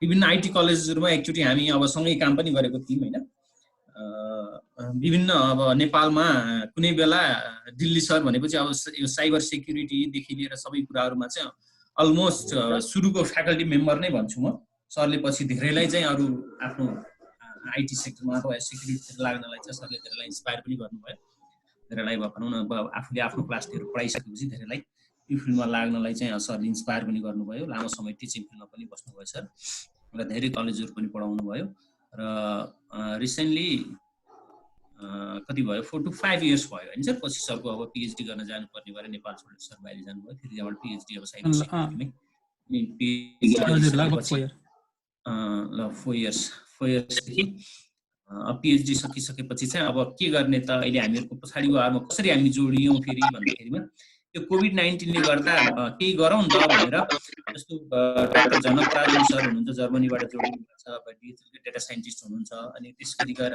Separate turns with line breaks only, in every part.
विभिन्न आइटी कलेजहरुमा एकचोटी हामी अब सँगै काम पनि गरेको थियौं हैन। विभिन्न अब नेपालमा कुनै बेला दिल्ली सर भनेपछि अब यो साइबर सेक्युरिटी देखि लिएर सबै कुराहरुमा चाहिँ अलमोस्ट सुरुको फ्याकल्टी मेम्बर नै भन्छु म। सरले पछि धेरैलाई चाहिँ अरु आफ्नो आइटी सेक्टरमा अथवा सेक्युरिटी लाग्नलाई चाहिँ सरले धेरैलाई इन्स्पायर पनि गर्नुभयो। धेरैलाई भनौं न आफूले आफ्नो क्लास 10 पढाइसकेपछि धेरैलाई यो फिल्डमा लाग्नलाई चाहिँ सरले इन्स्पायर पनि गर्नुभयो। लामो समय टिचिङ फिल्डमा पनि बस्नुभयो सर र धेरै कलेजहरु पनि पढाउनु भयो र रिसेन्टली कति भयो 4 to 5 इयर्स भयो हैन सर। पछि सरको अब पीएचडी गर्न जानुपर्ने भएर नेपाल छोडेर सर बाहिर जानुभयो। फेरि अब पीएचडी अब साइबर सेक्युरिटीमै ल 4 इयर्स देखि पीएचडी सकिसकेपछि चाहिँ अब के गर्ने त अहिले हामीहरुको पछाडीको आरमा कसरी हामी जोडियौं फेरि भन्दाखेरिमा यो कोभिड-19 ले गर्दा केही गरौँ त भनेर जस्तो डाक्टर जनक राजुल सर हुनुहुन्छ जर्मनीबाट जोडिनु भएको छ, डिजिटल डेटा साइन्टिस्ट हुनुहुन्छ। अनि त्यसपछि गएर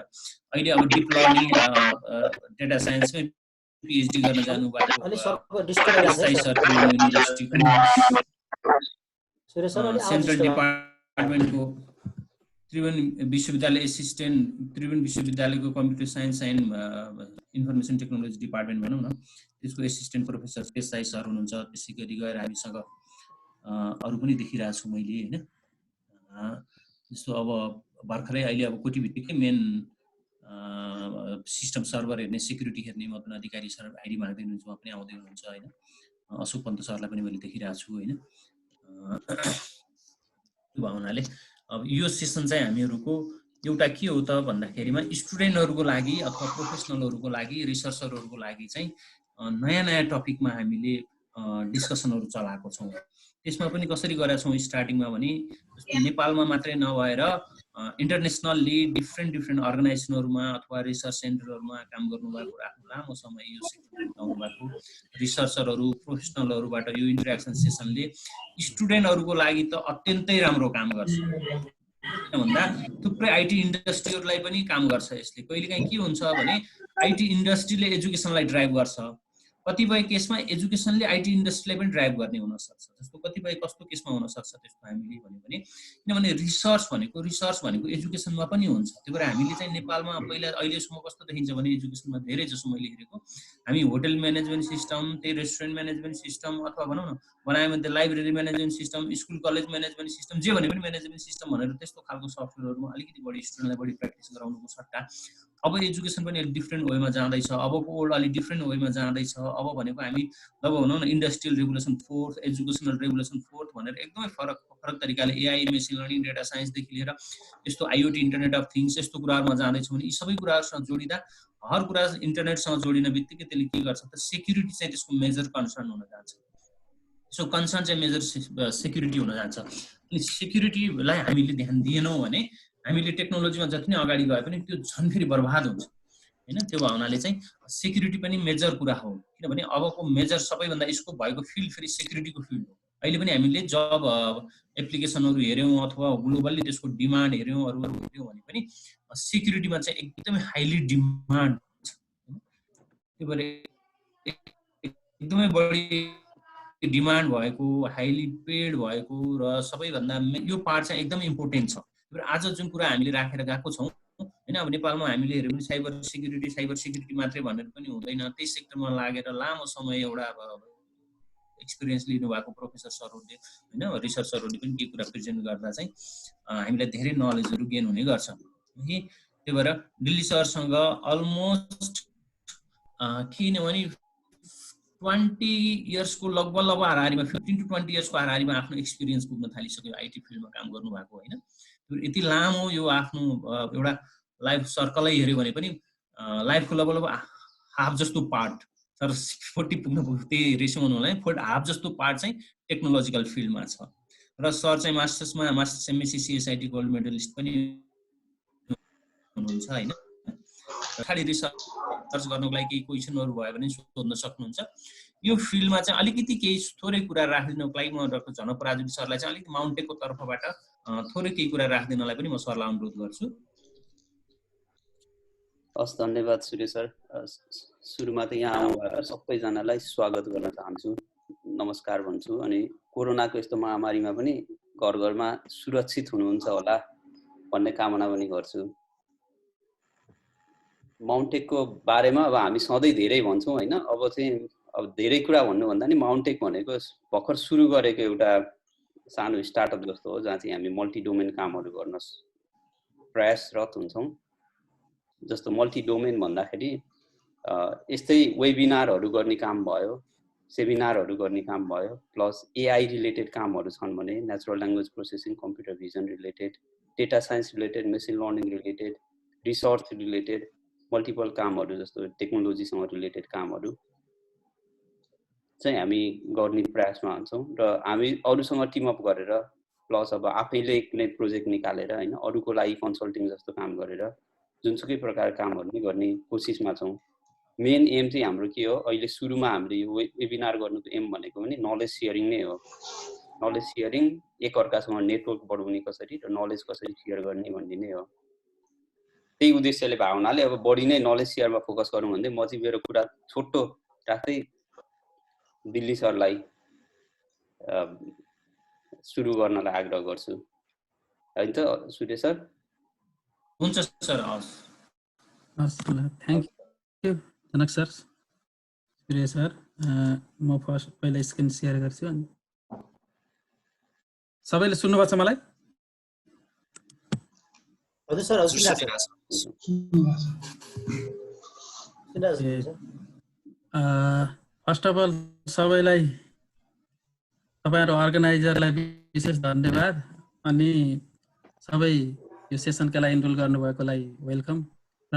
अहिले अब डिप लर्निङ डेटा साइन्समै पीएचडी गर्न जानु भएको सेन्ट्रल डिपार्टमेन्टको त्रिभुवन विश्वविद्यालय एसिस्टेन्ट त्रिभुवन विश्वविद्यालयको computer science and information technology department भनौं न त्यसको एसिस्टेन्ट प्रोफेसर केसाई सर हुनुहुन्छ। त्यसै गरी गएर हामीसँग अरु पनि देखिरहेको छु मैले हैन। जस्तो अब भर्खरै अहिले अब कोटीभित्तिकै मेन सिस्टम सर्भर हेर्ने सेक्युरिटी हेर्ने मतन अधिकारी सर आइडी माग्दै हुनुहुन्छ, उहाँ पनि आउँदै हुनुहुन्छ हैन। अशोक पन्त सरलाई पनि मैले देखिरहेको छु हैन। त्यो भावनाले अब यो सेसन चाहिँ हामीहरुको एउटा के हो त भन्दाखेरिमा स्टुडेन्टहरुको लागि अथवा प्रोफेसनलहरुको लागि रिसर्चरहरुको लागि चाहिँ नयाँ टपिकमा हामीले डिस्कसनहरु चलाएको छौं। त्यसमा पनि कसरी गरेका छौं स्टार्टिङमा भने नेपालमा मात्रै नभएर इन्टरनेशनली डिफ्रेन्ट अर्गनाइजेसनहरुमा अथवा रिसर्च सेन्टरहरुमा काम गर्नुभएको आफ्नो लामो समय यो सेक्टरमा आउनु भएको रिसर्चरहरु प्रोफेसनलहरुबाट यो इन्टरेक्सन सेसनले स्टुडेन्टहरुको लागि त अत्यन्तै राम्रो काम गर्छ। भन्दा थुप्रै आइटी इन्डस्ट्रीहरुलाई पनि काम गर्छ यसले। कहिलेकाहीँ के हुन्छ भने आइटी इन्डस्ट्रीले एजुकेसनलाई ड्राइभ गर्छ, कतिपय केसमा एजुकेसनले आइटी इन्डस्ट्रीलाई पनि ड्राइभ गर्ने हुन सक्छ। जस्तो कतिपय कस्तो केसमा हुन सक्छ त्यसको हामीले भन्यो भने किनभने रिसर्च भनेको एजुकेसनमा पनि हुन्छ। त्यही भएर हामीले चाहिँ नेपालमा पहिला अहिलेसम्म कस्तो देखिन्छ भने एजुकेसनमा धेरै जसो मैले हेरेको हामी होटल म्यानेजमेन्ट सिस्टम, त्यही रेस्टुरेन्ट म्यानेजमेन्ट सिस्टम अथवा भनौं न बनायो भने library management system, school college management system जे भने पनि म्यानेजमेन्ट सिस्टम भनेर त्यस्तो खालको सफ्टवेयरहरुमा अलिकति बढी स्टुडेन्टलाई बढी प्र्याक्टिस गराउनुको सट्टा अब एजुकेसन पनि अलि डिफ्रेन्ट वेमा जाँदैछ। अबको वर्ल्ड अलि डिफ्रेन्ट वेमा जाँदैछ। अब भनेको हामी अब भनौं न industrial revolution 4th educational revolution 4th भनेर एकदमै फरक तरिकाले AI machine learning data science देखि लिएर यस्तो आईओटी इन्टरनेट अफ थिंग्स यस्तो कुराहरुमा जाँदैछ भने यी सबै कुराहरुसँग जोडिदा हर कुरा इन्टरनेटसँग जोडिन बित्तिकै त्यसले के गर्छ त सेक्युरिटी चाहिँ त्यसको मेजर कन्सर्न हुन जान्छ। सो कन्सर्न चाहिँ मेजर सेक्युरिटी हुन जान्छ। अनि सेक्युरिटीलाई हामीले ध्यान दिएनौं भने हामीले टेक्नोलोजीमा जति नै अगाडि गए पनि त्यो झन् फेरि बर्बाद हुन्छ हैन। त्यो भावनाले चाहिँ सेक्युरिटी पनि मेजर कुरा हो। किनभने अबको मेजर सबैभन्दा स्कोप भएको फिल्ड फेरि सेक्युरिटीको फिल्ड हो। अहिले पनि हामीले जब एप्लिकेसनहरु हेर्यौं अथवा ग्लोबली त्यसको डिमान्ड हेर्यौं अरु हेर्यौं भने पनि सेक्युरिटीमा चाहिँ एकदमै हाइली डिमान्ड छ। त्यो भएर एकदमै बढी डिमान्ड भएको हाइली पेड भएको र सबैभन्दा यो पार्ट चाहिँ एकदमै इम्पोर्टेन्ट छ। आज जुन कुरा हामीले राखेर गएको छौं हैन अब नेपालमा हामीले हेर्यौं भने साइबर सेक्युरिटी मात्रै भनेर पनि हुँदैन। त्यही सेक्टरमा लागेर लामो समय एउटा एक्सपिरियन्स लिनु भएको प्रोफेसर सरहरुले हैन रिसर्चरहरुले पनि के कुरा प्रेजेन्ट गर्दा चाहिँ हामीलाई धेरै नलेजहरु गेन हुने गर्छ। त्यही भएर दिल्ली सरसँग अलमोस्ट किनभने 20 इयर्सको लगभग हाराहारीमा 15 to 20 इयर्सको हाराहारीमा आफ्नो एक्सपिरियन्स पुग्न थालिसक्यो आइटी फिल्डमा काम गर्नु भएको हैन। यति लामो यो आफ्नो एउटा लाइफ सर्कलै हेर्यो भने पनि लाइफको लगभग हाफ जस्तो पार्ट सर 40 पुग्न त्यही रेसियो हुनुलाई हाफ जस्तो पार्ट चाहिँ टेक्नोलोजिकल फिल्डमा छ। र सर चाहिँ masters MSc CSIT gold medalist पनि हुनुहुन्छ हैन। खाली रिसर्च गर्नको लागि केही क्वेशनहरु भयो भने सोध्न सक्नुहुन्छ। यो फिल्डमा चाहिँ अलिकति केही थोरै कुरा राख्दिनको लागि म डाक्टर जनक राजुल सरलाई चाहिँ अलिकति माउन्टेनको तर्फबाट थोरै केही कुरा राख्दिनलाई पनि म सरलाई अनुरोध गर्छु।
हस् धन्यवाद सूर्य सर। सुरुमा त यहाँ आउनुभएको सबैजनालाई स्वागत गर्न चाहन्छु, नमस्कार भन्छु। अनि कोरोनाको यस्तो महामारीमा पनि घर घरमा सुरक्षित हुनुहुन्छ होला भन्ने कामना पनि गर्छु। माउन्टेकको बारेमा अब हामी सधैँ धेरै भन्छौँ होइन, अब चाहिँ अब धेरै कुरा भन्नुभन्दा नि माउन्टेक भनेको भर्खर सुरु गरेको एउटा सानो स्टार्टअप जस्तो हो, जहाँ चाहिँ हामी मल्टी डोमेन कामहरू गर्न प्रयासरत हुन्छौँ। जस्तो मल्टी डोमेन भन्दाखेरि यस्तै वेबिनारहरू गर्ने काम भयो, सेमिनारहरू गर्ने काम भयो, प्लस एआई रिलेटेड कामहरू छन् भने natural language processing, computer vision related, data science related, machine learning related, research related multiple कामहरू जस्तो टेक्नोलोजीसँग रिलेटेड कामहरू चाहिँ हामी गर्ने प्रयासमा हुन्छौँ। र हामी अरूसँग टिमअप गरेर प्लस अब आफैले कुनै प्रोजेक्ट निकालेर होइन अरूको लागि कन्सल्टिङ जस्तो काम गरेर जुनसुकै प्रकारको कामहरू नै गर्ने कोसिसमा छौँ। मेन एम चाहिँ हाम्रो के हो, अहिले सुरुमा हामीले यो वेबिनार गर्नुको एम भनेको पनि नलेज सेयरिङ नै हो। नलेज सेयरिङ, एकअर्कासँग नेटवर्क बढाउने कसरी र नलेज कसरी सेयर गर्ने भन्ने नै हो। त्यही उद्देश्यले भएको हुनाले अब बढी नै नलेज सेयरमा फोकस गरौँ भन्दै म चाहिँ मेरो कुरा छोटो राख्दै दिल्ली सरलाई सुरु गर्नलाई आग्रह गर्छु। होइन त सूर्य सर?
हुन्छ सर, हस्।
Thank you Janak sir, Surya sir. म फर्स्ट पहिला स्क्रिन सेयर गर्छु। सबैले सुन्नुभएको छ मलाई?
हजुर सर, हजुर
फर्स्ट अफ अल सबैलाई, तपाईहरु अर्गनाइजरलाई विशेष धन्यवाद, अनि सबै यो सेसनका लागि इनरोल गर्नुभएकोलाई वेलकम। र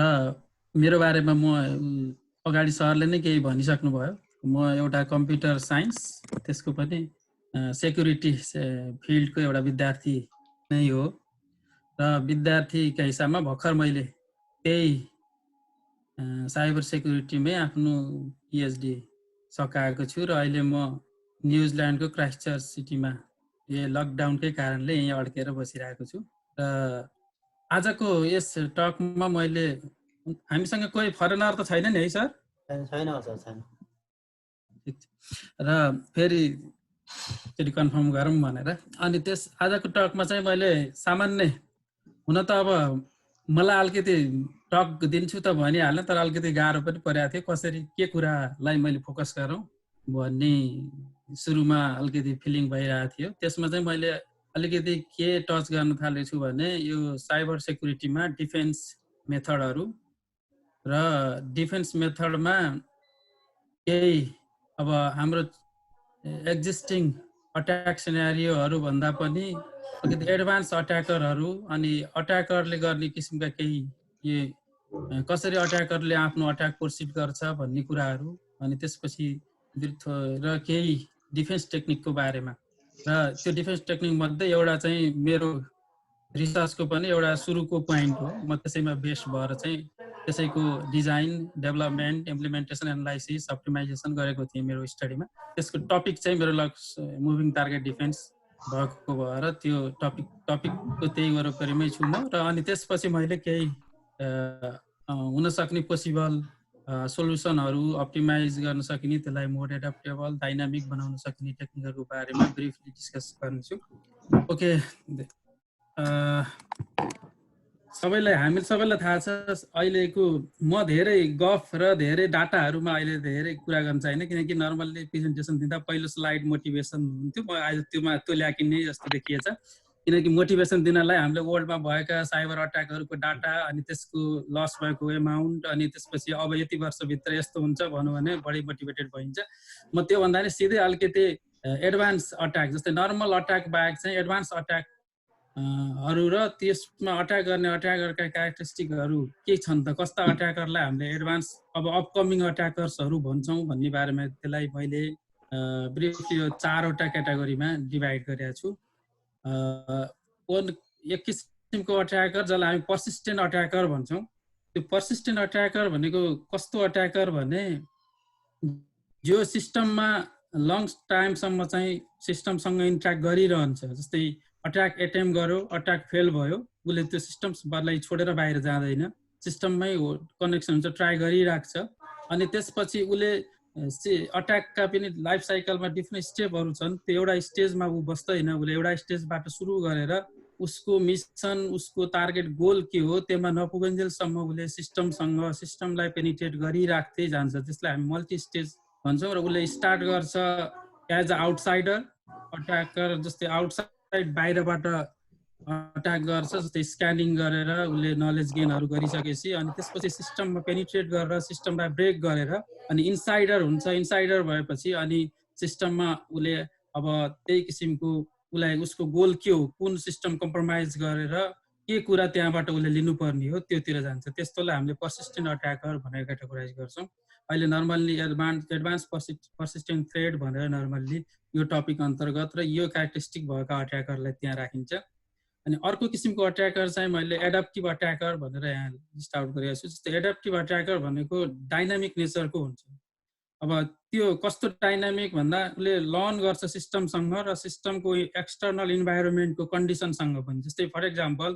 मेरो बारेमा म अगाडि सरले नै केही भनिसक्नु भयो। म एउटा कम्प्युटर साइन्स, त्यसको पनि सेक्युरिटी फिल्डको एउटा विद्यार्थी नै हो। र विद्यार्थीका हिसाबमा भर्खर मैले त्यही साइबर सेक्युरिटीमै आफ्नो पिएचडी सकाएको छु। र अहिले म न्युजिल्यान्डको क्राइस्टचर्च सिटीमा यो लकडाउनकै कारणले यहीँ अड्केर बसिरहेको छु। र आजको यस टकमा मैले, हामीसँग कोही फरेनर त छैन नि है सर?
छैन सर, छैन।
र फेरि फेरि कन्फर्म गरौँ भनेर, अनि आजको टकमा चाहिँ मैले सामान्य, हुन त अब मलाई अलिकति टक दिन्छु त भनिहाल्न, तर अलिकति गाह्रो पनि परेको थियो कसरी के कुरालाई मैले फोकस गरौँ भन्ने सुरुमा अलिकति फिलिङ भइरहेको थियो। त्यसमा चाहिँ मैले अलिकति के टच गर्न थालेको छु भने यो साइबर सेक्युरिटीमा डिफेन्स मेथडहरू र डिफेन्स मेथडमा केही अब हाम्रो एक्जिस्टिङ अट्याक सिनेरियोहरू भन्दा पनि अलिकति एडभान्स अट्याकरहरू, अनि अट्याकरले गर्ने किसिमका केही कसरी अट्याकरले आफ्नो अट्याक प्रोसिड गर्छ भन्ने कुराहरू, अनि त्यसपछि र केही डिफेन्स टेक्निकको बारेमा। र त्यो डिफेन्स टेक्निक मध्ये एउटा चाहिँ मेरो रिसर्चको पनि एउटा सुरुको पोइन्ट हो। म त्यसैमा बेस भएर चाहिँ त्यसैको design, development, implementation, analysis, optimisation गरेको थिएँ मेरो स्टडीमा। त्यसको टपिक चाहिँ मेरो लक्ष्य मुभिङ टार्गेट डिफेन्स भएको भएर त्यो टपिकको त्यही वरिपरिमै छु म। र अनि त्यसपछि मैले केही हुन सक्ने पोसिबल सोल्युसनहरू अप्टिमाइज गर्न सकिने, त्यसलाई मोर एडाप्टेबल, डाइनामिक बनाउन सकिने टेक्निकहरूको बारेमा ब्रिफली डिस्कस गर्नेछु। ओके, हामी सबैलाई थाहा छ अहिलेको म धेरै गफ र धेरै डाटाहरूमा अहिले धेरै कुरा गर्न चाहिने, किनकि नर्मल्ली प्रेजेन्टेसन दिँदा पहिलो स्लाइड मोटिभेसन हुन्थ्यो। म आज त्यो ल्याकिने जस्तो देखिएछ, किनकि मोटिभेसन दिनलाई हामीले वर्ल्डमा भएका साइबर अट्याकहरूको डाटा, अनि त्यसको लस भएको एमाउन्ट, अनि त्यसपछि अब यति वर्षभित्र यस्तो हुन्छ भनौँ भने बढी मोटिभेटेड भइन्छ। म त्योभन्दा नि सिधै अलिकति एडभान्स अट्याक, जस्तै नर्मल अट्याक बाहेक चाहिँ एडभान्स अट्याक हरू र त्यसमा अट्याक गर्ने अट्याकरका क्यारेक्टरिस्टिकहरू के छन् त, कस्ता अट्याकरलाई हामीले एडभान्स अब अपकमिङ अट्याकर्सहरू भन्छौँ भन्ने बारेमा त्यसलाई मैले ब्रिफली यो 4वटा क्याटेगोरीमा डिभाइड गरेको छु। एक किसिमको अट्याकर जसलाई हामी पर्सिस्टेन्ट अट्याकर भन्छौँ। त्यो पर्सिस्टेन्ट अट्याकर भनेको कस्तो अट्याकर भने जो सिस्टममा लङ टाइमसम्म चाहिँ सिस्टमसँग इन्ट्र्याक्ट गरिरहन्छ। जस्तै अट्याक एटेम्प गर्यो, अट्याक फेल भयो, उसले त्यो सिस्टमलाई छोडेर बाहिर जाँदैन, सिस्टममै कनेक्सन हुन्छ, ट्राई गरिराख्छ। अनि त्यसपछि उसले अट्याकका पनि लाइफ साइकलमा डिफ्रेन्ट स्टेपहरू छन्। त्यो एउटा स्टेजमा ऊ बस्दैन, उसले एउटा स्टेजबाट सुरु गरेर उसको मिसन, उसको टार्गेट गोल के हो त्योमा नपुगुन्जेलसम्म उसले सिस्टमलाई पेनिट्रेट गरिराख्दै जान्छ। त्यसलाई हामी मल्टी स्टेज भन्छौँ। र उसले स्टार्ट गर्छ एज अ आउटसाइडर अट्याकर, जस्तै आउटसाइड बाहिरबाट अट्याक गर्छ, जस्तै स्क्यानिङ गरेर उसले नलेज गेनहरू गरिसकेपछि अनि त्यसपछि सिस्टममा पेनिट्रेट गरेर सिस्टमलाई ब्रेक गरेर अनि इन्साइडर हुन्छ। इन्साइडर भएपछि अनि सिस्टममा उसले अब त्यही किसिमको उसलाई उसको गोल के हो, कुन सिस्टम कम्प्रोमाइज गरेर के कुरा त्यहाँबाट उसले लिनुपर्ने हो त्योतिर जान्छ। त्यस्तोलाई हामीले पर्सिस्टेन्ट अट्याकर भनेर क्याटेगोराइज गर्छौँ। अहिले नर्मल्ली एडभान्स पर्सिस्टेन्ट थ्रेड भनेर नर्मल्ली यो टपिक अन्तर्गत र यो क्यारेक्टरिस्टिक भएका अट्याकरलाई त्यहाँ राखिन्छ। अनि अर्को किसिमको अट्याकर चाहिँ मैले एडप्टिभ अट्याकर भनेर यहाँ लिस्ट आउट गरेको छु। जस्तै एडप्टिभ अट्याकर भनेको डाइनामिक नेचरको हुन्छ। अब त्यो कस्तो डाइनामिक भन्दा उसले लर्न गर्छ सिस्टमसँग र सिस्टमको एक्सटर्नल इन्भाइरोमेन्टको कन्डिसनसँग पनि। जस्तै फर इक्जाम्पल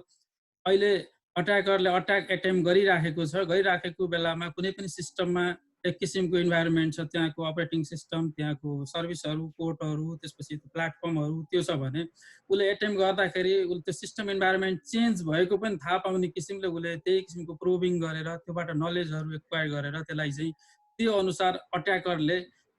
अहिले अट्याकरले अट्याक एटेम्प गरिराखेको बेलामा कुनै पनि सिस्टममा एक किसिमको इन्भाइरोमेन्ट छ, त्यहाँको अपरेटिङ सिस्टम, त्यहाँको सर्भिसहरू, पोर्टहरू, त्यसपछि प्लेटफर्महरू त्यो छ भने उसले एटेम्प गर्दाखेरि उसले त्यो सिस्टम इन्भाइरोमेन्ट चेन्ज भएको पनि थाहा पाउने किसिमले उसले त्यही किसिमको प्रोबिङ गरेर त्योबाट नलेजहरू एक्वायर गरेर त्यसलाई चाहिँ त्यो अनुसार अट्याकरले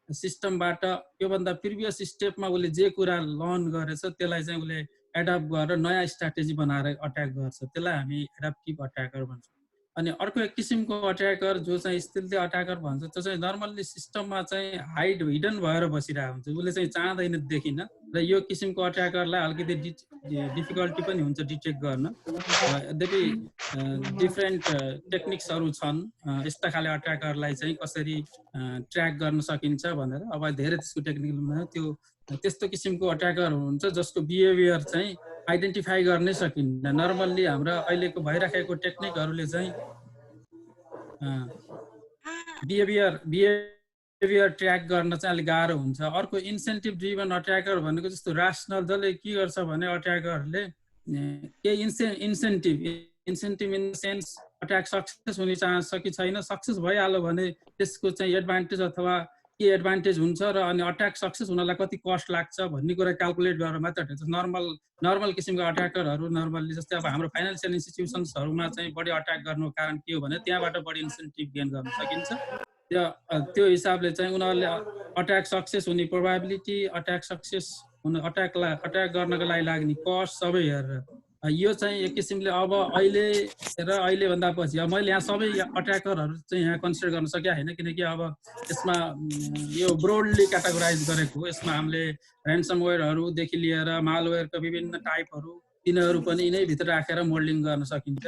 सिस्टमबाट योभन्दा प्रिभियस स्टेपमा उसले जे कुरा लर्न गरेछ त्यसलाई चाहिँ उसले एडप्ट गरेर नयाँ स्ट्राटेजी बनाएर अट्याक गर्छ। त्यसलाई हामी एडप्टिभ अट्याकर भन्छौँ। अनि अर्को एक किसिमको अट्याकर जो चाहिँ स्टिल्थी अट्याकर भन्छ, त्यो चाहिँ नर्मल्ली सिस्टममा चाहिँ हिडन भएर बसिरहेको हुन्छ, उसले चाहिँ चाहँदैन देखिन। र यो किसिमको अट्याकरलाई अलिकति डिफिकल्टी पनि हुन्छ डिटेक्ट गर्न। यद्यपि डिफ्रेन्ट टेक्निक्सहरू छन् यस्ता खाले अट्याकरलाई चाहिँ कसरी ट्र्याक गर्न सकिन्छ भनेर। अब धेरै त्यसको टेक्निकल त्यो त्यस्तो किसिमको अट्याकर हुन्छ जसको बिहेभियर चाहिँ आइडेन्टिफाई गर्नै सकिन्न। नर्मल्ली हाम्रो अहिलेको भइराखेको टेक्निकहरूले चाहिँ बिहेभियर ट्र्याक गर्न चाहिँ अलिक गाह्रो हुन्छ। अर्को इन्सेन्टिभ ड्रिभन अट्याकर भनेको जस्तो रासनल, जसले के गर्छ भने अट्याकरले केही incentive in the sense attack success हुने चान्स छ कि छैन, सक्सेस भइहाल्यो भने त्यसको चाहिँ एडभान्टेज अथवा के एडभान्टेज हुन्छ र अनि अट्याक सक्सेस हुनलाई कति कस्ट लाग्छ भन्ने कुरा क्याल्कुलेट गरेर मात्र हुन्छ। नर्मल किसिमको अट्याकरहरू नर्मल्ली जस्तै अब हाम्रो फाइनेन्सियल इन्स्टिट्युसन्सहरूमा चाहिँ बढी अट्याक गर्नुको कारण के हो भने त्यहाँबाट बढी इन्सेन्टिभ गेन गर्न सकिन्छ। त्यो हिसाबले चाहिँ उनीहरूले अट्याक सक्सेस हुने प्रोबाबिलिटी, अट्याक गर्नको लागि लाग्ने कस्ट सबै हेरेर यो चाहिँ एक किसिमले अब अहिले भन्दा पछि अब मैले यहाँ सबै अट्याकरहरू चाहिँ यहाँ कन्सिडर गर्न सके होइन, किनकि अब यसमा यो ब्रोडली क्याटेगोराइज गरेको हो। यसमा हामीले ऱ्यान्समवेयरहरूदेखि लिएर मालवेयरका विभिन्न टाइपहरू तिनीहरू पनि यिनैभित्र राखेर मोल्डिङ गर्न सकिन्छ।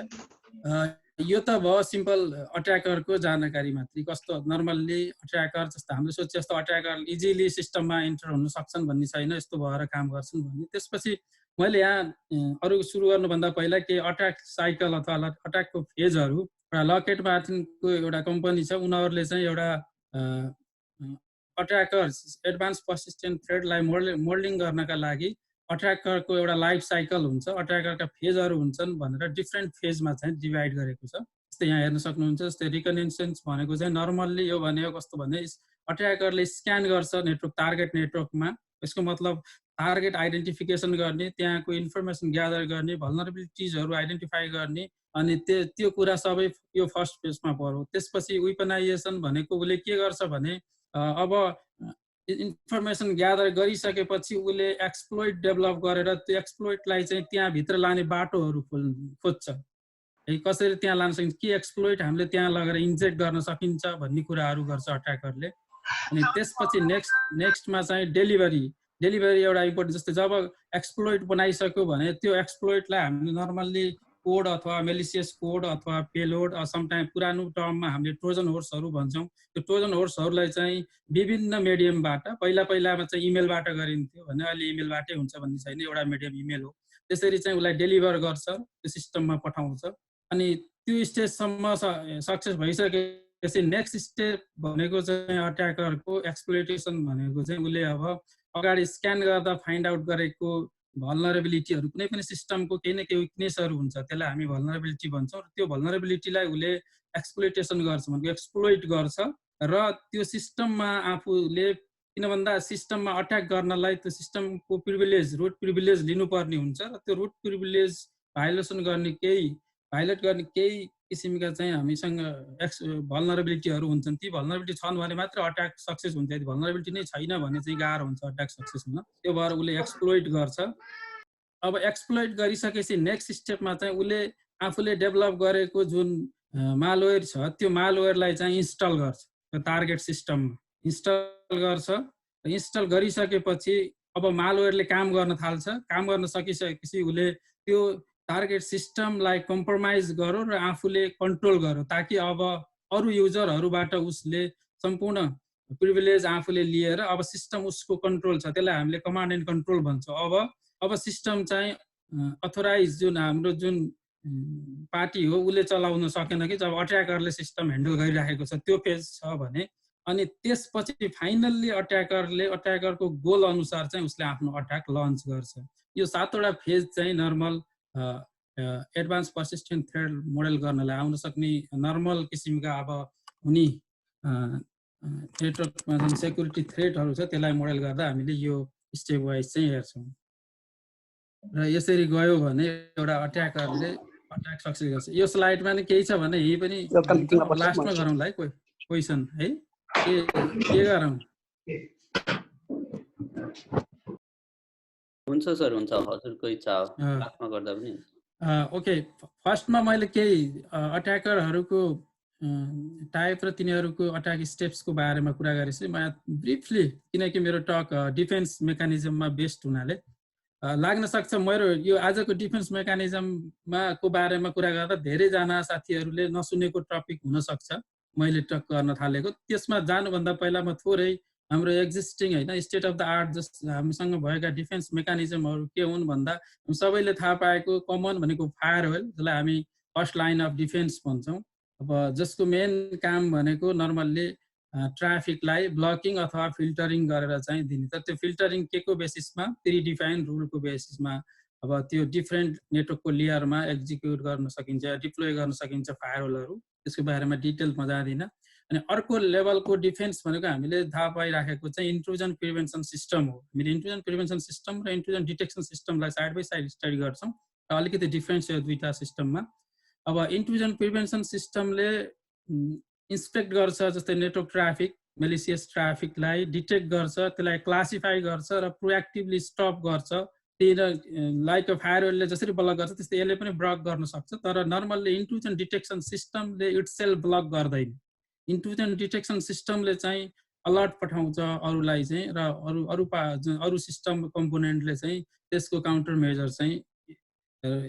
यो त भयो सिम्पल अट्याकरको जानकारी मात्रै। कस्तो नर्मल्ली अट्याकर जस्तो हामीले सोचे जस्तो अट्याकर इजिली सिस्टममा इन्टर हुन सक्छन् भन्ने छैन, यस्तो भएर काम गर्छन् भन्ने। त्यसपछि मैले यहाँ अरू सुरु गर्नुभन्दा पहिला केही अट्याक साइकल अथवा अट्याकको फेजहरू, एउटा लकेट मार्टिनको एउटा कम्पनी छ, उनीहरूले चाहिँ एउटा अट्याकर्स एडभान्स पर्सिस्टेन्ट थ्रेडलाई मोल्डिङ गर्नका लागि अट्याकरको एउटा लाइफ साइकल हुन्छ, अट्याकरका फेजहरू हुन्छन् भनेर डिफ्रेन्ट फेजमा चाहिँ डिभाइड गरेको छ। जस्तै यहाँ हेर्न सक्नुहुन्छ। जस्तै रिकनेसेन्स भनेको चाहिँ नर्मल्ली यो भनेको कस्तो भने अट्याकरले स्क्यान गर्छ नेटवर्क, टार्गेट नेटवर्कमा। यसको मतलब टार्गेट आइडेन्टिफिकेसन गर्ने, त्यहाँको इन्फर्मेसन ग्यादर गर्ने, भल्नरेबिलिटिजहरू आइडेन्टिफाई गर्ने, अनि त्यो कुरा सबै यो फर्स्ट फेजमा पर्यो। त्यसपछि वेपनाइजेसन भनेको उसले के गर्छ भने अब इन्फर्मेसन ग्यादर गरिसकेपछि उसले एक्सप्लोइट डेभलप गरेर त्यो एक्सप्लोइटलाई चाहिँ त्यहाँभित्र लाने बाटोहरू खोज्छ। कसरी त्यहाँ लान सकिन्छ, के एक्सप्लोइट हामीले त्यहाँ लगेर इन्जेक्ट गर्न सकिन्छ भन्ने कुराहरू गर्छ अट्याकरले। अनि त्यसपछि नेक्स्टमा चाहिँ डेलिभरी एउटा इम्पोर्टेन्ट। जस्तै जब एक्सप्लोइट बनाइसक्यो भने त्यो एक्सप्लोइटलाई हामीले नर्मल्ली कोड अथवा मेलिसियस कोड अथवा पेलोड, समटाइम पुरानो टर्ममा हामीले ट्रोजन होर्सहरू भन्छौँ। त्यो ट्रोजन होर्सहरूलाई चाहिँ विभिन्न मिडियमबाट, पहिलामा चाहिँ इमेलबाट गरिन्थ्यो भने अहिले इमेलबाटै हुन्छ भन्ने छैन, एउटा मिडियम इमेल हो। त्यसरी चाहिँ उसलाई डेलिभर गर्छ, त्यो सिस्टममा पठाउँछ। अनि त्यो स्टेजसम्म सक्सेस भइसकेपछि नेक्स्ट स्टेप भनेको चाहिँ अट्याकरको एक्सप्लोइटेसन भनेको चाहिँ उसले अब अगाडि स्क्यान गर्दा फाइन्ड आउट गरेको भल्नरेबिलिटीहरू, कुनै पनि सिस्टमको केही न केही विकनेसहरू हुन्छ, त्यसलाई हामी भल्नरेबिलिटी भन्छौँ। र त्यो भल्नरेबिलिटीलाई उसले एक्सप्लोइटेसन गर्छ, भनेको एक्सप्लोइट गर्छ। र त्यो सिस्टममा आफूले किन भन्दा सिस्टममा अट्याक गर्नलाई त्यो सिस्टमको प्रिभिलेज रुट प्रिभिलेज लिनुपर्ने हुन्छ र त्यो रुट प्रिभिलेज भायोलेसन गर्ने भायोलेट गर्ने केही किसिमका चाहिँ हामीसँग भल्नरेबिलिटीहरू हुन्छन्। ती भल्नरेबिलिटी छन् भने मात्र अट्याक सक्सेस हुन्छ। यदि भल्नरेबिलिटी नै छैन भने चाहिँ गाह्रो हुन्छ अट्याक सक्सेस हुन। त्यो भएर उसले एक्सप्लोइट गर्छ। अब एक्सप्लोइट गरिसकेपछि नेक्स्ट स्टेपमा चाहिँ उसले आफूले डेभलप गरेको जुन मालवेयर छ त्यो मालवेयरलाई चाहिँ इन्स्टल गर्छ। त्यो टार्गेट सिस्टममा इन्स्टल गर्छ। इन्स्टल गरिसकेपछि अब मालवेयरले काम गर्न थाल्छ। काम गर्न सकिसकेपछि उसले त्यो टार्गेट सिस्टमलाई कम्प्रोमाइज गरो र आफूले कन्ट्रोल गरो ताकि अब अरू युजरहरूबाट उसले सम्पूर्ण प्रिभिलेज आफूले लिएर अब सिस्टम उसको कन्ट्रोल छ। त्यसलाई हामीले कमान्ड एन्ड कन्ट्रोल भन्छौँ। अब सिस्टम चाहिँ अथोराइज जुन हाम्रो जुन पार्टी हो उसले चलाउन सकेन कि जब अट्याकरले सिस्टम ह्यान्डल गरिराखेको छ त्यो पेज छ भने अनि त्यसपछि फाइनल्ली अट्याकरको गोल अनुसार चाहिँ उसले आफ्नो अट्याक लन्च गर्छ। यो 7वटा फेज चाहिँ normal advance persistent threat model गर्नलाई आउन सक्ने नर्मल किसिमका अब हुने नेटवर्कमा जुन सेक्युरिटी थ्रेटहरू छ त्यसलाई मोडल गर्दा हामीले यो स्टेप वाइज चाहिँ हेर्छौँ। र यसरी गयो भने एउटा अट्याकरले अट्याक सक्सेस गर्छ। यो स्लाइडमा नै केही छ भने यही पनि लास्टमा गरौँला है क्वेसन है के गरौँ?
हुन्छ सर, हुन्छ, हजुरको इच्छा हो, लास्टमा गर्दा पनि।
ओके, फर्स्टमा मैले केही अट्याकरहरूको टाइप र तिनीहरूको अट्याक स्टेप्सको बारेमा कुरा गरेपछि म ब्रिफली, किनकि मेरो टक डिफेन्स मेकानिजममा बेस्ड हुनाले लाग्न सक्छ मेरो यो आजको डिफेन्स मेकानिजममा को बारेमा कुरा गर्दा धेरैजना साथीहरूले नसुनेको टपिक हुनसक्छ मैले टक गर्न थालेको। त्यसमा जानुभन्दा पहिला म थोरै हाम्रो एक्जिस्टिङ होइन स्टेट अफ द आर्ट हामीसँग भएका डिफेन्स मेकानिजमहरू के हुन् भन्दा सबैले थाहा पाएको कमन भनेको फायरवेल, जसलाई हामी फर्स्ट लाइन अफ डिफेन्स भन्छौँ। अब जसको मेन काम भनेको नर्मल्ली ट्राफिकलाई ब्लकिङ अथवा फिल्टरिङ गरेर चाहिँ दिने। तर त्यो फिल्टरिङ के को बेसिसमा? प्रिडिफाइन्ड रुलको बेसिसमा अब त्यो डिफ्रेन्ट नेटवर्कको लेयरमा एक्जिक्युट गर्न सकिन्छ, डिप्लोय गर्न सकिन्छ फायरवलहरू। त्यसको बारेमा डिटेलमा जाँदिनँ। अनि अर्को लेभलको डिफेन्स भनेको हामीले थाहा पाइराखेको चाहिँ इन्ट्रुजन प्रिभेन्सन सिस्टम हो। हामीले इन्ट्रुजन प्रिभेन्सन सिस्टम र इन्ट्रुजन डिटेक्सन सिस्टमलाई साइड बाई साइड स्टडी गर्छौँ र अलिकति डिफ्रेन्स छ दुईवटा सिस्टममा। अब इन्ट्रुजन प्रिभेन्सन सिस्टमले इन्स्पेक्ट गर्छ, जस्तै नेटवर्क ट्राफिक, मेलिसियस ट्राफिकलाई डिटेक्ट गर्छ, त्यसलाई क्लासिफाई गर्छ र प्रोएक्टिभली स्टप गर्छ। त्यही लाइक फायरवेलले जसरी ब्लक गर्छ त्यस्तै यसले पनि ब्लक गर्न सक्छ। तर नर्मल्ली इन्ट्रुजन डिटेक्सन सिस्टमले इट्सेल्फ ब्लक गर्दैन। इन्ट्रुजन डिटेक्सन सिस्टमले चाहिँ अलर्ट पठाउँछ अरूलाई चाहिँ, र अरू सिस्टम कम्पोनेन्टले चाहिँ त्यसको काउन्टर मेजर चाहिँ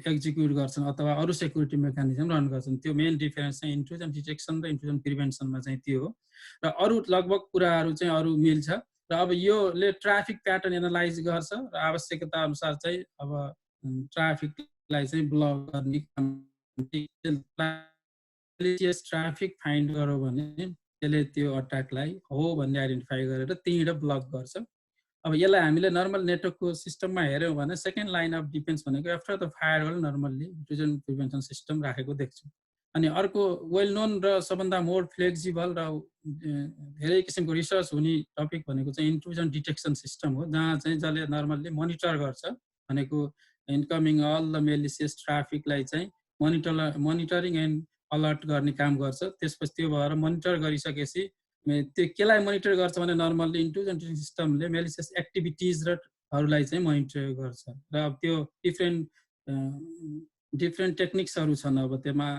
एक्जिक्युट गर्छन् अथवा अरू सेक्युरिटी मेकानिजम रन गर्छन्। त्यो मेन डिफरेन्स चाहिँ इन्ट्रुजन डिटेक्सन र इन्ट्रुजन प्रिभेन्सनमा चाहिँ त्यो हो। र अरू लगभग कुराहरू चाहिँ अरू मिल्छ। र अब योले ट्राफिक प्याटर्न एनालाइज गर्छ र आवश्यकता अनुसार चाहिँ अब ट्राफिकलाई चाहिँ ब्लक गर्ने ट्राफिक फाइन्ड गर्यो भने त्यसले त्यो अट्याकलाई हो भन्ने आइडेन्टिफाई गरेर त्यहीँबाट ब्लक गर्छ। अब यसलाई हामीले नर्मल नेटवर्कको सिस्टममा हेऱ्यौँ भने सेकेन्ड लाइन अफ डिफेन्स भनेको after the firewall normally intrusion prevention system राखेको देख्छौँ। अनि अर्को वेल नोन र सबभन्दा मोर फ्लेक्सिबल र धेरै किसिमको रिसर्च हुने टपिक भनेको चाहिँ इन्ट्रुजन डिटेक्सन सिस्टम हो, जहाँ चाहिँ जसले नर्मल्ली मोनिटर गर्छ भनेको इन्कमिङ अल द मेलिसियस ट्राफिकलाई चाहिँ मोनिटरिङ एन्ड अलर्ट गर्ने काम गर्छ। त्यसपछि त्यो भएर मोनिटर गरिसकेपछि त्यो केलाई मोनिटर गर्छ भने नर्मल्ली इन्ट्रुजन डिटेक्सन सिस्टमले मेलिसियस एक्टिभिटिजहरूलाई चाहिँ मोनिटर गर्छ। र अब त्यो डिफ्रेन्ट टेक्निक्सहरू छन्। अब त्यसमा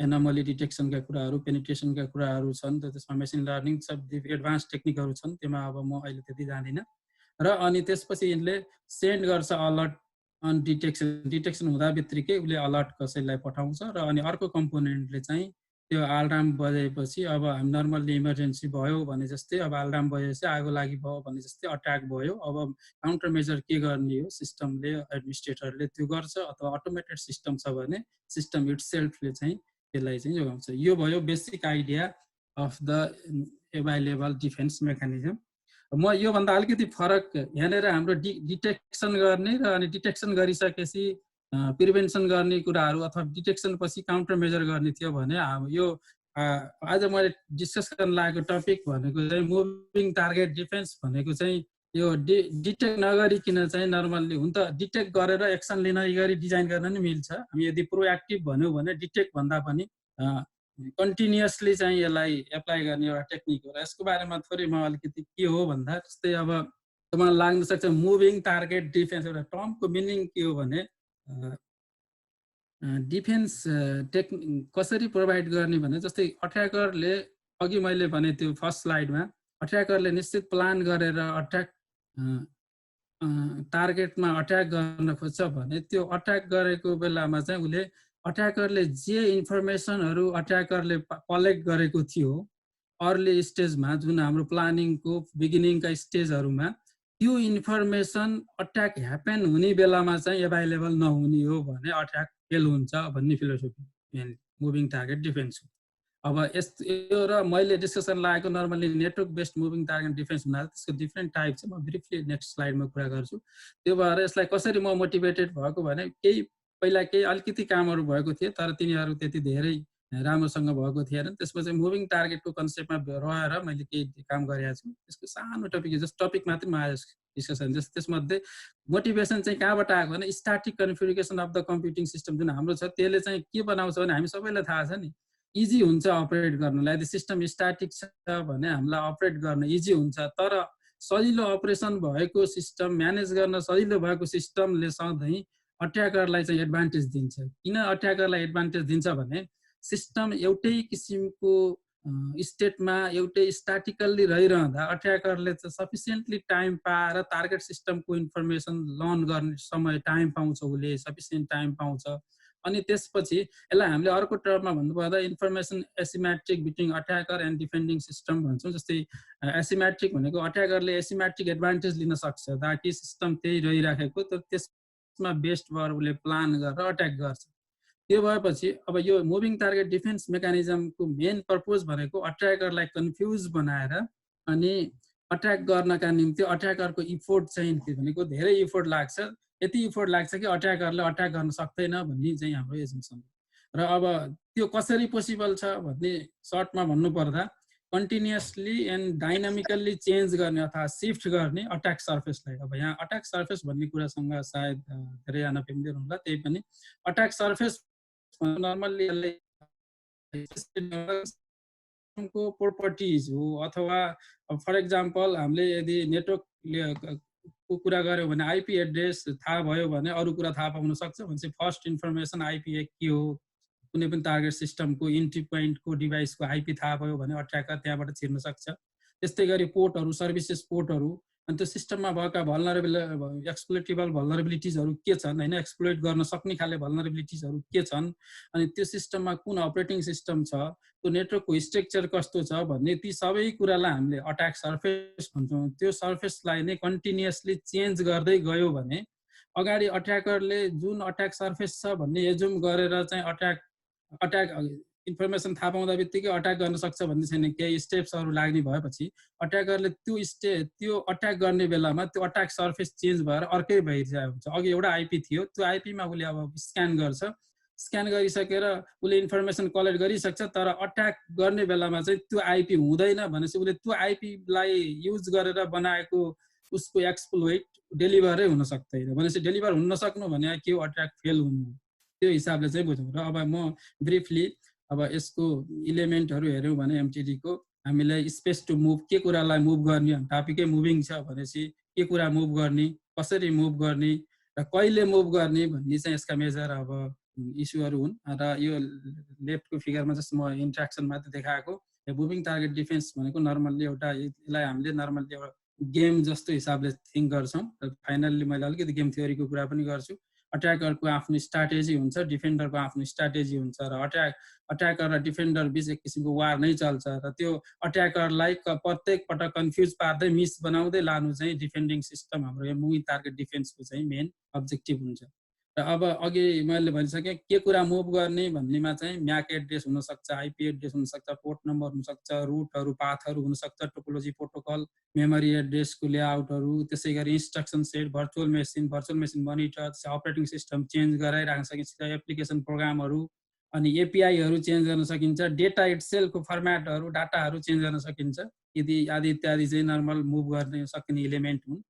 एनोमली डिटेक्सनका कुराहरू, पेनिट्रेसनका कुराहरू छन्, त्यसमा मेसिन लर्निङ सब एडभान्स टेक्निकहरू छन्। त्यसमा अब म अहिले त्यति जाँदिनँ। र अनि त्यसपछि यिनले सेन्ड गर्छ अलर्ट अन डिटेक्सन हुँदा बित्तिकै उसले अलर्ट कसैलाई पठाउँछ। र अनि अर्को कम्पोनेन्टले चाहिँ त्यो अलार्म बजेपछि अब हामी नर्मल्ली इमर्जेन्सी भयो भने जस्तै अब अलार्म बजेपछि आगो लागि भयो भने जस्तै अट्याक भयो, अब काउन्टर मेजर के गर्ने हो सिस्टमले, एडमिनिस्ट्रेटरले त्यो गर्छ। अथवा अटोमेटेड सिस्टम छ भने सिस्टम इट्सेल्फले चाहिँ त्यसलाई चाहिँ जोगाउँछ। यो भयो basic idea of the available defence mechanism. म योभन्दा अलिकति फरक यहाँनिर हाम्रो डिटेक्सन गर्ने र अनि डिटेक्सन गरिसकेपछि प्रिभेन्सन गर्ने कुराहरू अथवा डिटेक्सन पछि काउन्टर मेजर गर्ने थियो भने यो आज मैले डिस्कस गर्न लागेको टपिक भनेको चाहिँ मुभिङ टार्गेट डिफेन्स भनेको चाहिँ यो डिटेक्ट नगरिकन चाहिँ नर्मल्ली हुन त डिटेक्ट गरेर एक्सन लिन गरी डिजाइन गर्न नि मिल्छ। हामी यदि प्रोएक्टिभ भन्यौँ भने डिटेक्ट भन्दा पनि कन्टिन्युअसली चाहिँ यसलाई एप्लाई गर्ने एउटा टेक्निक हो। र यसको बारेमा थोरै म अलिकति के हो भन्दा जस्तै अब तपाईँलाई लाग्न सक्छ मुभिङ टार्गेट डिफेन्स एउटा टर्मको मिनिङ के हो भने डिफेन्स कसरी प्रोभाइड गर्ने भने जस्तै अट्याकरले अघि मैले भने त्यो फर्स्ट स्लाइडमा अट्याकरले निश्चित प्लान गरेर टार्गेटमा अट्याक गर्न खोज्छ भने त्यो अट्याक गरेको बेलामा चाहिँ उसले अट्याकरले जे इन्फर्मेसनहरू अट्याकरले कलेक्ट गरेको थियो अर्ली स्टेजमा जुन हाम्रो प्लानिङको बिगिनिङका स्टेजहरूमा त्यो इन्फर्मेसन अट्याक ह्यापन हुने बेलामा चाहिँ एभाइलेबल नहुने हो भने अट्याक फेल हुन्छ भन्ने philosophy mainly moving target defence हो। अब यो र मैले डिस्कसन लागेको normally network based moving target defence हुनाले त्यसको डिफ्रेन्ट टाइप छ। म ब्रिफली नेक्स्ट स्लाइडमा कुरा गर्छु। त्यो भएर यसलाई कसरी म मोटिभेटेड भएको भने पहिला केही अलिकति कामहरू भएको थिए तर तिनीहरू त्यति धेरै राम्रोसँग भएको थिएन। त्यसपछि मुभिङ टार्गेटको कन्सेप्टमा रहेर मैले केही काम गरेको छु। त्यसको सानो टपिक जस्ट टपिक मात्रै म आज डिस्कसन जस्तो त्यसमध्ये मोटिभेसन चाहिँ कहाँबाट आएको भने static configuration of the computing system जुन हाम्रो छ त्यसले चाहिँ के बनाउँछ भने हामी सबैलाई थाहा छ नि इजी हुन्छ अपरेट गर्नलाई। यदि सिस्टम स्ट्याटिक छ भने हामीलाई अपरेट गर्न इजी हुन्छ तर सजिलो अपरेसन भएको सिस्टम म्यानेज गर्न सजिलो भएको सिस्टमले सधैँ अट्याकरलाई चाहिँ एडभान्टेज दिन्छ। किन अट्याकरलाई एडभान्टेज दिन्छ भने सिस्टम एउटै किसिमको स्टेटमा एउटै स्ट्याटिकल्ली रहिरहँदा अट्याकरले चाहिँ सफिसियन्टली टाइम पाएर टार्गेट सिस्टमको इन्फर्मेसन लर्न गर्ने समय टाइम पाउँछ, उसले सफिसियन्ट टाइम पाउँछ। अनि त्यसपछि यसलाई हामीले अर्को टर्ममा भन्नुपर्दा information asymmetric between attacker and defending system भन्छौँ। जस्तै एसिमेट्रिक भनेको अट्याकरले एसिमेट्रिक एडभान्टेज लिन सक्छ ताकि सिस्टम त्यही रहिराखेको तर त्यसमा बेस्ट भएर उसले प्लान गरेर अट्याक गर्छ। त्यो भएपछि अब यो मुभिङ टार्गेट डिफेन्स मेकानिजमको मेन पर्पोज भनेको अट्याकरलाई कन्फ्युज बनाएर अनि अट्याक गर्नका निम्ति अट्याकरको इफोर्ट चाहिँ भनेको धेरै इफोर्ट लाग्छ। यति इफोर्ट लाग्छ कि अट्याकरले अट्याक गर्न सक्दैन भन्ने चाहिँ हाम्रो एजम्सन हो। र अब त्यो कसरी पोसिबल छ भन्ने सर्टमा भन्नुपर्दा कन्टिन्युअसली एन्ड डाइनामिकल्ली चेन्ज गर्ने अथवा सिफ्ट गर्ने अट्याक सर्फेसलाई। अब यहाँ अट्याक सर्फेस भन्ने कुरासँग सायद धेरैजना फेमिलियर होला। त्यही पनि अट्याक सर्फेस नर्मल्ली को प्रोपर्टिज हो अथवा फर एक्जाम्पल हामीले यदि नेटवर्कको कुरा गऱ्यौँ भने आइपी एड्रेस थाहा भयो भने अरू कुरा थाहा पाउन सक्छ भनेपछि फर्स्ट इन्फर्मेसन आइपी के हो कुनै पनि टार्गेट सिस्टमको इन्ट्री पोइन्टको डिभाइसको आइपी थाहा भयो भने अट्याकर त्यहाँबाट छिर्न सक्छ। त्यस्तै गरी पोर्टहरू सर्भिसेस पोर्टहरू अनि त्यो सिस्टममा भएका एक्सप्लोइटेबल भल्नरेबिलिटिजहरू के छन् होइन एक्सप्लोइट गर्न सक्ने खाले भल्नरेबिलिटिजहरू के छन् अनि त्यो सिस्टममा कुन अपरेटिङ सिस्टम छ त्यो नेटवर्कको स्ट्रक्चर कस्तो छ भन्ने ती सबै कुरालाई हामीले अट्याक सर्फेस भन्छौँ। त्यो सर्फेसलाई नै कन्टिन्युअसली चेन्ज गर्दै गयो भने अगाडि अट्याकरले जुन अट्याक सर्फेस छ भन्ने एजुम गरेर चाहिँ अट्याक इन्फर्मेसन थाहा पाउँदा बित्तिकै अट्याक गर्न सक्छ भन्ने छैन। केही स्टेप्सहरू लाग्ने भएपछि अट्याकरले त्यो अट्याक गर्ने बेलामा त्यो अट्याक सर्फेस चेन्ज भएर अर्कै भइरहेको हुन्छ। अघि एउटा आइपी थियो त्यो आइपीमा उसले अब स्क्यान गर्छ, स्क्यान गरिसकेर उसले इन्फर्मेसन कलेक्ट गरिसक्छ तर अट्याक गर्ने बेलामा चाहिँ त्यो आइपी हुँदैन भनेपछि उसले त्यो आइपीलाई युज गरेर बनाएको उसको एक्सप्लोइट डेलिभरै हुन सक्दैन भनेपछि डेलिभर हुन नसक्नु भने के हो अट्याक फेल हुनु त्यो हिसाबले चाहिँ बुझौँ। र अब म ब्रिफली अब यसको इलिमेन्टहरू हेऱ्यौँ भने एमटिडीको हामीलाई स्पेस टु मुभ के कुरालाई मुभ गर्ने टपिकै मुभिङ छ भनेपछि के कुरा मुभ गर्ने कसरी मुभ गर्ने र कहिले मुभ गर्ने भन्ने चाहिँ यसका मेजर अब इस्युहरू हुन्। र यो लेफ्टको फिगरमा जस्तो म इन्ट्र्याक्सन मात्रै देखाएको मुभिङ टार्गेट डिफेन्स भनेको नर्मल्ली एउटा यसलाई हामीले नर्मल्ली एउटा गेम जस्तो हिसाबले थिङ्क गर्छौँ। र फाइनल्ली मैले अलिकति गेम थ्योरीको कुरा पनि गर्छु। अट्याकरको आफ्नो स्ट्राटेजी हुन्छ, डिफेन्डरको आफ्नो स्ट्राटेजी हुन्छ र अट्याकर र डिफेन्डर बिच एक किसिमको वार नै चल्छ र त्यो अट्याकरलाई प्रत्येक पटक कन्फ्युज पार्दै मिस बनाउँदै लानु चाहिँ डिफेन्डिङ सिस्टम हाम्रो यो मुभिङ टार्गेट डिफेन्सको चाहिँ मेन अब्जेक्टिभ हुन्छ। र अब अघि मैले भनिसकेँ के कुरा मुभ गर्ने भन्नेमा चाहिँ म्याक एड्रेस हुनसक्छ, आइपी एड्रेस हुनसक्छ, पोर्ट नम्बर हुनसक्छ, रुटहरू पाथहरू हुनसक्छ, टोपोलोजी प्रोटोकल, मेमोरी एड्रेसको लेआउटहरू, त्यसै गरी instruction set, virtual machine monitor, operating system change गराइराख्न सकिन्छ, एप्लिकेसन प्रोग्रामहरू अनि एपिआईहरू चेन्ज गर्न सकिन्छ, डेटा इटसेल्फको फर्मेटहरू डाटाहरू चेन्ज गर्न सकिन्छ, यदि आदि इत्यादि चाहिँ नर्मल मुभ गर्न सकिने इलिमेन्ट हुन्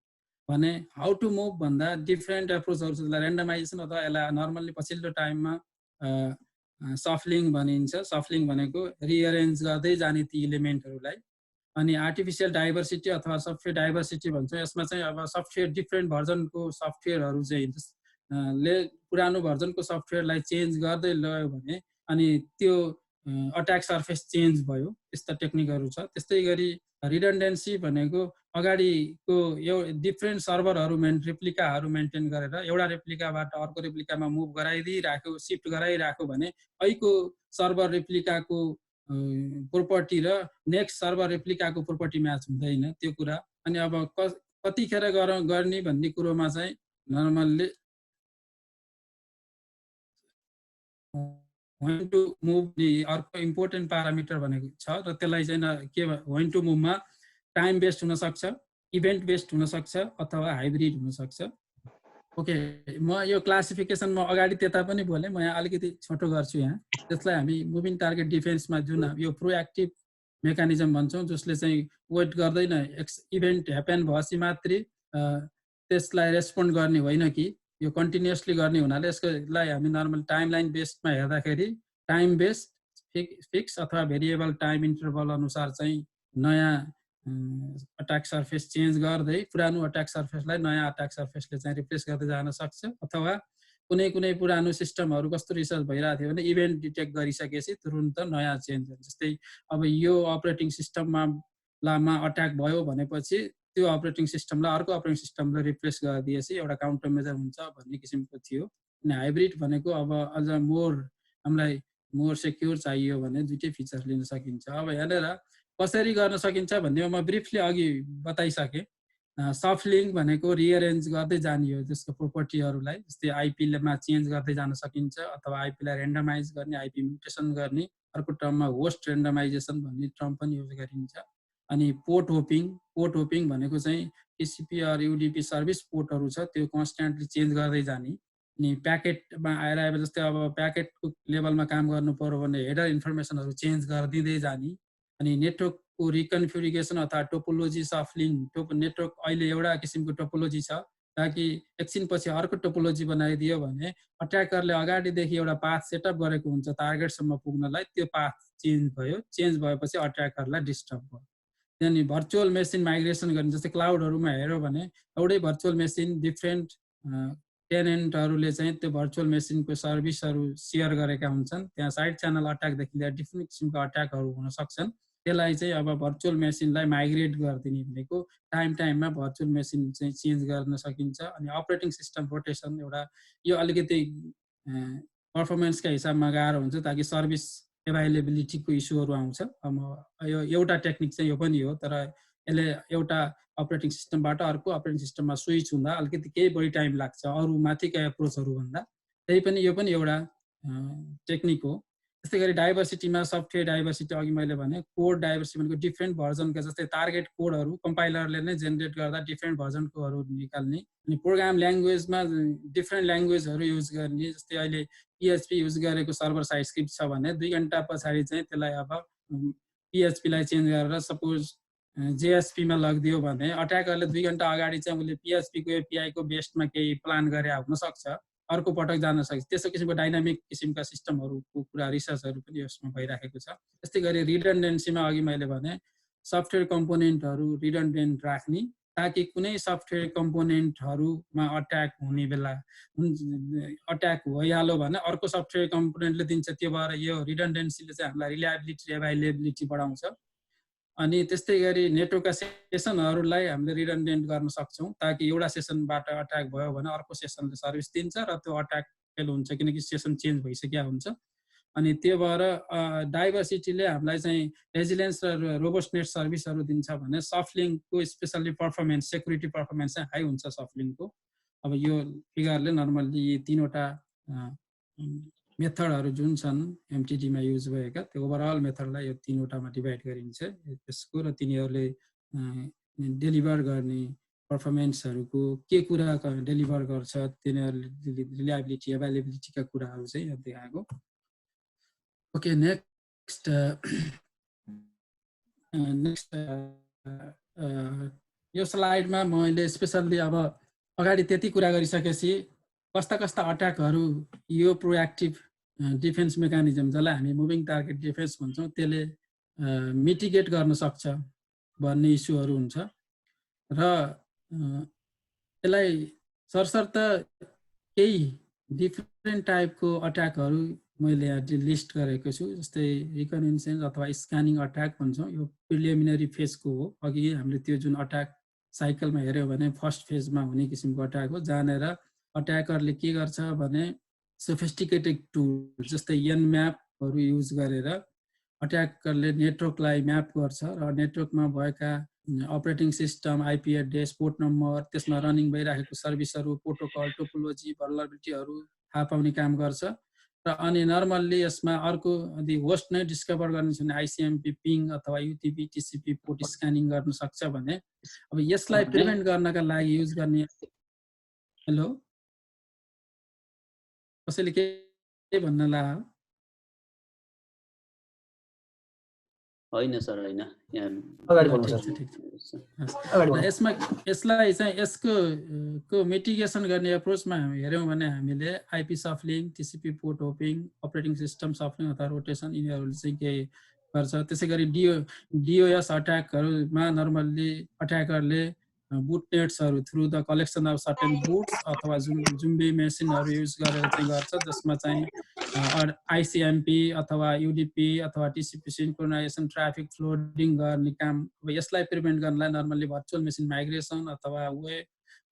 भने हाउ टु मुभ भन्दा डिफ्रेन्ट एप्रोचहरू छ। त्यसलाई ऱ्यान्डमाइजेसन अथवा यसलाई नर्मल्ली पछिल्लो टाइममा सफ्लिङ भनिन्छ। सफ्लिङ भनेको रिअरेन्ज गर्दै जाने ती इलिमेन्टहरूलाई। अनि आर्टिफिसियल डाइभर्सिटी अथवा सफ्टवेयर डाइभर्सिटी भन्छ। यसमा चाहिँ अब सफ्टवेयर डिफ्रेन्ट भर्जनको सफ्टवेयरहरू चाहिँ ले पुरानो भर्जनको सफ्टवेयरलाई चेन्ज गर्दै लयो भने अनि त्यो अट्याक सर्फेस चेन्ज भयो, यस्ता टेक्निकहरू छ। त्यस्तै गरी रिडन्डेन्सी भनेको अगाडिको डिफ्रेन्ट सर्भरहरू रेप्लिकाहरू मेन्टेन गरेर एउटा रेप्लिकाबाट अर्को रेप्लिकामा मुभ गराइदिइराख्यो, सिफ्ट गराइराख्यो भने अहिलेको सर्भर रेप्लिकाको प्रोपर्टी र नेक्स्ट सर्भर रेप्लिकाको प्रोपर्टी म्याच हुँदैन त्यो कुरा। अनि अब कतिखेर गर्ने भन्ने कुरोमा चाहिँ नर्मल्ली when to move अर्को इम्पोर्टेन्ट प्यारामिटर भनेको छ र त्यसलाई चाहिँ के when to move मा टाइम बेस्ड हुन सक्छ, इभेन्ट बेस्ड हुन सक्छ अथवा हाइब्रिड हुन सक्छ। ओके, म यो क्लासिफिकेसन म अगाडि त्यता पनि बोले, म यहाँ अलिकति छोटो गर्छु। यहाँ त्यसलाई हामी मुभिङ टार्गेट डिफेन्समा जुन यो प्रोएक्टिभ मेकानिजम भन्छौँ, जसले चाहिँ वेट गर्दैन, इभेन्ट ह्यापन भएपछि मात्रै त्यसलाई रेस्पोन्ड गर्ने होइन कि यो कन्टिन्युसली गर्ने हुनाले यसलाई हामी नर्मल टाइमलाइन बेस्डमा हेर्दाखेरि टाइम बेस्ड फिक्स अथवा भेरिएबल टाइम इन्टरभल अनुसार चाहिँ नयाँ अट्याक सर्फेस चेन्ज गर्दै पुरानो अट्याक सर्फेसलाई नयाँ अट्याक सर्फेसले चाहिँ रिप्लेस गर्दै जान सक्छ। अथवा कुनै कुनै पुरानो सिस्टमहरू कस्तो रिसर्च भइरहेको थियो भने इभेन्ट डिटेक्ट गरिसकेपछि तुरुन्त नयाँ चेन्ज हुन्छ। जस्तै अब यो अपरेटिङ सिस्टममा अट्याक भयो भनेपछि त्यो अपरेटिङ सिस्टमलाई अर्को अपरेटिङ सिस्टमले रिप्लेस गरिदिएपछि एउटा काउन्टर मेजर हुन्छ भन्ने किसिमको थियो। अनि हाइब्रिड भनेको अब अझ हामीलाई मोर सेक्युर चाहियो भने दुईटै फिचर लिन सकिन्छ। अब हेरेर कसरी गर्न सकिन्छ भन्ने म ब्रिफली अघि बताइसकेँ। सफ्टलिङ भनेको रिअरेन्ज गर्दै जाने हो त्यसको प्रोपर्टीहरूलाई, जस्तै आइपीमा चेन्ज गर्दै जान सकिन्छ अथवा आइपीलाई रेन्डमाइज गर्ने, आइपी म्युटेसन गर्ने। अर्को टर्ममा होस्ट रेन्डमाइजेसन भन्ने टर्म पनि युज गरिन्छ। अनि पोर्ट होपिङ भनेको चाहिँ टिसिपी र युडिपी सर्भिस पोर्टहरू छ, त्यो कन्स्ट्यान्टली चेन्ज गर्दै जाने। अनि प्याकेटमा आएर जस्तै अब प्याकेटको लेभलमा काम गर्नु पर्यो भने हेडर इन्फर्मेसनहरू चेन्ज गरिदिँदै जाने। अनि नेटवर्कको रिकन्फिगरेसन अथवा टोपोलोजी सफ्टलिङ, नेटवर्क अहिले एउटा किसिमको टोपोलोजी छ, ताकि एकछिनपछि अर्को टोपोलोजी बनाइदियो भने अट्याकरले अगाडिदेखि एउटा पाथ सेटअप गरेको हुन्छ टार्गेटसम्म पुग्नलाई, त्यो पाथ चेन्ज भयो, चेन्ज भएपछि अट्याकरलाई डिस्टर्ब भयो। त्यहाँदेखि भर्चुअल मेसिन माइग्रेसन गर्ने, जस्तै क्लाउडहरूमा हेऱ्यो भने एउटै भर्चुअल मेसिन डिफ्रेन्ट टेनेन्टहरूले चाहिँ त्यो भर्चुअल मेसिनको सर्भिसहरू सेयर गरेका हुन्छन्, त्यहाँ साइड च्यानल अट्याकदेखि लिएर डिफ्रेन्ट किसिमका अट्याकहरू हुन सक्छन्। त्यसलाई चाहिँ अब भर्चुअल मेसिनलाई माइग्रेट गरिदिने भनेको टाइममा भर्चुअल मेसिन चाहिँ चेन्ज गर्न सकिन्छ। अनि अपरेटिङ सिस्टम रोटेसन एउटा यो अलिकति पर्फर्मेन्सका हिसाबमा गाह्रो हुन्छ, ताकि सर्भिस एभाइलेबिलिटीको इस्युहरू आउँछ। यो एउटा टेक्निक चाहिँ यो पनि हो, तर यसले एउटा अपरेटिङ सिस्टमबाट अर्को अपरेटिङ सिस्टममा स्विच हुँदा अलिकति केही बढी टाइम लाग्छ अरू माथिका एप्रोचहरू भन्दा। त्यही पनि यो पनि एउटा टेक्निक हो। त्यस्तै गरी डाइभर्सिटीमा सफ्टवेयर डाइभर्सिटी अघि मैले भने कोड डाइभर्सिटी भनेको डिफ्रेन्ट भर्जनका, जस्तै टार्गेट कोडहरू कम्पाइलरले नै जेनेरेट गर्दा डिफ्रेन्ट भर्जनकोहरू निकाल्ने। अनि प्रोग्राम ल्याङ्ग्वेजमा डिफ्रेन्ट ल्याङ्ग्वेजहरू युज गर्ने, जस्तै अहिले PHP युज गरेको सर्भर साइड स्क्रिप्ट छ भने 2 घण्टा पछाडि चाहिँ त्यसलाई अब PHPलाई चेन्ज गरेर सपोज JSP मा लगिदियो भने अट्याकरले 2 घण्टा अगाडि चाहिँ उसले PHP को API को बेस्डमा केही प्लान गरे हुन सक्छ, अर्को पटक जान सक्छ। त्यस्तो किसिमको डाइनामिक किसिमका सिस्टमहरूको कुरा रिसर्चहरू पनि यसमा भइराखेको छ। त्यस्तै गरी रिडन्डेन्सीमा अघि मैले भने सफ्टवेयर कम्पोनेन्टहरू रिडन्डेन्ट राख्ने, ताकि कुनै सफ्टवेयर कम्पोनेन्टहरूमा अट्याक हुने बेला अट्याक भइहाल्यो भने अर्को सफ्टवेयर कम्पोनेन्टले दिन्छ, त्यो भएर यो रिडन्डेन्सीले चाहिँ हामीलाई रिलायबिलिटी एभाइलेबिलिटी बढाउँछ। अनि त्यस्तै गरी नेटवर्कका सेसनहरूलाई हामीले रिडन्डेन्ट गर्न सक्छौँ, ताकि एउटा सेसनबाट अट्याक भयो भने अर्को सेसनले सर्भिस दिन्छ र त्यो अट्याक फेल हुन्छ, किनकि सेसन चेन्ज भइसक्यो हुन्छ। अनि त्यो भएर डाइभर्सिटीले हामीलाई चाहिँ रेजिलियन्स र रोबस्टनेस सर्भिसहरू दिन्छ भने सफ्टलिङको स्पेसल्ली पर्फर्मेन्स, सेक्युरिटी पर्फर्मेन्स चाहिँ हाई हुन्छ सफ्टलिङको। अब यो फिगरले नर्मल्ली यी 3वटा मेथडहरू जुन छन् MTD मा युज भएका, त्यो ओभरअल मेथडलाई यो 3वटामा डिभाइड गरिन्छ त्यसको, र तिनीहरूले डेलिभर गर्ने पर्फर्मेन्सहरूको के कुरा डेलिभर गर्छ, तिनीहरूले रिलायबिलिटी एभाइलेबिलिटीका कुराहरू चाहिँ यहाँ देखाएको। ओके नेक्स्ट यो स्लाइडमा मैले स्पेसल्ली अब अगाडि त्यति कुरा गरिसकेपछि कस्ता कस्ता अट्याकहरू यो प्रोएक्टिभ डिफेन्स मेकानिजम जसलाई हामी मुभिङ टार्गेट डिफेन्स भन्छौँ त्यसले मिटिगेट गर्न सक्छ भन्ने इस्युहरू हुन्छ र यसलाई सरसर्त केही डिफ्रेन्ट टाइपको अट्याकहरू मैले यहाँ लिस्ट गरेको छु जस्तै रिकनेसेन्स अथवा स्क्यानिङ अट्याक भन्छौँ यो प्रिलिमिनरी फेजको हो अघि हामीले त्यो जुन अट्याक साइकलमा हेऱ्यौँ भने फर्स्ट फेजमा हुने किसिमको अट्याक हो जहाँनिर अट्याकरले के गर्छ भने सोफिस्टिकेटेड टुल जस्तै एनम्यापहरू युज गरेर अट्याकरले नेटवर्कलाई म्याप गर्छ र नेटवर्कमा भएका operating system IP address port number त्यसमा रनिङ भइरहेको सर्भिसहरू प्रोटोकल टोपोलोजी भल्नरेबिलिटीहरू थाहा पाउने काम गर्छ र अनि नर्मल्ली यसमा अर्को यदि होस्ट नै डिस्कभर गर्ने छ भने आइसिएमपी पिङ अथवा युटिपी टिसिपी पोर्ट स्क्यानिङ गर्न सक्छ भने अब यसलाई प्रिभेन्ट गर्नका लागि युज गर्ने हेलो कसैले के भन्न लाग्यो
होइन सर होइन
यसमा यसलाई चाहिँ यसको मिटिगेसन गर्ने एप्रोचमा हामी हेऱ्यौँ भने हामीले IP shuffling TCP port hopping operating system shuffling अथवा रोटेसन यिनीहरूले चाहिँ केही गर्छ त्यसै गरी डिओएस अट्याकहरूमा नर्मल्ली अट्याकरले बुटनेट्सहरू through the collection of certain bots अथवा जुम्बी मेसिनहरू युज गरेर चाहिँ गर्छ जसमा चाहिँ आइसिएमपी अथवा युडिपी अथवा टिसिपी सिन्क्रोनाइजेसन ट्राफिक फ्लोडिङ गर्ने काम अब यसलाई प्रिभेन्ट गर्नलाई नर्मल्ली भर्चुअल मेसिन माइग्रेसन अथवा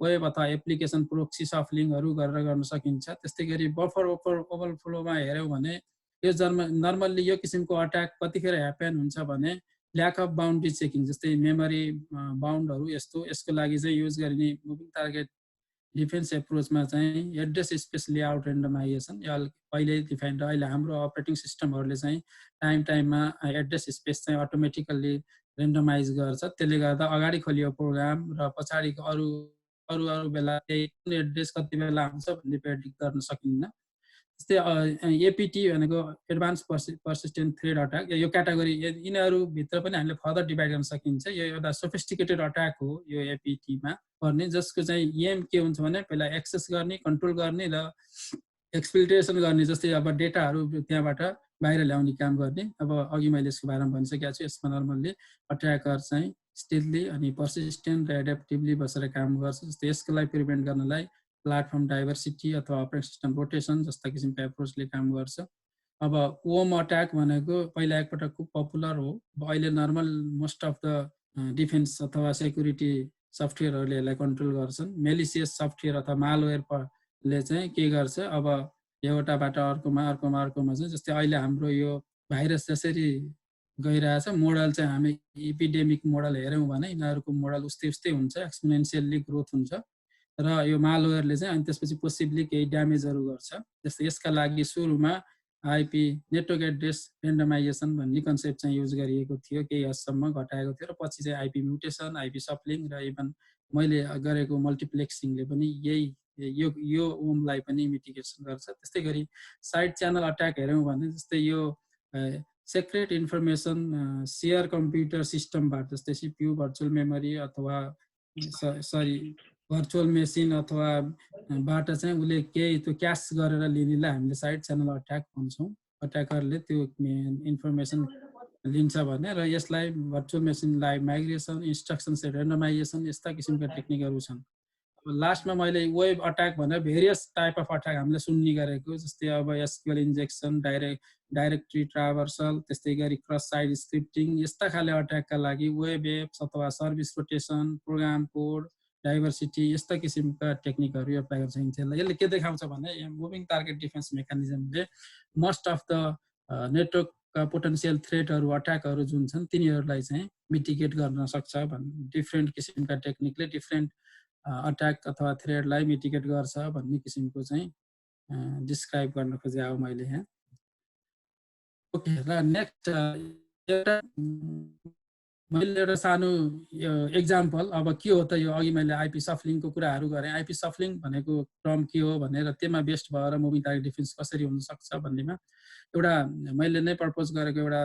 वेब अथवा एप्लिकेसन प्रोक्सी सफ्लिङहरू गरेर गर्न सकिन्छ त्यस्तै गरी बफर ओभरफ्लोमा हेऱ्यौँ भने यो नर्मल्ली यो किसिमको अट्याक कतिखेर ह्यापन हुन्छ भने ल्याक अफ बाउन्ड्री चेकिङ जस्तै मेमोरी बाउन्डहरू यसको लागि चाहिँ युज गरिने मुभिङ टार्गेट डिफेन्स एप्रोचमा चाहिँ एड्रेस स्पेस लेआउट रेन्डमाइजेसन यो अहिले डिफाइन र अहिले हाम्रो अपरेटिङ सिस्टमहरूले चाहिँ टाइममा एड्रेस स्पेस चाहिँ अटोमेटिकल्ली रेन्डमाइज गर्छ त्यसले गर्दा अगाडि खोलियो प्रोग्राम र पछाडिको अरू बेला कुन एड्रेस कति बेला आउँछ भन्ने प्रेडिक्ट गर्न सकिन्न जस्तै एपिटी भनेको एडभान्स पर्सिस्टेन्ट थ्रेड अट्याक यो क्याटेगोरी यिनीहरूभित्र पनि हामीले फर्दर डिभाइड गर्न सकिन्छ यो एउटा सोफिस्टिकेटेड अट्याक हो यो एपिटीमा पर्ने जसको चाहिँ एम के हुन्छ भने पहिला एक्सेस गर्ने कन्ट्रोल गर्ने र एक्सप्लोइटेसन गर्ने जस्तै अब डेटाहरू त्यहाँबाट बाहिर ल्याउने काम गर्ने अब अघि मैले यसको बारेमा भनिसकेको छु यसमा नर्मल्ली अट्याकर चाहिँ स्टिलली अनि पर्सिस्टेन्ट र एडेप्टिभली बसेर काम गर्छ जस्तै यसको लागि प्रिभेन्ट गर्नलाई प्लाटफर्म डाइभर्सिटी अथवा अपरेटिङ सिस्टम रोटेसन जस्ता किसिमको एप्रोचले काम गर्छ अब ओम अट्याक भनेको पहिला एकपटक खुब पपुलर हो अहिले normal most of the defence अथवा सेक्युरिटी सफ्टवेयरहरूले यसलाई कन्ट्रोल गर्छन् मेलिसियस सफ्टवेयर अथवा मालवेयरले चाहिँ के गर्छ अब एउटाबाट अर्कोमा चाहिँ जस्तै अहिले हाम्रो यो भाइरस जसरी गइरहेछ मोडल चाहिँ हामी एपिडेमिक मोडल हेऱ्यौँ भने यिनीहरूको मोडल उस्तै हुन्छ एक्सपोनेन्सियल्ली ग्रोथ हुन्छ र यो मालवेयरले चाहिँ अनि त्यसपछि पोसिबली केही ड्यामेजहरू गर्छ जस्तै यसका लागि सुरुमा आइपी नेटवर्क एड्रेस रेन्डमाइजेसन भन्ने कन्सेप्ट चाहिँ युज गरिएको थियो केही हदसम्म घटाएको थियो र पछि चाहिँ आइपी म्युटेसन आइपी सप्लिङ र इभन मैले गरेको मल्टिप्लेक्सिङले पनि यो ओमलाई पनि मिटिगेसन गर्छ त्यस्तै गरी साइड च्यानल अट्याक हेऱ्यौँ भने जस्तै यो सेक्रेट इन्फर्मेसन सेयर कम्प्युटर सिस्टमबाट जस्तै सिपियु भर्चुअल मेमोरी अथवा भर्चुअल मेसिन अथवा बाट चाहिँ उसले केही त्यो क्यास गरेर लिनेलाई हामीले साइड च्यानल अट्याक भन्छौँ अट्याकरले त्यो इन्फर्मेसन लिन्छ भने र यसलाई भर्चुअल मेसिनलाई माइग्रेसन इन्स्ट्रक्सन सेट रेन्डमाइजेसन यस्ता किसिमका टेक्निकहरू छन् लास्टमा मैले वेब अट्याक भनेर भेरियस टाइप अफ अट्याक हामीले सुन्ने गरेको जस्तै अब एसक्युएल इन्जेक्सन डाइरेक्टरी ट्राभर्सल त्यस्तै गरी क्रस साइड स्क्रिप्टिङ यस्ता खाले अट्याकका लागि वेब एप्स अथवा service rotation program code diversity यस्ता किसिमका टेक्निकहरू एप्लाई गर्न सकिन्छ यसले के देखाउँछ भने मुभिङ टार्गेट डिफेन्स मेकानिजमले मोस्ट अफ द नेटवर्कका पोटेन्सियल थ्रेटहरू अट्याकहरू जुन छन् तिनीहरूलाई चाहिँ मिटिगेट गर्न सक्छ भन्ने डिफ्रेन्ट किसिमका टेक्निकले डिफ्रेन्ट अट्याक अथवा थ्रेडलाई मिटिगेट गर्छ भन्ने किसिमको चाहिँ डिस्क्राइब गर्न खोजे हो मैले यहाँ ओके र नेक्स्ट एउटा मैले एउटा सानो एक्जाम्पल अब के हो त यो अघि मैले आइपी सफलिङको कुराहरू गरेँ आइपी सफलिङ भनेको टर्म के हो भनेर त्यसमा बेस्ड भएर मुभिङ टार्गेट डिफेन्स कसरी हुन सक्छ भन्नेमा एउटा मैले नै प्रपोज गरेको एउटा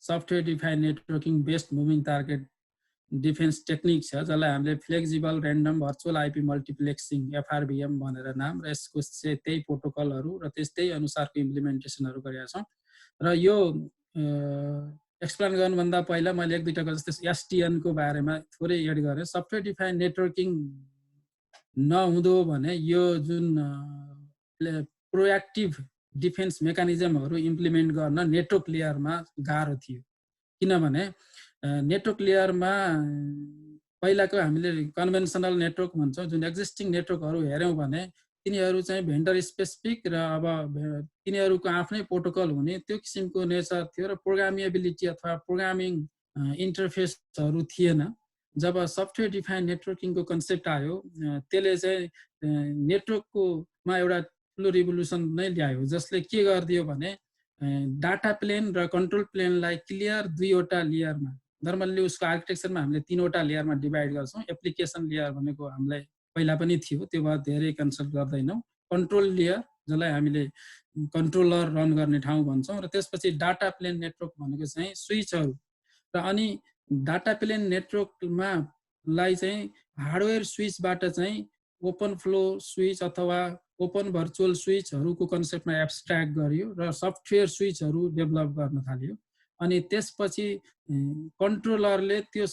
software defined networking based moving target defence technique छ जसलाई हामीले flexible random virtual IP multiplexing FRBM भनेर नाम र यसको चाहिँ त्यही प्रोटोकलहरू र त्यस्तै अनुसारको इम्प्लिमेन्टेसनहरू गरेका छौँ र यो एक्सप्लेन गर्नुभन्दा पहिला मैले एक दुईवटाको जस्तै एसटिएनको बारेमा थोरै एड गरेँ सफ्टवेयर डिफाइन्ड नेटवर्किङ नहुँदो भने यो जुन प्रोएक्टिभ डिफेन्स मेकानिजमहरू इम्प्लिमेन्ट गर्न नेटवर्क लेयरमा गाह्रो थियो किनभने नेटवर्क लेयरमा पहिलाको हामीले कन्भेन्सनल नेटवर्क भन्छौँ जुन एक्जिस्टिङ नेटवर्कहरू हेऱ्यौँ भने तिनीहरू चाहिँ भेन्डर स्पेसिफिक र अब तिनीहरूको आफ्नै प्रोटोकल हुने त्यो किसिमको नेचर थियो र प्रोग्रामेबिलिटी अथवा प्रोग्रामिङ इन्टरफेसहरू थिएन जब सफ्टवेयर डिफाइन्ड नेटवर्किङको कन्सेप्ट आयो त्यसले चाहिँ नेटवर्ककोमा एउटा ठुलो रिभोल्युसन नै ल्यायो जसले के गरिदियो भने डाटा प्लेन र कन्ट्रोल प्लेनलाई क्लियर दुईवटा लेयरमा नर्मल्ली उसको आर्किटेक्चरमा हामीले तीनवटा लेयरमा डिभाइड गर्छौँ एप्लिकेसन लेयर भनेको हामीलाई पहिला पनि थियो त्यो भएर धेरै कन्सल्ट गर्दैनौँ कन्ट्रोल लेयर जसलाई हामीले कन्ट्रोलर रन गर्ने ठाउँ भन्छौँ र त्यसपछि डाटा प्लेन नेटवर्क भनेको चाहिँ स्विचहरू र अनि डाटा प्लेन नेटवर्कमा लाई चाहिँ हार्डवेयर स्विचबाट चाहिँ ओपन फ्लो स्विच अथवा ओपन भर्चुअल स्विचहरूको कन्सेप्टमा एब्स्ट्र्याक्ट गरियो र सफ्टवेयर स्विचहरू डेभलप गर्न थालियो अनि त्यसपछि कन्ट्रोलरले त्यो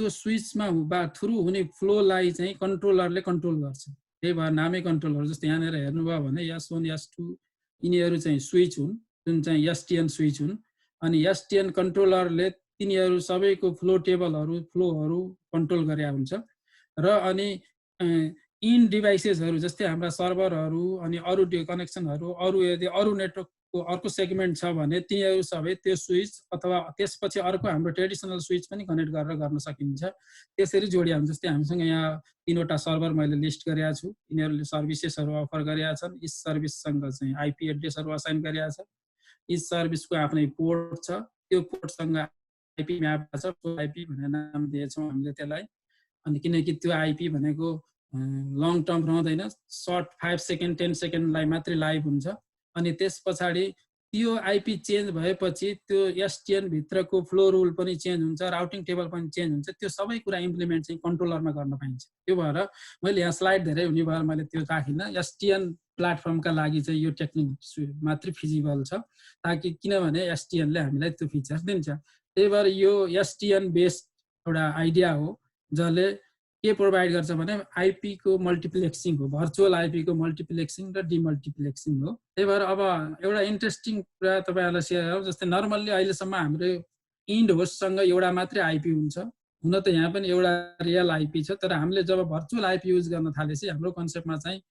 स्विचमा थ्रु हुने फ्लोलाई चाहिँ कन्ट्रोलरले कन्ट्रोल गर्छ त्यही भएर नामै कन्ट्रोलर जस्तो यहाँनिर हेर्नुभयो भने S1 S2 यिनीहरू चाहिँ स्विच हुन् जुन चाहिँ एसटिएन स्विच हुन् अनि एसटिएन कन्ट्रोलरले तिनीहरू सबैको फ्लो टेबलहरू फ्लोहरू कन्ट्रोल गरेका हुन्छ र अनि इन डिभाइसेसहरू जस्तै हाम्रा सर्भरहरू अनि अरू कनेक्सनहरू अरू यदि अरू नेटवर्कको अर्को सेगमेन्ट छ भने तिनीहरू सबै त्यो स्विच अथवा त्यसपछि अर्को हाम्रो ट्रेडिसनल स्विच पनि कनेक्ट गरेर गर्न सकिन्छ त्यसरी जोडिया हुन्छ जस्तै हामीसँग यहाँ तीनवटा सर्भर मैले लिस्ट गरेका छु यिनीहरूले सर्भिसेसहरू अफर गरेका छन् यी सर्भिससँग चाहिँ आइपी एड्रेसहरू असाइन गरेका छ यी सर्भिसको आफ्नै पोर्ट छ त्यो पोर्टसँग आइपी म्याप छ आइपी भनेर नाम दिएछौँ हामीले त्यसलाई अनि किनकि त्यो आइपी भनेको लङ टर्म रहँदैन सर्ट 5 सेकेन्ड 10 सेकेन्डलाई मात्रै लाइभ हुन्छ अनि त्यस पछाडि त्यो आइपी चेन्ज भएपछि त्यो एसटिएन भित्रको फ्लो रुल पनि चेन्ज हुन्छ राउटिङ टेबल पनि चेन्ज हुन्छ त्यो सबै कुरा इम्प्लिमेन्ट चाहिँ कन्ट्रोलरमा गर्न पाइन्छ त्यो भएर मैले यहाँ स्लाइड धेरै हुने भएर मैले त्यो राखिनँ एसटिएन प्लेटफर्मका लागि चाहिँ यो टेक्निक मात्रै फिजिबल छ ताकि किनभने एसटिएनले हामीलाई त्यो फिचर्स दिन्छ त्यही भएर यो एसटिएन बेस्ड एउटा आइडिया हो जसले के प्रोभाइड गर्छ भने आइपी को मल्टिप्लेक्सिङ हो भर्चुअल आइपी को मल्टिप्लेक्सिङ र डिमल्टिप्लेक्सिङ हो त्यही भएर अब एउटा इन्ट्रेस्टिङ कुरा तपाईहरुलाई सेयर गरौँ जस्तै नर्मल्ली अहिलेसम्म हाम्रो इन्ड होस्टसँग एउटा मात्रै आइपी हुन्छ हुन त यहाँ पनि एउटा रियल आइपी छ तर हामीले जब भर्चुअल आइपी युज गर्न थालेपछि हाम्रो कन्सेप्टमा चाहिँ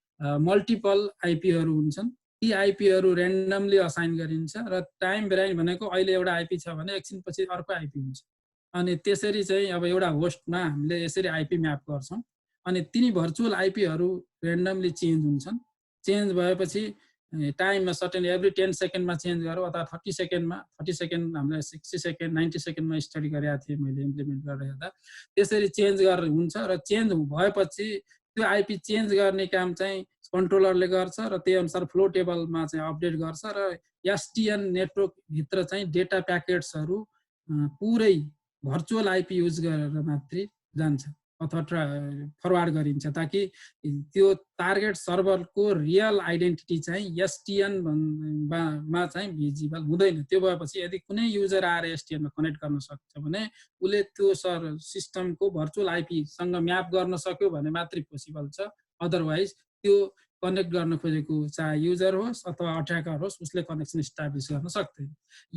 मल्टिपल आइपीहरू हुन्छन् ती आइपीहरू र्यान्डमली असाइन गरिन्छ र टाइम भेराइन भनेको अहिले एउटा आइपी छ भने एकछिनपछि अर्को आइपी हुन्छ अनि त्यसरी चाहिँ अब एउटा होस्टमा हामीले यसरी आइपी म्याप गर्छौं अनि तिनी भर्चुअल आइपीहरू र्यान्डमली चेन्ज हुन्छन् चेन्ज भएपछि टाइममा सर्टेन एभ्री 10 सेकेन्डमा चेन्ज गरौँ अथवा 30 सेकेन्डमा 30 सेकेन्ड हामीले 60 सेकेन्ड 90 सेकेन्डमा स्टडी गरेका थिएँ मैले इम्प्लिमेन्ट गरेर हेर्दा त्यसरी चेन्ज गरेर हुन्छ र चेन्ज भएपछि त्यो आइपी चेन्ज गर्ने काम चाहिँ कन्ट्रोलरले गर्छ र त्यही अनुसार फ्लो टेबलमा चाहिँ अपडेट गर्छ र एसटिएन नेटवर्क भित्र चाहिँ डेटा प्याकेट्सहरू पुरै भर्चुअल आइपी युज गरेर मात्रै जान्छ अथवा फरवार्ड गरिन्छ ताकि त्यो टार्गेट सर्भरको रियल आइडेन्टिटी चाहिँ एसटिएन मा चाहिँ भिजिबल हुँदैन त्यो भएपछि यदि कुनै युजर आएर एसटिएन मा कनेक्ट गर्न सक्छ भने उले त्यो सिस्टमको भर्चुअल आइपी सँग म्याप गर्न सक्यो भने मात्रै पोसिबल छ अदरवाइज त्यो कनेक्ट गर्न खोजेको चाहे युजर होस् अथवा अट्याकर होस् उसले कनेक्सन इस्टाब्लिश गर्न सक्दैन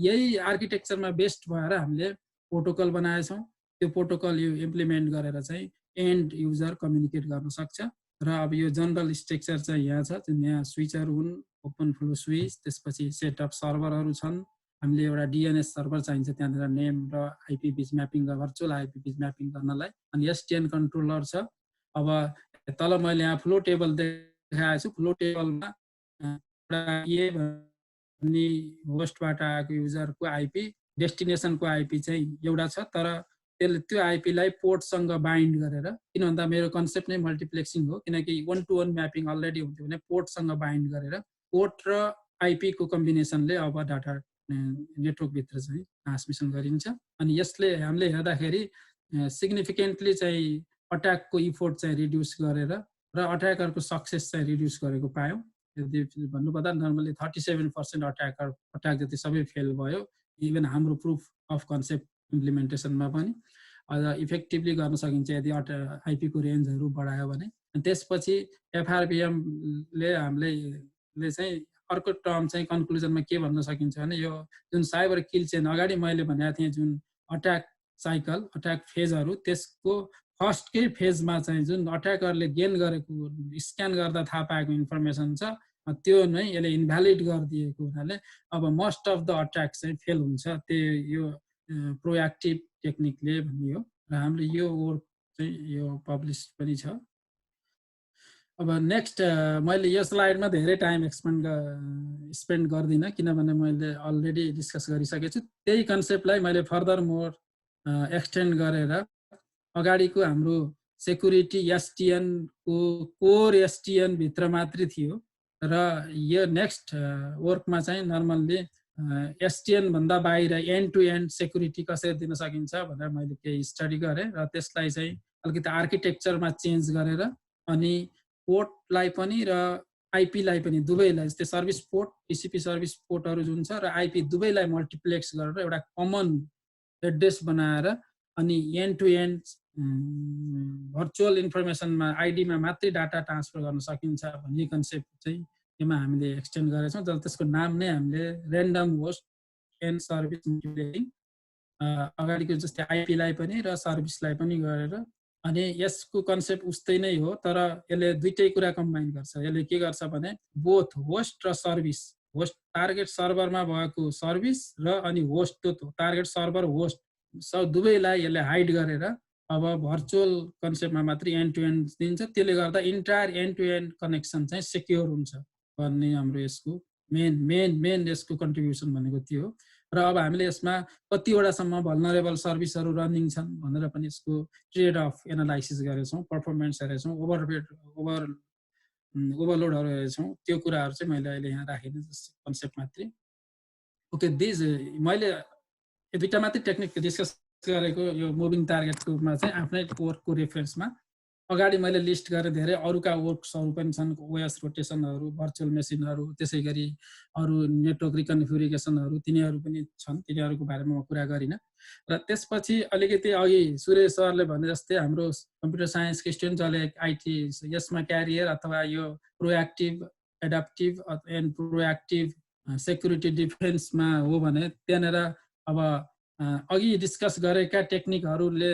यही आर्किटेक्चरमा बेस्ड भएर हामीले प्रोटोकल बनाएछौं त्यो प्रोटोकल यो इम्प्लिमेन्ट गरेर चाहिँ एन्ड युजर कम्युनिकेट गर्न सक्छ र अब यो जनरल स्ट्रक्चर चाहिँ यहाँ छ जुन यहाँ स्विचहरू हुन् ओपन फ्लो स्विच त्यसपछि सेटअप सर्भरहरू छन् हामीले एउटा डीएनएस सर्भर चाहिन्छ त्यहाँनिर नेम र आइपी बीच म्यापिङ भर्चुअल आइपी बीच म्यापिङ गर्नलाई अनि एसटिएन कन्ट्रोलर छ अब तल मैले यहाँ फ्लो टेबल देखाएको छु फ्लो टेबलमा एउटा ए भन्ने होस्टबाट आएको युजरको आइपी डेस्टिनेसनको आइपी चाहिँ एउटा छ, तर त्यसले त्यो आइपीलाई पोर्टसँग बाइन्ड गरेर, किन भन्दा मेरो कन्सेप्ट नै मल्टिप्लेक्सिङ हो, किनकि 1-to-1 म्यापिङ अलरेडी हुन्थ्यो भने पोर्टसँग बाइन्ड गरेर पोर्ट र आइपीको कम्बिनेसनले अब डाटा नेटवर्कभित्र चाहिँ ट्रान्समिसन गरिन्छ। अनि यसले हामीले हेर्दाखेरि सिग्निफिकेन्टली चाहिँ अट्याकको इफोर्ट चाहिँ रिड्युस गरेर र अट्याकरको सक्सेस चाहिँ रिड्युस गरेको पायौँ। यदि भन्नुपर्दा नर्मली 37% अट्याक जति सबै फेल भयो, इभन हाम्रो प्रुफ अफ कन्सेप्ट इम्प्लिमेन्टेसनमा पनि अझ इफेक्टिभली गर्न सकिन्छ यदि आइपीको रेन्जहरू बढायो भने। त्यसपछि एफआरबिएमले हामीले चाहिँ अर्को टर्म चाहिँ कन्क्लुजनमा के भन्न सकिन्छ भने यो जुन साइबर किल चेन अगाडि मैले भनेको थिएँ जुन अट्याक साइकल अट्याक फेजहरू, त्यसको फर्स्टकै फेजमा चाहिँ जुन अट्याकरले गेन गरेको स्क्यान गर्दा थाहा पाएको इन्फर्मेसन छ त्यो नै यसले इन्भ्यालिड गरिदिएको हुनाले अब मोस्ट अफ द अट्याक चाहिँ फेल हुन्छ। त्यो यो प्रोएक्टिभ टेक्निकले भन्ने हो र हामीले यो वर्क चाहिँ यो पब्लिस पनि छ। अब नेक्स्ट मैले यो स्लाइडमा धेरै टाइम स्पेन्ड गर्दिनँ किनभने मैले अलरेडी डिस्कस गरिसकेको छु। त्यही कन्सेप्टलाई मैले फर्दर मोर एक्सटेन्ड गरेर अगाडिको हाम्रो सेक्युरिटी एसटिएनको कोर एसटिएन भित्र मात्रै थियो र यो नेक्स्ट वर्कमा चाहिँ नर्मल्ली एसटिएन भन्दा बाहिर एन्ड टु एन्ड सेक्युरिटी कसरी दिन सकिन्छ भनेर मैले केही स्टडी गरेँ र त्यसलाई चाहिँ अलिकति आर्किटेक्चरमा चेन्ज गरेर अनि पोर्टलाई पनि र आइपीलाई पनि दुवैलाई, जस्तै सर्भिस पोर्ट टिसिपी सर्भिस पोर्टहरू जुन छ र आइपी दुवैलाई मल्टिप्लेक्स गरेर एउटा कमन एड्रेस बनाएर अनि एन्ड टु एन्ड भर्चुअल इन्फर्मेसनमा आइडीमा मात्रै डाटा ट्रान्सफर गर्न सकिन्छ भन्ने कन्सेप्ट चाहिँ यसमा हामीले एक्सटेन्ड गरेका छौँ। जब त्यसको नाम नै हामीले ऱ्यान्डम होस्ट एन्ड सर्भिस मल्टिप्लेक्सिङ, अगाडिको जस्तै आइपीलाई पनि र सर्भिसलाई पनि गरेर। अनि यसको कन्सेप्ट उस्तै नै हो तर यसले दुईटै कुरा कम्बाइन गर्छ। यसले के गर्छ भने बोथ होस्ट र सर्भिस, होस्ट टार्गेट सर्भरमा भएको सर्भिस र अनि होस्ट टार्गेट सर्भर होस्ट दुवैलाई यसले हाइड गरेर अब भर्चुअल कन्सेप्टमा मात्रै एन्ड टु एन्ड दिन्छ। त्यसले गर्दा entire end to end connection चाहिँ सेक्योर हुन्छ भन्ने हाम्रो यसको मेन यसको कन्ट्रिब्युसन भनेको त्यो हो। र अब हामीले यसमा कतिवटासम्म भल्नरेबल सर्भिसहरू रनिङ छन् भनेर पनि यसको ट्रेड अफ एनालाइसिस गरेछौँ, पर्फर्मेन्स हेरेछौँ, ओभरलोडहरू हेरेछौँ। त्यो कुराहरू चाहिँ मैले अहिले यहाँ राखिदिएँ कन्सेप्ट मात्रै। ओके, मैले यो दुईवटा मात्रै टेक्निक डिस्कस गरेको यो मुभिङ टार्गेटकोमा चाहिँ आफ्नै वर्कको रेफरेन्समा अगाडि मैले लिस्ट गरेँ। धेरै अरूका वर्क्सहरू पनि छन्, ओएस रोटेसनहरू, भर्चुअल मेसिनहरू, त्यसै गरी अरू नेटवर्क रिकन्फिगरेसनहरू तिनीहरू पनि छन्, तिनीहरूको बारेमा म कुरा गरिनँ। र त्यसपछि अलिकति अघि सुरेश सरले भने जस्तै हाम्रो कम्प्युटर साइन्सको स्टुडेन्ट जसले आइटी यसमा क्यारियर अथवा यो proactive adaptive and proactive security डिफेन्समा हो भने त्यहाँनिर अब अघि डिस्कस गरेका टेक्निकहरूले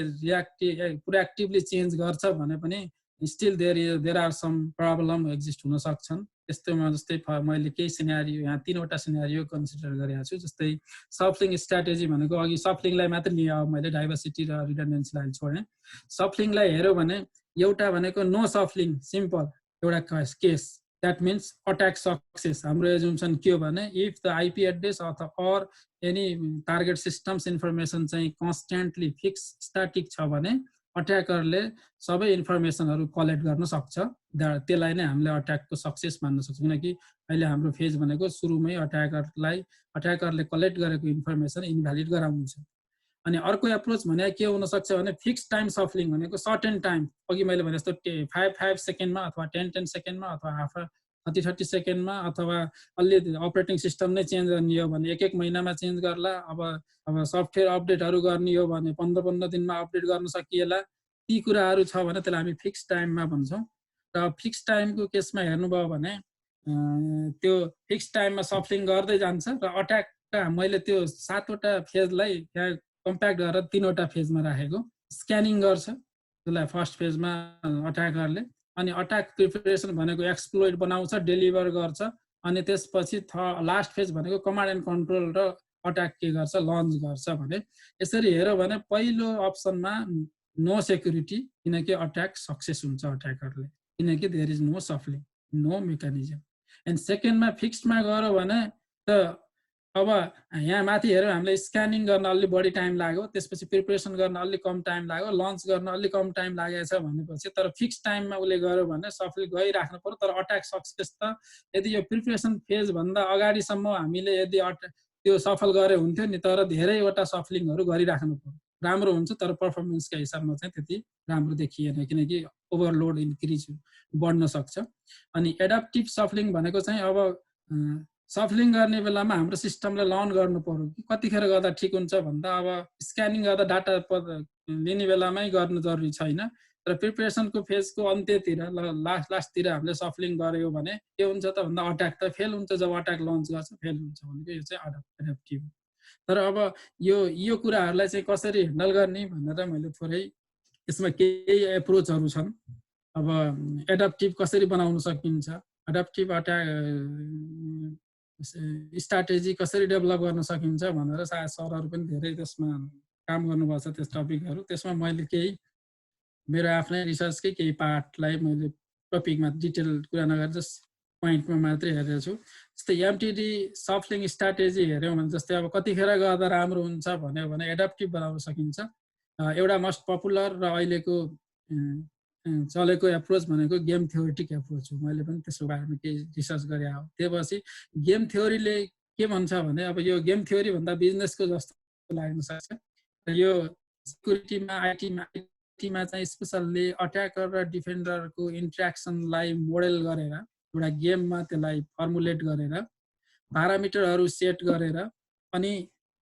प्रोएक्टिभली चेन्ज गर्छ भने पनि still there are some problem exist हुन सक्छन्। त्यस्तोमा जस्तै मैले केही सिनेरियो यहाँ 3वटा सिनेरियो कन्सिडर गरेको छु। जस्तै सफ्लिङ स्ट्राटेजी भनेको अघि सफ्लिङलाई मात्रै लिएँ, अब मैले डाइभर्सिटी र रिडन्डेन्सीलाई छोडेँ। सफ्लिङलाई हेऱ्यो भने एउटा भनेको नो सफ्लिङ सिम्पल एउटा case, that means attack success. हाम्रो एजुम्सन के हो भने if the IP address or any target systems information चाहिँ कन्स्ट्यान्टली फिक्स स्ट्याटिक छ भने अट्याकरले सबै इन्फर्मेसनहरू कलेक्ट गर्न सक्छ। त्यसलाई नै हामीले अट्याकको सक्सेस मान्न सक्छौँ, किनकि अहिले हाम्रो फेज भनेको सुरुमै अट्याकरले कलेक्ट गरेको इन्फर्मेसन इन्भ्यालिड गराउनु छ। अनि अर्को एप्रोच भने के हुनसक्छ भने फिक्स टाइम सफ्लिङ भनेको सर्टेन टाइम, अघि मैले भने जस्तो 5 सेकेन्डमा अथवा 10 सेकेन्डमा अथवा 30 सेकेन्डमा अथवा अलि अपरेटिङ सिस्टम नै चेन्ज गर्ने हो भने 1 महिनामा चेन्ज गर्ला। अब सफ्टवेयर अपडेटहरू गर्ने हो भने 15 दिनमा अपडेट गर्न सकिएला। ती कुराहरू छ भने त्यसलाई हामी फिक्स टाइममा भन्छौँ। र फिक्स टाइमको केसमा हेर्नुभयो भने त्यो फिक्स टाइममा सफ्लिङ गर्दै जान्छ र अट्याकका मैले त्यो 7वटा फेजलाई कम्प्याक्ट गरेर 3वटा फेजमा राखेको। स्क्यानिङ गर्छ त्यसलाई फर्स्ट फेजमा अट्याकरले, अनि अट्याक प्रिपरेसन भनेको एक्सप्लोइट बनाउँछ, डेलिभर गर्छ, अनि त्यसपछि लास्ट फेज भनेको कमान्ड एन्ड कन्ट्रोल र अट्याक के गर्छ लन्च गर्छ भने। यसरी हेऱ्यो भने पहिलो अप्सनमा नो सेक्युरिटी, किनकि अट्याक सक्सेस हुन्छ अट्याकरले, किनकि there is no shuffling, no mechanism. And सेकेन्डमा फिक्समा गऱ्यो भने त अब यहाँ माथि हेऱ्यौँ हामीले स्क्यानिङ गर्न अलि बढी टाइम लाग्यो, त्यसपछि प्रिपरेसन गर्न अलि कम टाइम लाग्यो, लन्च गर्न अलि कम टाइम लागेछ भनेपछि तर फिक्स टाइममा उसले गर्यो भने सफल गइराख्नु पर्यो। तर अट्याक सक्सेस त यदि यो प्रिपरेसन फेज भन्दा अगाडिसम्म हामीले यदि त्यो सफल गरे हुन्थ्यो नि, तर धेरैवटा सफलिङहरू गरिराख्नु पर्यो। राम्रो हुन्छ तर पर्फर्मेन्सका हिसाबमा चाहिँ त्यति राम्रो देखिएन, किनकि ओभरलोड इन्क्रिज बढ्न सक्छ। अनि एडाप्टिभ सफलिङ भनेको चाहिँ अब सफलिङ गर्ने बेलामा हाम्रो सिस्टमलाई लर्न गर्नु पर्यो कि कतिखेर गर्दा ठिक हुन्छ भन्दा अब स्क्यानिङ गर्दा डाटा लिने बेलामै गर्नु जरुरी छैन, तर प्रिपरेसनको फेजको अन्त्यतिर लास्टतिर हामीले सफलिङ गर्यो भने के हुन्छ त भन्दा अट्याक त फेल हुन्छ। जब अट्याक लन्च गर्छ फेल हुन्छ भनेको यो चाहिँ एडाप्टिभ। तर अब यो कुराहरूलाई चाहिँ कसरी ह्यान्डल गर्ने भनेर मैले थोरै यसमा केही एप्रोचहरू छन्। अब एडाप्टिभ कसरी बनाउन सकिन्छ, एडाप्टिभ अट्याक स्ट्राटेजी कसरी डेभलप गर्न सकिन्छ भनेर सायद सरहरू पनि धेरै त्यसमा काम गर्नुभएको छ त्यस टपिकहरू। त्यसमा मैले केही मेरो आफ्नै रिसर्चकै केही पार्टलाई मैले टपिकमा डिटेल कुरा नगरेर जस्ट पोइन्टमा मात्रै हेरेको छु। जस्तै एमटिडी सफलिङ स्ट्राटेजी हेऱ्यौँ भने जस्तै अब कतिखेर गर्दा राम्रो हुन्छ भन्यो भने एडाप्टिभ बनाउन सकिन्छ। एउटा मोस्ट पपुलर र अहिलेको चलेको एप्रोच भनेको गेम थ्योरिटिक एप्रोच हो। मैले पनि त्यसको बारेमा केही रिसर्च गरेँ हो। त्यसपछि गेम थ्योरीले के भन्छ भने अब यो गेम थ्योरी भन्दा बिजनेसको जस्तो लाग्न सक्छ। यो सिक्युरिटीमा आइटीमा चाहिँ स्पेसल्ली अट्याकर र डिफेन्डरको इन्ट्र्याक्सनलाई मोडेल गरेर एउटा गेममा त्यसलाई फर्मुलेट गरेर प्यारामिटरहरू सेट गरेर अनि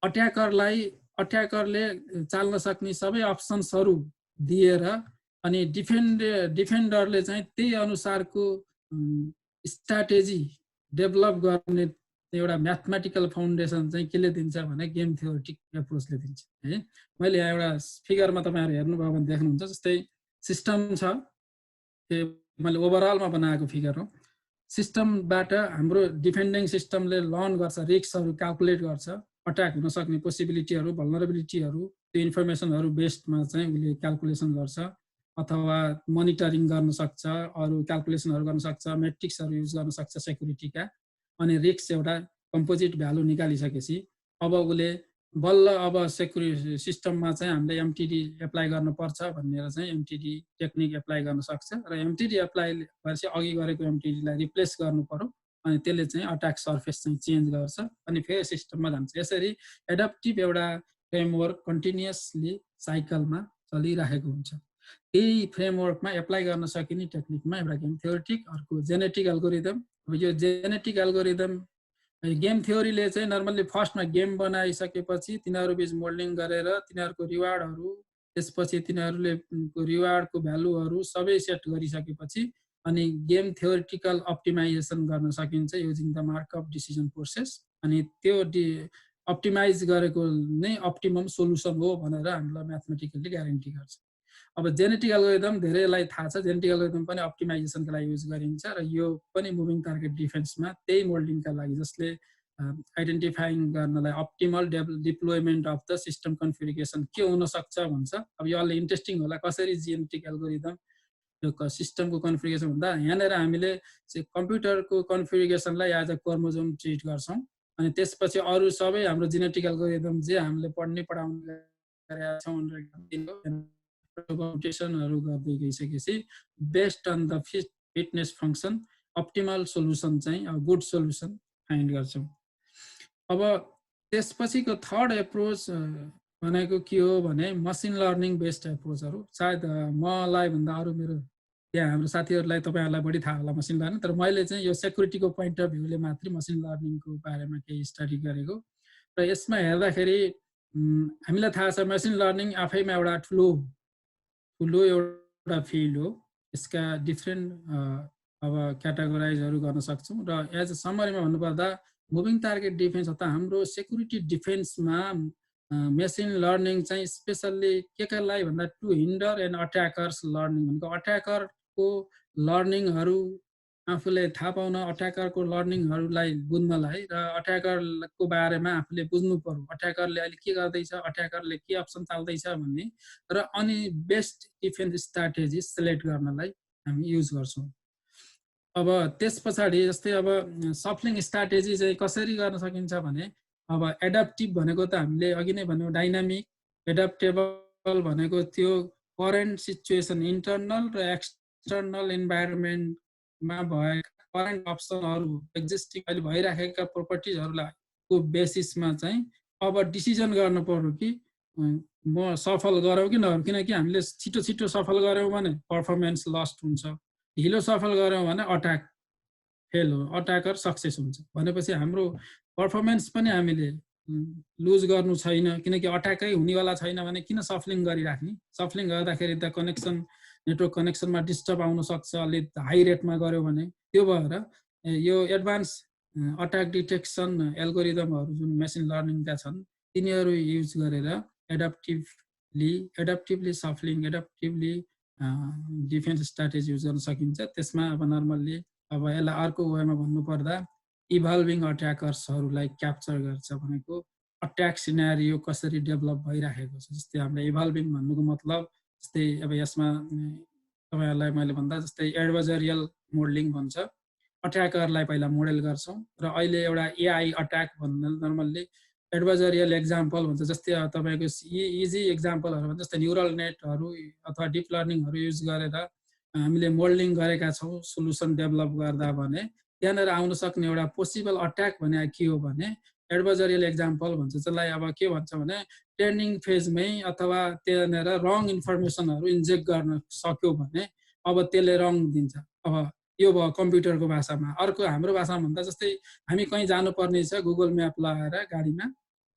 अट्याकरले चाल्न सक्ने सबै अप्सन्सहरू दिएर अनि डिफेन्डरले चाहिँ त्यही अनुसारको स्ट्राटेजी डेभलप गर्ने एउटा म्याथमेटिकल फाउन्डेसन चाहिँ केले दिन्छ भने गेम थ्योरिटिक एप्रोचले दिन्छ है। मैले यहाँ एउटा फिगरमा तपाईँहरू हेर्नुभयो भने देख्नुहुन्छ। जस्तै सिस्टम छ, मैले ओभरअलमा बनाएको फिगर हो। सिस्टमबाट हाम्रो डिफेन्डिङ सिस्टमले लर्न गर्छ, रिस्कहरू क्याल्कुलेट गर्छ, अट्याक हुन सक्ने पोसिबिलिटीहरू भल्नरेबिलिटीहरू त्यो इन्फर्मेसनहरू बेस्डमा चाहिँ उसले क्याल्कुलेसन गर्छ अथवा मोनिटरिङ गर्न सक्छ, अरू क्याल्कुलेसनहरू गर्न सक्छ, मेट्रिक्सहरू युज गर्न सक्छ सेक्युरिटीका। अनि रिस्क एउटा कम्पोजिट भ्यालु निकालिसकेपछि अब उसले बल्ल अब सेक्युरिटी सिस्टममा चाहिँ हामीले एमटिडी एप्लाई गर्नुपर्छ भनेर चाहिँ एमटिडी टेक्निक एप्लाई गर्न सक्छ र एमटिडी एप्लाई भएपछि अघि गरेको एमटिडीलाई रिप्लेस गर्नु पर्यो अनि त्यसले चाहिँ अट्याक सर्फेस चाहिँ चेन्ज गर्छ अनि फेरि सिस्टममा जान्छ। यसरी एडाप्टिभ एउटा फ्रेमवर्क कन्टिन्युअसली साइकलमा चलिरहेको हुन्छ। यही फ्रेमवर्कमा एप्लाई गर्न सकिने टेक्निकमा एउटा गेम थ्योरिटिक, अर्को जेनेटिक एल्गोरिदम। अब यो जेनेटिक एल्गोरिदम गेम थ्योरीले चाहिँ नर्मल्ली फर्स्टमा गेम बनाइसकेपछि तिनीहरू बिच मोल्डिङ गरेर तिनीहरूको रिवार्डहरू, त्यसपछि तिनीहरूले रिवार्डको भ्यालुहरू सबै सेट गरिसकेपछि अनि गेम थ्योरिटिकल अप्टिमाइजेसन गर्न सकिन्छ using the markup decision process. अनि त्यो अप्टिमाइज गरेको नै अप्टिमम सोलुसन हो भनेर हामीलाई म्याथमेटिकली ग्यारेन्टी गर्छ। अब जेनेटिक एल्गोरिदम धेरैलाई थाहा छ, जेनेटिक एल्गोरिदम पनि अप्टिमाइजेसनका लागि युज गरिन्छ र यो पनि मुभिङ टार्गेट डिफेन्समा त्यही मोल्डिङका लागि जसले आइडेन्टिफाइङ गर्नलाई optimal deployment of the system configuration के हुन सक्छ भन्छ। अब यो अलि इन्ट्रेस्टिङ होला कसरी जेनेटिक एल्गोरिदम यो सिस्टमको कन्फिगरेसन भन्दा यहाँनिर हामीले कम्प्युटरको कन्फिगरेसनलाई एज अ क्रोमोजोम ट्रिट गर्छौँ अनि त्यसपछि अरू सबै हाम्रो जेनेटिक एल्गोरिदम जे हामीले पढाउने गरेका छौँ कम्प्युटेसनहरू गर्दै गइसकेपछि based on the fitness function optimal solution चाहिँ गुड सोलुसन फाइन्ड गर्छौँ। अब त्यसपछिको थर्ड एप्रोच भनेको के हो भने मसिन लर्निङ बेस्ड एप्रोचहरू। सायद मलाई भन्दा अरू मेरो त्यहाँ हाम्रो साथीहरूलाई तपाईँहरूलाई बढी थाहा होला मसिन लर्निङ, तर मैले चाहिँ यो सेक्युरिटीको पोइन्ट अफ भ्यूले मात्रै मसिन लर्निङको बारेमा केही स्टडी गरेको र यसमा हेर्दाखेरि हामीलाई थाहा छ मसिन लर्निङ आफैमा एउटा ठुलो एउटा फिल्ड हो। यसका डिफ्रेन्ट अब क्याटेगोराइजहरू गर्न सक्छौँ र एज अ समरीमा भन्नुपर्दा मुभिङ टार्गेट डिफेन्स अथवा हाम्रो सेक्युरिटी डिफेन्समा मेसिन लर्निङ चाहिँ स्पेसल्ली के लाई भन्दा टु हिन्डर एन्ड अट्याकर्स लर्निङ भनेको अट्याकरको लर्निङहरू आफूले थाहा पाउन, अट्याकरको लर्निङहरूलाई बुझ्नलाई र अट्याकरको बारेमा आफूले बुझ्नु पर्यो, अट्याकरले अहिले के गर्दैछ, अट्याकरले के अप्सन चाल्दैछ भन्ने र अनि बेस्ट डिफेन्स स्ट्राटेजी सेलेक्ट गर्नलाई हामी युज गर्छौँ। अब त्यस पछाडि जस्तै अब सफलिङ स्ट्राटेजी चाहिँ कसरी गर्न सकिन्छ भने अब एडाप्टिभ भनेको त हामीले अघि नै भन्यौँ, डाइनामिक। एडाप्टेबल भनेको त्यो करेन्ट सिचुएसन, इन्टरनल र एक्सटर्नल इन्भाइरोमेन्टमा भएका करेन्ट अप्सनहरू, एक्जिस्टिङ अहिले भइराखेका प्रोपर्टिजहरूलाई को बेसिसमा चाहिँ अब डिसिजन गर्नु पर्यो कि म सफल गरौँ कि नगरौँ। किनकि हामीले छिटो छिटो सफल गऱ्यौँ भने पर्फर्मेन्स लस्ट हुन्छ, ढिलो सफल गऱ्यौँ भने अट्याक फेल हो, अट्याकर सक्सेस हुन्छ। भनेपछि हाम्रो पर्फर्मेन्स पनि हामीले लुज गर्नु छैन, किनकि अट्याकै हुनेवाला छैन भने किन सफलिङ गरिराख्ने। सफलिङ गर्दाखेरि त कनेक्सन, नेटवर्क कनेक्सनमा डिस्टर्ब आउन सक्छ अलिक हाई रेटमा गऱ्यो भने। त्यो भएर यो एडभान्स अट्याक डिटेक्सन एल्गोरिदमहरू जुन मेसिन लर्निङका छन् तिनीहरू युज गरेर एडाप्टिभली सफलिङ, एडाप्टिभली डिफेन्स स्ट्राटेजी युज गर्न सकिन्छ। त्यसमा अब नर्मल्ली अब यसलाई अर्को वेमा भन्नुपर्दा इभल्भिङ अट्याकर्सहरूलाई क्याप्चर गर्छ भनेको अट्याक सिनारियो कसरी डेभलप भइराखेको छ। जस्तै हामीले इभल्भिङ भन्नुको मतलब जस्तै अब यसमा तपाईँहरूलाई मैले भन्दा जस्तै एडभर्जरियल मोडलिङ भन्छ। अट्याकरलाई पहिला मोडेल गर्छौँ र अहिले एउटा एआई अट्याक भन्दा नर्मल्ली एडभर्जरियल एक्जाम्पल भन्छ। जस्तै तपाईँको इजी एक्जाम्पलहरू भन्छ जस्तै न्युरल नेटहरू अथवा डिप लर्निङहरू युज गरेर हामीले मोल्डिङ गरेका छौँ सोलुसन डेभलप गर्दा भने त्यहाँनिर आउन सक्ने एउटा पोसिबल अट्याक भने के हो भने एडभर्जरियल एक्जाम्पल भन्छ। जसलाई अब के भन्छ भने ट्रेनिङ फेजमै अथवा त्यहाँनिर रङ इन्फर्मेसनहरू इन्जेक्ट गर्न सक्यो भने अब त्यसले रङ दिन्छ। अब यो भयो कम्प्युटरको भाषामा। अर्को हाम्रो भाषामा भन्दा जस्तै हामी कहीँ जानुपर्ने छ गुगल म्याप लगाएर गाडीमा,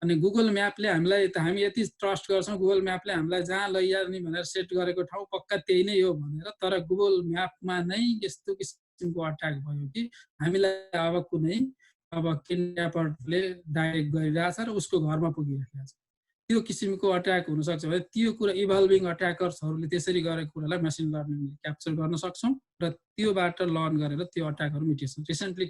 अनि गुगल म्यापले हामीलाई हामी यति ट्रस्ट गर्छौँ गुगल म्यापले हामीलाई जहाँ लैजाने भनेर सेट गरेको ठाउँ पक्का त्यही नै हो भनेर, तर गुगल म्यापमा नै यस्तो किसिमको अट्याक भयो कि हामीलाई अब कुनै किडन्यापरले डाइरेक्ट गरिरहेछ र उसको घरमा पुगिरहेको छ। त्यो किसिमको अट्याक हुनसक्छ भने त्यो कुरा इभल्भिङ अट्याकर्सहरूले त्यसरी गरेको कुरालाई मेसिन लर्निङले क्याप्चर गर्न सक्छौँ र त्योबाट लर्न गरेर त्यो अट्याकहरू मिटिन्छन्। रिसेन्टली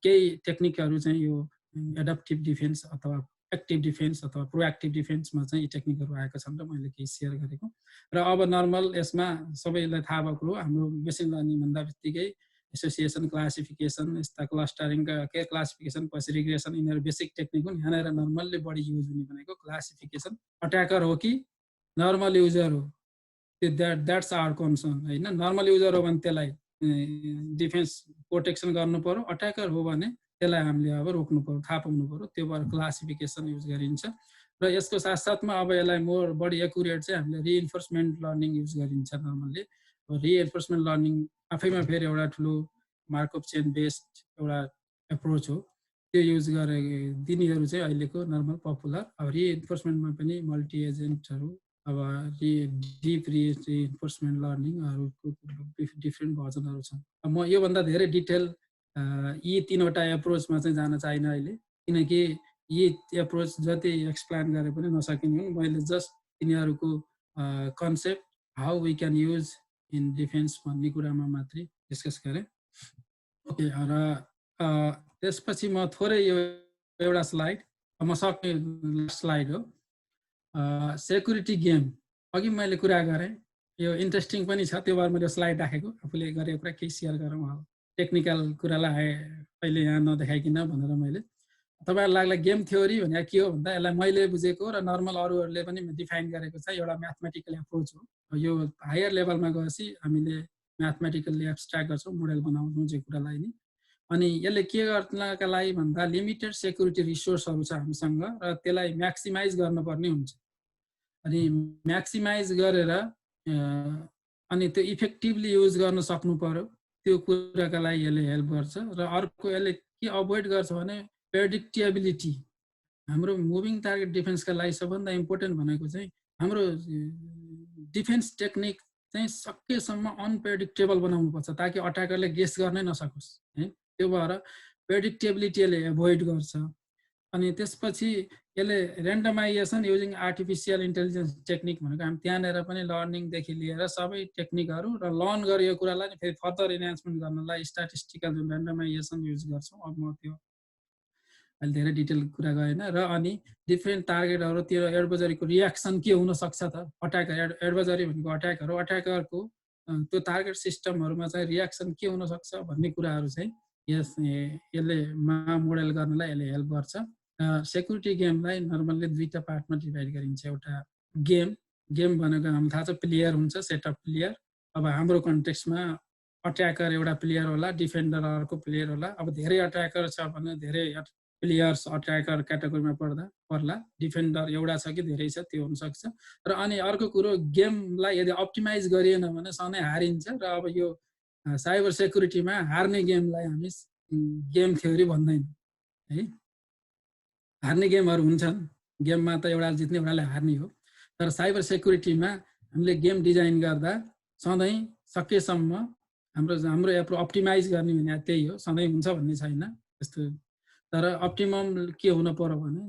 केही टेक्निकहरू चाहिँ यो एडप्टिभ डिफेन्स अथवा एक्टिभ डिफेन्स अथवा प्रोएक्टिभ डिफेन्समा चाहिँ यी टेक्निकहरू आएका छन् र मैले केही सेयर गरेको। र अब नर्मल यसमा सबैलाई थाहा भएको हो हाम्रो मेसिन लर्निङ भन्दा बित्तिकै एसोसिएसन, क्लासिफिकेसन, यस्ता क्लस्टरिङका के क्लासिफिकेसन पछि रिग्रेसन यिनीहरू बेसिक टेक्निक हुन्। यहाँनिर नर्मल्ली बढी युज हुने भनेको क्लासिफिकेसन। अट्याकर हो कि नर्मल युजर हो त्यो द्याट्स आवर कन्सर्न होइन। नर्मल युजर हो भने त्यसलाई डिफेन्स प्रोटेक्सन गर्नु पर्यो, अट्याकर हो भने त्यसलाई हामीले अब रोक्नु पर्यो, थाहा पाउनु पर्यो। त्यो भएर क्लासिफिकेसन युज गरिन्छ र यसको साथसाथमा अब यसलाई मोर बढी एकुरेट चाहिँ हामीले रिइन्फोर्समेन्ट लर्निङ युज गरिन्छ। नर्मल्ली रिइन्फोर्समेन्ट लर्निङ आफैमा फेरि एउटा ठुलो मार्कअप चेन बेस्ड एउटा एप्रोच हो। त्यो युज गरे दिनेहरू चाहिँ अहिलेको नर्मल पपुलर। अब रिइन्फोर्समेन्टमा पनि मल्टी एजेन्टहरू, अब डिप रिइन्फोर्समेन्ट लर्निङहरूको डिफ्रेन्ट भर्जनहरू छन्। म योभन्दा धेरै डिटेल यी तीनवटा एप्रोचमा चाहिँ जान चाहिनँ अहिले, किनकि यी एप्रोच जति एक्सप्लेन गरे पनि नसकिने हुन्। मैले जस्ट तिनीहरूको concept how we can use in defence भन्ने कुरामा मात्रै डिस्कस गरेँ। ओके, र त्यसपछि म थोरै यो एउटा स्लाइड म सक्ने स्लाइड हो सेक्युरिटी गेम। अघि मैले कुरा गरेँ यो इन्ट्रेस्टिङ पनि छ, त्यो भएर मैले स्लाइड राखेको। आफूले गरेको कुरा केही सेयर गरौँ, टेक्निकल कुरालाई अहिले यहाँ नदेखाइकन भनेर मैले। तपाईँहरूलाई लाग्ला गेम थ्योरी भने के हो भन्दा यसलाई मैले बुझेको र नर्मल अरूहरूले पनि डिफाइन गरेको छ एउटा म्याथमेटिकल एप्रोच हो। यो हायर लेभलमा गएपछि हामीले म्याथमेटिकल्ली एब्स्ट्र्याक्ट गर्छौँ, मोडल बनाउँछौँ जे कुरालाई नि। अनि यसले के गर्नका लागि भन्दा लिमिटेड सेक्युरिटी रिसोर्सहरू छ हामीसँग र त्यसलाई म्याक्सिमाइज गर्नुपर्ने हुन्छ। अनि म्याक्सिमाइज गरेर अनि त्यो इफेक्टिभली युज गर्न सक्नु पर्यो। त्यो कुराका लागि यसले हेल्प गर्छ। र अर्को यसले के अभोइड गर्छ भने प्रेडिक्टेबिलिटी। हाम्रो मुभिङ टार्गेट डिफेन्सका लागि सबभन्दा इम्पोर्टेन्ट भनेको चाहिँ हाम्रो डिफेन्स टेक्निक चाहिँ सकेसम्म अनप्रेडिक्टेबल बनाउनुपर्छ ताकि अट्याकरले गेस गर्नै नसकोस् है। त्यो भएर प्रेडिक्टेबिलिटीले एभोइड गर्छ। अनि त्यसपछि यसले रेन्डमाइजेसन युजिङ आर्टिफिसियल इन्टेलिजेन्स टेक्निक भनेको हामी त्यहाँनिर पनि लर्निङदेखि लिएर सबै टेक्निकहरू र लर्न गरिएको कुरालाई नि फेरि फर्दर इन्हान्समेन्ट गर्नलाई स्ट्याटिस्टिकल जुन रेन्डमाइजेसन युज गर्छौँ। अब म त्यो अहिले धेरै डिटेल कुरा गएन। र अनि डिफ्रेन्ट टार्गेटहरू त्यो एडभर्जरीको रियाक्सन के हुनसक्छ त, अट्याकर एडभर्जरी भनेको अट्याकरको त्यो टार्गेट सिस्टमहरूमा चाहिँ रियाक्सन के हुनसक्छ भन्ने कुराहरू चाहिँ यसले मोडेल गर्नलाई यसले हेल्प गर्छ। सेक्युरिटी गेमलाई नर्मल्ली दुईटा पार्टमा डिभाइड गरिन्छ। एउटा गेम भनेको हामीलाई थाहा छ प्लेयर हुन्छ, सेट अफ प्लेयर। अब हाम्रो कन्टेक्स्टमा अट्याकर एउटा प्लेयर होला, डिफेन्डर अर्को प्लेयर होला। अब धेरै अट्याकर छ भने धेरै प्लेयर्स अट्याकर क्याटेगोरीमा पर्ला। डिफेन्डर एउटा छ कि धेरै छ त्यो हुनसक्छ। र अनि अर्को कुरो गेमलाई यदि अप्टिमाइज गरिएन भने सधैँ हारिन्छ। र अब यो साइबर सेक्युरिटीमा हार्ने गेमलाई हामी गेम थ्योरी भन्दैनौँ है। हार्ने गेमहरू हुन्छन्, गेममा त एउटाले जित्ने एउटाले हार्ने हो। तर साइबर सेक्युरिटीमा हामीले गेम डिजाइन गर्दा सधैँ सकेसम्म हाम्रो अप्टिमाइज गर्ने भने त्यही हो, सधैँ हुन्छ भन्ने छैन त्यस्तो। तर अप्टिमम के हुन पर्यो भने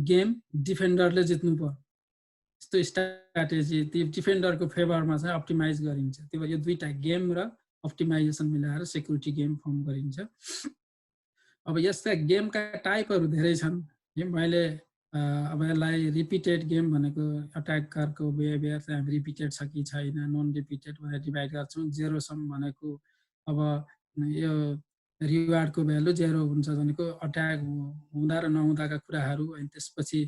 गेम डिफेन्डरले जित्नु पर्यो। यस्तो स्ट्राटेजी ती डिफेन्डरको फेभरमा चाहिँ अप्टिमाइज गरिन्छ। त्यो यो दुईटा गेम र अप्टिमाइजेसन मिलाएर सेक्युरिटी गेम फर्म गरिन्छ। अब यस्ता गेमका टाइपहरू धेरै छन्। मैले अब यसलाई रिपिटेड गेम भनेको अट्याकरको बिहेभियर चाहिँ हामी रिपिटेड छ कि छैन, नन रिपिटेड भनेर डिभाइड गर्छौँ। जेरो सम भनेको अब यो रिवार्डको भ्यालु जेरो हुन्छ भनेको अट्याक हुँदा र नहुँदाका कुराहरू। अनि त्यसपछि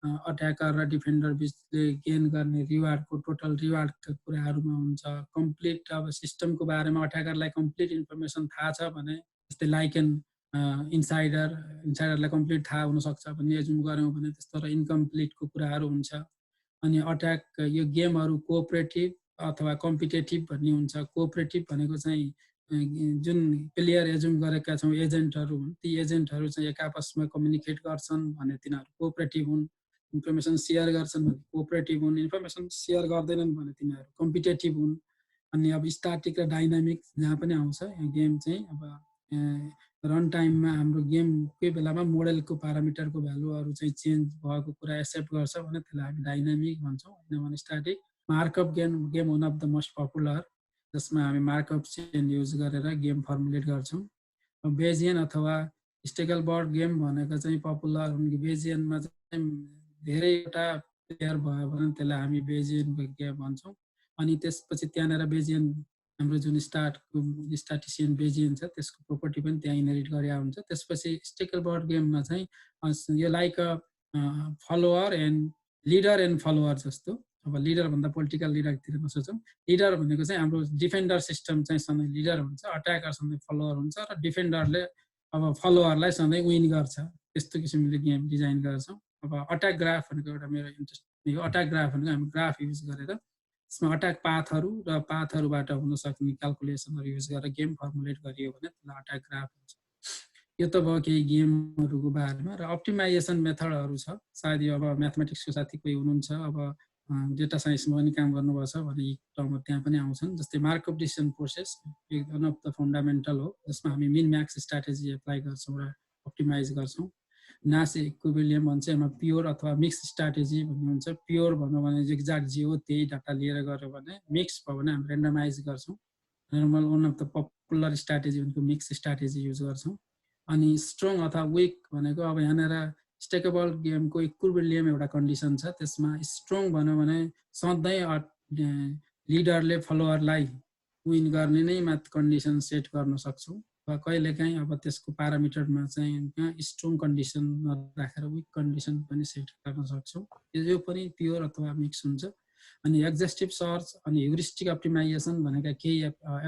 अट्याकर र डिफेन्डर बिचले गेन गर्ने रिवार्डको टोटल रिवार्डका कुराहरूमा हुन्छ। कम्प्लिट अब सिस्टमको बारेमा अट्याकरलाई कम्प्लिट इन्फर्मेसन थाहा छ भने, जस्तै लाइक एन इन्साइडरलाई कम्प्लिट थाहा हुनसक्छ भन्ने एजुम गऱ्यौँ भने त्यस्तो र इन्कम्प्लिटको कुराहरू हुन्छ। अनि अट्याक यो गेमहरू कोअपरेटिभ अथवा कम्पिटेटिभ भन्ने हुन्छ। कोअपरेटिभ भनेको चाहिँ जुन प्लेयर एजुम गरेका छौँ एजेन्टहरू हुन्, ती एजेन्टहरू चाहिँ एक आपसमा कम्युनिकेट गर्छन् भने तिनीहरू कोअपरेटिभ हुन्। इन्फर्मेसन सेयर गर्छन् भने कोअपरेटिभ हुन्। इन्फर्मेसन सेयर गर्दैनन् भने तिनीहरू कम्पिटेटिभ हुन्। अनि अब स्ट्याटिक र डाइनामिक जहाँ पनि आउँछ यो गेम चाहिँ। अब रन टाइममा हाम्रो गेम कोही बेलामा मोडेलको प्यारामिटरको भ्यालुहरू चाहिँ चेन्ज भएको कुरा एक्सेप्ट गर्छ भने त्यसलाई हामी डाइनामिक भन्छौँ, होइन भने static. Markup game one of the most popular, जसमा हामी मार्कअप चेन युज गरेर गेम फर्मुलेट गर्छौँ। बेजियन अथवा स्टेकल बोर्ड गेम भनेको चाहिँ पपुलर हुन्। बेजियनमा चाहिँ धेरैवटा प्लेयर भयो भने त्यसलाई हामी बेजियन गेम भन्छौँ। अनि त्यसपछि त्यहाँनिर बेजियन हाम्रो जुन स्ट्याटिसियन बेजियन छ त्यसको प्रोपर्टी पनि त्यहाँ इनहेरिट गरेर हुन्छ। त्यसपछि स्टेकल बोर्ड गेममा चाहिँ यो like follower and leader and follower जस्तो। अब लिडर भन्दा पोलिटिकल लिडरतिर नसोचौँ। लिडर भनेको चाहिँ हाम्रो डिफेन्डर सिस्टम चाहिँ सधैँ लिडर हुन्छ, अट्याकर सधैँ फलोवर हुन्छ, र डिफेन्डरले अब फलोवरलाई सधैँ विन गर्छ। त्यस्तो किसिमले गेम डिजाइन गर्छौँ। अब अट्याक ग्राफ भनेको एउटा मेरो इन्ट्रेस्ट यो अट्याक ग्राफ भनेको हामी ग्राफ युज गरेर त्यसमा अट्याक पाथहरू र पाथहरूबाट हुन सक्ने क्यालकुलेसनहरू युज गरेर गेम फर्मुलेट गरियो भने त्यसलाई अट्याक ग्राफ हुन्छ। यो त भयो केही गेमहरूको बारेमा। र अप्टिमाइजेसन मेथडहरू छ। सायद यो अब म्याथमेटिक्सको साथी कोही हुनुहुन्छ, अब डेटा साइन्समा पनि काम गर्नुभएको छ भने यी टर्महरू त्यहाँ पनि आउँछन्। जस्तै markup decision process one of the fundamental हो, जसमा हामी मिन म्याक्स स्ट्राटेजी एप्लाई गर्छौँ र अप्टिमाइज गर्छौँ। नास इक्विलिब्रियम भन्छ, यसमा प्योर अथवा मिक्स स्ट्राटेजी भन्ने हुन्छ। प्योर भन्यो भने एक्ज्याक्ट जे हो त्यही डाटा लिएर गऱ्यो भने, मिक्स भयो भने हामी रेन्डमाइज गर्छौँ। Normal one of the popular strategy भनेको मिक्स स्ट्राटेजी युज गर्छौँ। अनि स्ट्रङ अथवा विक भनेको अब यहाँनिर स्टेकेबल गेमको इक्विलिब्रियम एउटा कन्डिसन छ। त्यसमा स्ट्रङ भन्यो भने सधैँ लिडरले फलोवरलाई विन गर्ने नै कन्डिसन सेट गर्न सक्छौँ। कहिलेकाहीँ अब त्यसको प्यारामिटरमा चाहिँ स्ट्रङ कन्डिसन नराखेर विक कन्डिसन पनि सेट गर्न सक्छौँ। यो पनि प्योर अथवा मिक्स हुन्छ। अनि एक्जस्टिभ सर्च अनि ह्युरिस्टिक अप्टिमाइजेसन भनेका केही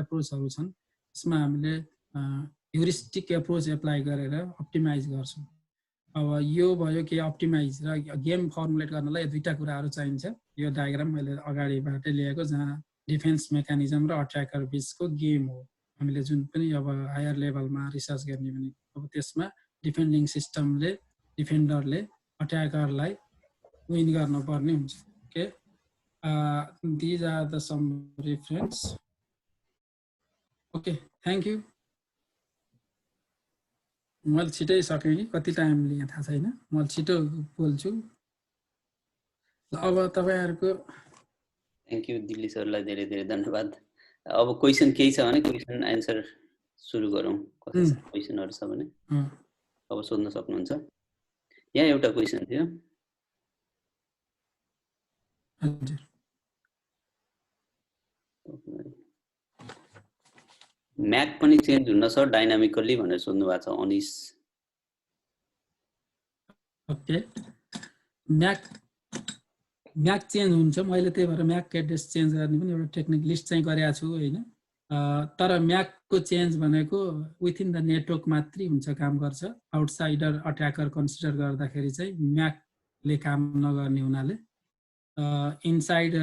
एप्रोचहरू छन्। यसमा हामीले ह्युरिस्टिक एप्रोच एप्लाई गरेर अप्टिमाइज गर्छौँ। अब यो भयो कि अप्टिमाइज र गेम फर्मुलेट गर्नलाई दुईटा कुराहरू चाहिन्छ। यो डायग्राम मैले अगाडिबाटै लिएको जहाँ डिफेन्स मेकानिजम र अट्याकर बिचको गेम हो। हामीले जुन पनि अब हायर लेभलमा रिसर्च गर्ने भने अब त्यसमा डिफेन्डिङ सिस्टमले डिफेन्डरले अट्याकरलाई विन गर्नुपर्ने हुन्छ। Okay, these are the some reference. Okay, thank you. मैले छिटै सकेँ कि कति टाइम लिएँ थाहा छैन, मैले छिटो बोल्छु। अब तपाईँहरूको
थ्याङ्क यू दिल्ली सरलाई धेरै धेरै धन्यवाद। अब क्वेसन केही छ भने क्वेसन एन्सर सुरु गरौँ। कति क्वेसनहरू छ भने अब सोध्न सक्नुहुन्छ। यहाँ एउटा क्वेसन थियो। म्याक पनि चेन्ज हुन्न सर डाइनामिकल्ली भनेर सोध्नु भएको छ अनिस।
ओके, म्याक चेन्ज हुन्छ, मैले त्यही भएर म्याक एड्रेस चेन्ज गर्ने पनि एउटा टेक्निक लिस्ट चाहिँ गरेको छु होइन। तर म्याकको चेन्ज भनेको विथिन द नेटवर्क मात्रै हुन्छ, काम गर्छ। आउटसाइडर अट्याकर कन्सिडर गर्दाखेरि चाहिँ म्याकले काम नगर्ने हुनाले इनसाइड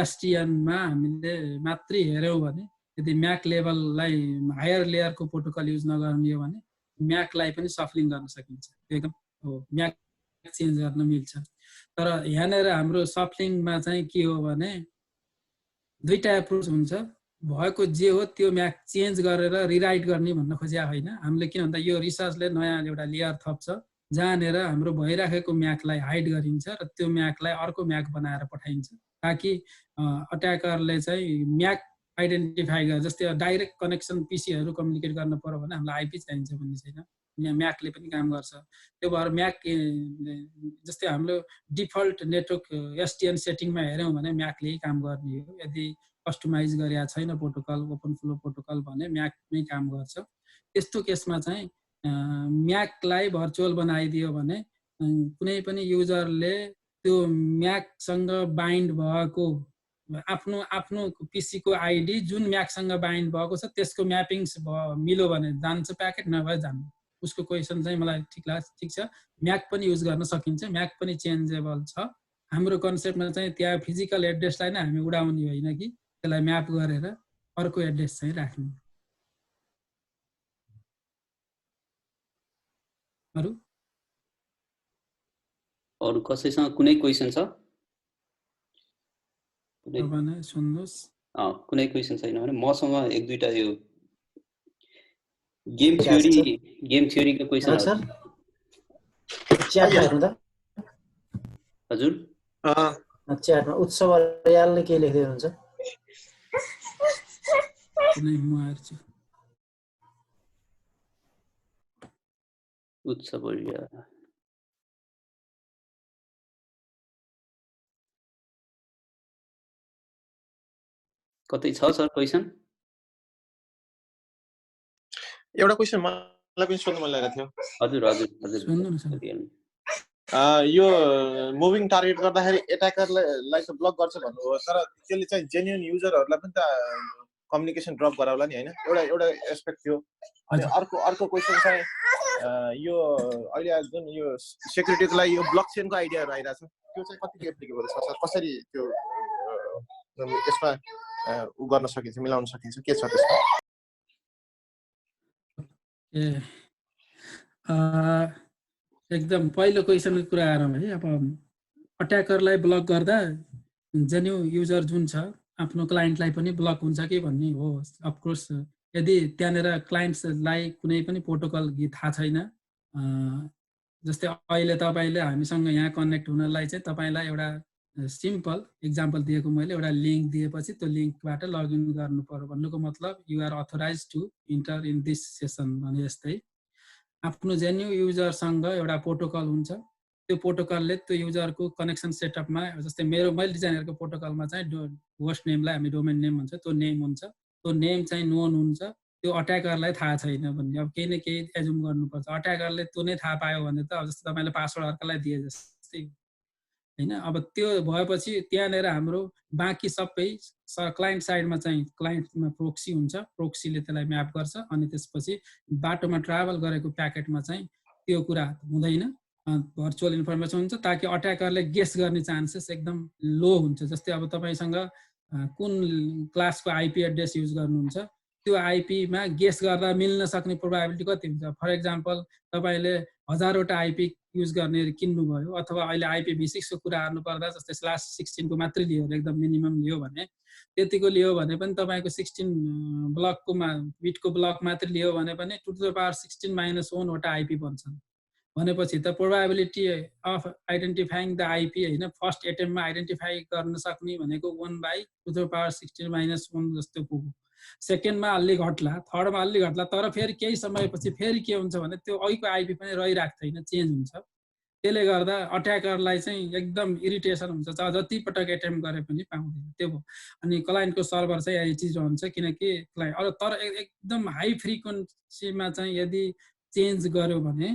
एसटिएनमा हामीले मात्रै हेऱ्यौँ भने यदि म्याक लेभललाई हायर लेयरको प्रोटोकल युज नगर्ने हो भने म्याकलाई पनि सफलिङ गर्न सकिन्छ, एकदम हो, म्याक चेन्ज गर्न मिल्छ। तर यहाँनिर हाम्रो सफलिङमा चाहिँ के हो भने दुईटा एप्रोच हुन्छ, भएको जे हो त्यो म्याक चेन्ज गरेर रिराइट गर्ने भन्न खोजेको होइन हामीले। किन भन्दा यो रिसर्चले नयाँ एउटा लेयर थप्छ जहाँनिर हाम्रो भइराखेको म्याकलाई हाइड गरिन्छ र त्यो म्याकलाई अर्को म्याक बनाएर पठाइन्छ, ताकि अट्याकरले चाहिँ म्याक आइडेन्टिफाई गरेर, जस्तै डाइरेक्ट कनेक्सन पिसीहरू कम्युनिकेट गर्न पर्यो भने हामीलाई आइपी चाहिन्छ भन्ने छैन, यहाँ म्याकले पनि काम गर्छ। त्यो भएर म्याक जस्तै हाम्रो डिफल्ट नेटवर्क एसटिएन सेटिङमा हेऱ्यौँ भने म्याकले काम गर्ने हो। यदि कस्टमाइज गरेका छैन प्रोटोकल, ओपन फ्लो प्रोटोकल भने म्याक नै काम गर्छ। त्यस्तो केसमा चाहिँ म्याकलाई भर्चुअल बनाइदियो भने कुनै पनि युजरले त्यो म्याकसँग बाइन्ड भएको आफ्नो पिसीको आइडी जुन म्याकसँग बाइन्ड भएको छ त्यसको म्यापिङ्स मिल्यो भने जान्छ प्याकेट, नभए जान्न। उसको क्वेसन चाहिँ मलाई ठिक छ, म्याक पनि युज गर्न सकिन्छ, म्याक पनि चेन्जेबल छ। हाम्रो कन्सेप्टमा चाहिँ त्यहाँ फिजिकल एड्रेसलाई नै हामी उडाउने होइन कि त्यसलाई म्याप गरेर अर्को एड्रेस चाहिँ राख्ने।
अरु कसैसँग कुनै क्वेसन छ?
सुन्नुहोस्,
कुनै क्वेसन छैन भने मसँग एक दुईटा यो गेम थ्योरीको क्वेसन हजुर।
च्याटमा उत्सव अर्यालले के लेख्दै हुनुहुन्छ?
उत्सव अर्याल कतै छ सर क्वेसन?
एउटा क्वेसन मलाई पनि सोध्नु मन लागेको थियो।
हजुर हजुर हजुर
यो मुभिङ टार्गेट गर्दाखेरि एट्याकरलाई त ब्लक गर्छ भन्नुभयो, तर त्यसले चाहिँ जेन्युन युजरहरूलाई पनि त कम्युनिकेसन ड्रप गराउला नि होइन, एउटा एस्पेक्ट थियो। अनि अर्को क्वेसन चाहिँ यो अहिले जुन यो सेक्युरिटीको लागि यो ब्लक चेनको आइडियाहरू आइरहेछ त्यो चाहिँ कतिको एप्लिकेबल छ सर? कसरी त्यो यसमा उ गर्न सकिन्छ, मिलाउन सकिन्छ, के छ त्यसमा?
एकदम पहिलो क्वेसनको कुरा गरौँ है। अब अट्याकरलाई ब्लक गर्दा जेन्यु युजर जुन छ आफ्नो क्लाइन्टलाई पनि ब्लक हुन्छ कि भन्ने हो। अफकोर्स यदि त्यहाँनिर क्लाइन्ट्सलाई कुनै पनि प्रोटोकल थाहा छैन, जस्तै अहिले तपाईँले हामीसँग यहाँ कनेक्ट हुनलाई चाहिँ तपाईँलाई एउटा सिम्पल इक्जाम्पल दिएको मैले, एउटा लिङ्क दिएपछि त्यो लिङ्कबाट लगइन गर्नु पर्यो भन्नुको मतलब you are authorize to enter in this session भने जस्तै आफ्नो जेन्यु युजरसँग एउटा प्रोटोकल हुन्छ। त्यो प्रोटोकलले त्यो युजरको कनेक्सन सेटअपमा, जस्तै मैले डिजाइन गरेको प्रोटोकलमा चाहिँ होस्ट नेमलाई हामी डोमेन नेम भन्छ, त्यो नेम हुन्छ, त्यो नेम चाहिँ नोन हुन्छ, त्यो अट्याकरलाई थाहा छैन भन्ने। अब केही न केही एजुम गर्नुपर्छ। अट्याकरले त्यो नै थाहा पायो भने त अब जस्तै तपाईँले पासवर्ड अर्कालाई दिए जस्तै होइन। अब त्यो भएपछि त्यहाँनिर हाम्रो बाँकी सबै क्लाइन्ट साइडमा चाहिँ क्लाइन्टमा प्रोक्सी हुन्छ, प्रोक्सीले त्यसलाई म्याप गर्छ, अनि त्यसपछि बाटोमा ट्राभल गरेको प्याकेटमा चाहिँ त्यो कुरा हुँदैन, भर्चुअल इन्फर्मेसन हुन्छ, ताकि अट्याकरले गेस गर्ने चान्सेस एकदम लो हुन्छ। जस्तै अब तपाईँसँग कुन क्लासको आइपी एड्रेस युज गर्नुहुन्छ, त्यो आइपीमा गेस गर्दा मिल्न सक्ने प्रोबाबिलिटी कति हुन्छ? फर इक्जाम्पल तपाईँले 1000वटा आइपी युज गर्ने किन्नुभयो, अथवा अहिले आइपीभी6 को कुरा गर्नु पर्दा जस्तै /16 को मात्रै लियो भने, एकदम मिनिमम लियो भने, त्यतिको लियो भने पनि तपाईँको 16 ब्लकको बिटको ब्लक मात्रै लियो भने पनि 2⁻16 - 1 वटा आइपी बन्छन्। भनेपछि त probability of identifying the IP होइन, फर्स्ट एटेम्पमा आइडेन्टिफाई गर्न सक्ने भनेको 1/2⁻16 - 1 जस्तो पुग्यो। सेकेन्डमा अलि घट्ला, थर्डमा अलि घट्ला, तर फेरि केही समयपछि फेरि के हुन्छ भने त्यो अघिको आइपी पनि रहिरहेको छैन, चेन्ज हुन्छ। त्यसले गर्दा अट्याकरलाई चाहिँ एकदम इरिटेसन हुन्छ, जति पटक एटेम्प गरे पनि पाउँदैन। त्यो भयो। अनि क्लाइन्टको सर्भर चाहिँ यही चिज हुन्छ, किनकि तर एकदम हाई फ्रिक्वेन्सीमा चाहिँ यदि चेन्ज गर्यो भने,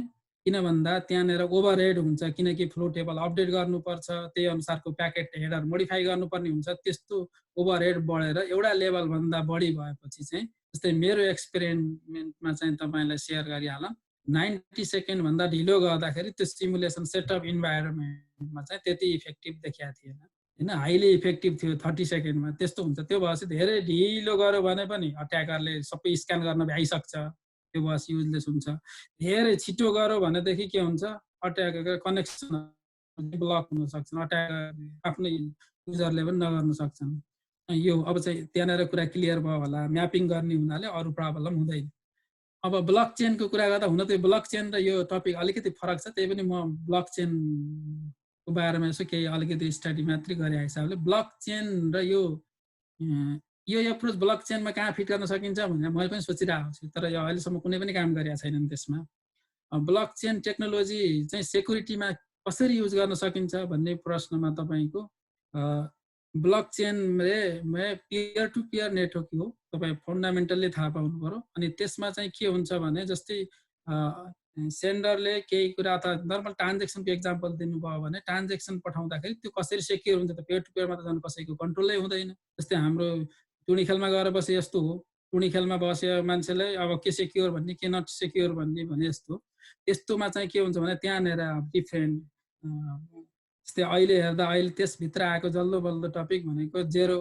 किन भन्दा त्यहाँनिर ओभरहेड हुन्छ, किनकि फ्लो टेबल अपडेट गर्नुपर्छ, त्यही अनुसारको प्याकेट हेडर मोडिफाई गर्नुपर्ने हुन्छ। त्यस्तो ओभरहेड बढेर एउटा लेभलभन्दा बढी भएपछि चाहिँ, जस्तै मेरो एक्सपेरिमेन्टमा चाहिँ तपाईँलाई सेयर गरिहालौँ, 90 सेकेन्ड भन्दा ढिलो गर्दाखेरि त्यो सिमुलेसन सेटअप इन्भाइरोमेन्टमा चाहिँ त्यति इफेक्टिभ देखिएको थिएन होइन, हाइली इफेक्टिभ थियो 30 सेकेन्डमा। त्यस्तो हुन्छ। त्यो भएपछि धेरै ढिलो गर्यो भने पनि अट्याकरले सबै स्क्यान गर्न भ्याइसक्छ, त्यो भएपछि युजलेस हुन्छ। धेरै छिटो गर्यो भनेदेखि के हुन्छ, अट्याकर कनेक्सन ब्लक हुन सक्छन्, अट्याकर आफ्नै युजरले पनि नगर्न सक्छन्। यो अब चाहिँ त्यहाँनिर कुरा क्लियर भयो होला। म्यापिङ गर्ने हुनाले अरू प्रब्लम हुँदैन। अब ब्लक चेनको कुरा गर्दा, हुन त ब्लक चेन र यो टपिक अलिकति फरक छ, त्यही पनि म ब्लक चेनको बारेमा यसो केही अलिकति स्टडी मात्रै गरेको हिसाबले ब्लक चेन र यो एप्रोच ब्लक चेनमा कहाँ फिट गर्न सकिन्छ भनेर मैले पनि सोचिरहेको छु, तर यो अहिलेसम्म कुनै पनि काम गरेका छैनन् त्यसमा। ब्लक चेन टेक्नोलोजी चाहिँ सेक्युरिटीमा कसरी युज गर्न सकिन्छ भन्ने प्रश्नमा तपाईँको ब्लक चेनमा पियर टु पियर नेटवर्क हो, तपाईँ फन्डामेन्टल्ली थाहा पाउनु पर्यो। अनि त्यसमा चाहिँ के हुन्छ भने, जस्तै सेन्डरले केही कुरा अथवा नर्मल ट्रान्जेक्सनको एक्जाम्पल दिनुभयो भने, ट्रान्जेक्सन पठाउँदाखेरि त्यो कसरी सेक्योर हुन्छ त? पियर टु पियरमा त झन् कसैको कन्ट्रोलै हुँदैन। जस्तै हाम्रो टुणी खेलमा गएर बसे यस्तो हो, टुणी खेलमा बस्यो मान्छेलाई अब के सेक्योर भन्ने के नट सेक्योर भन्ने यस्तो। यस्तोमा चाहिँ के हुन्छ भने त्यहाँनिर डिफ्रेन्ट, जस्तै अहिले हेर्दा अहिले त्यसभित्र आएको जल्दो बल्दो टपिक भनेको जेरो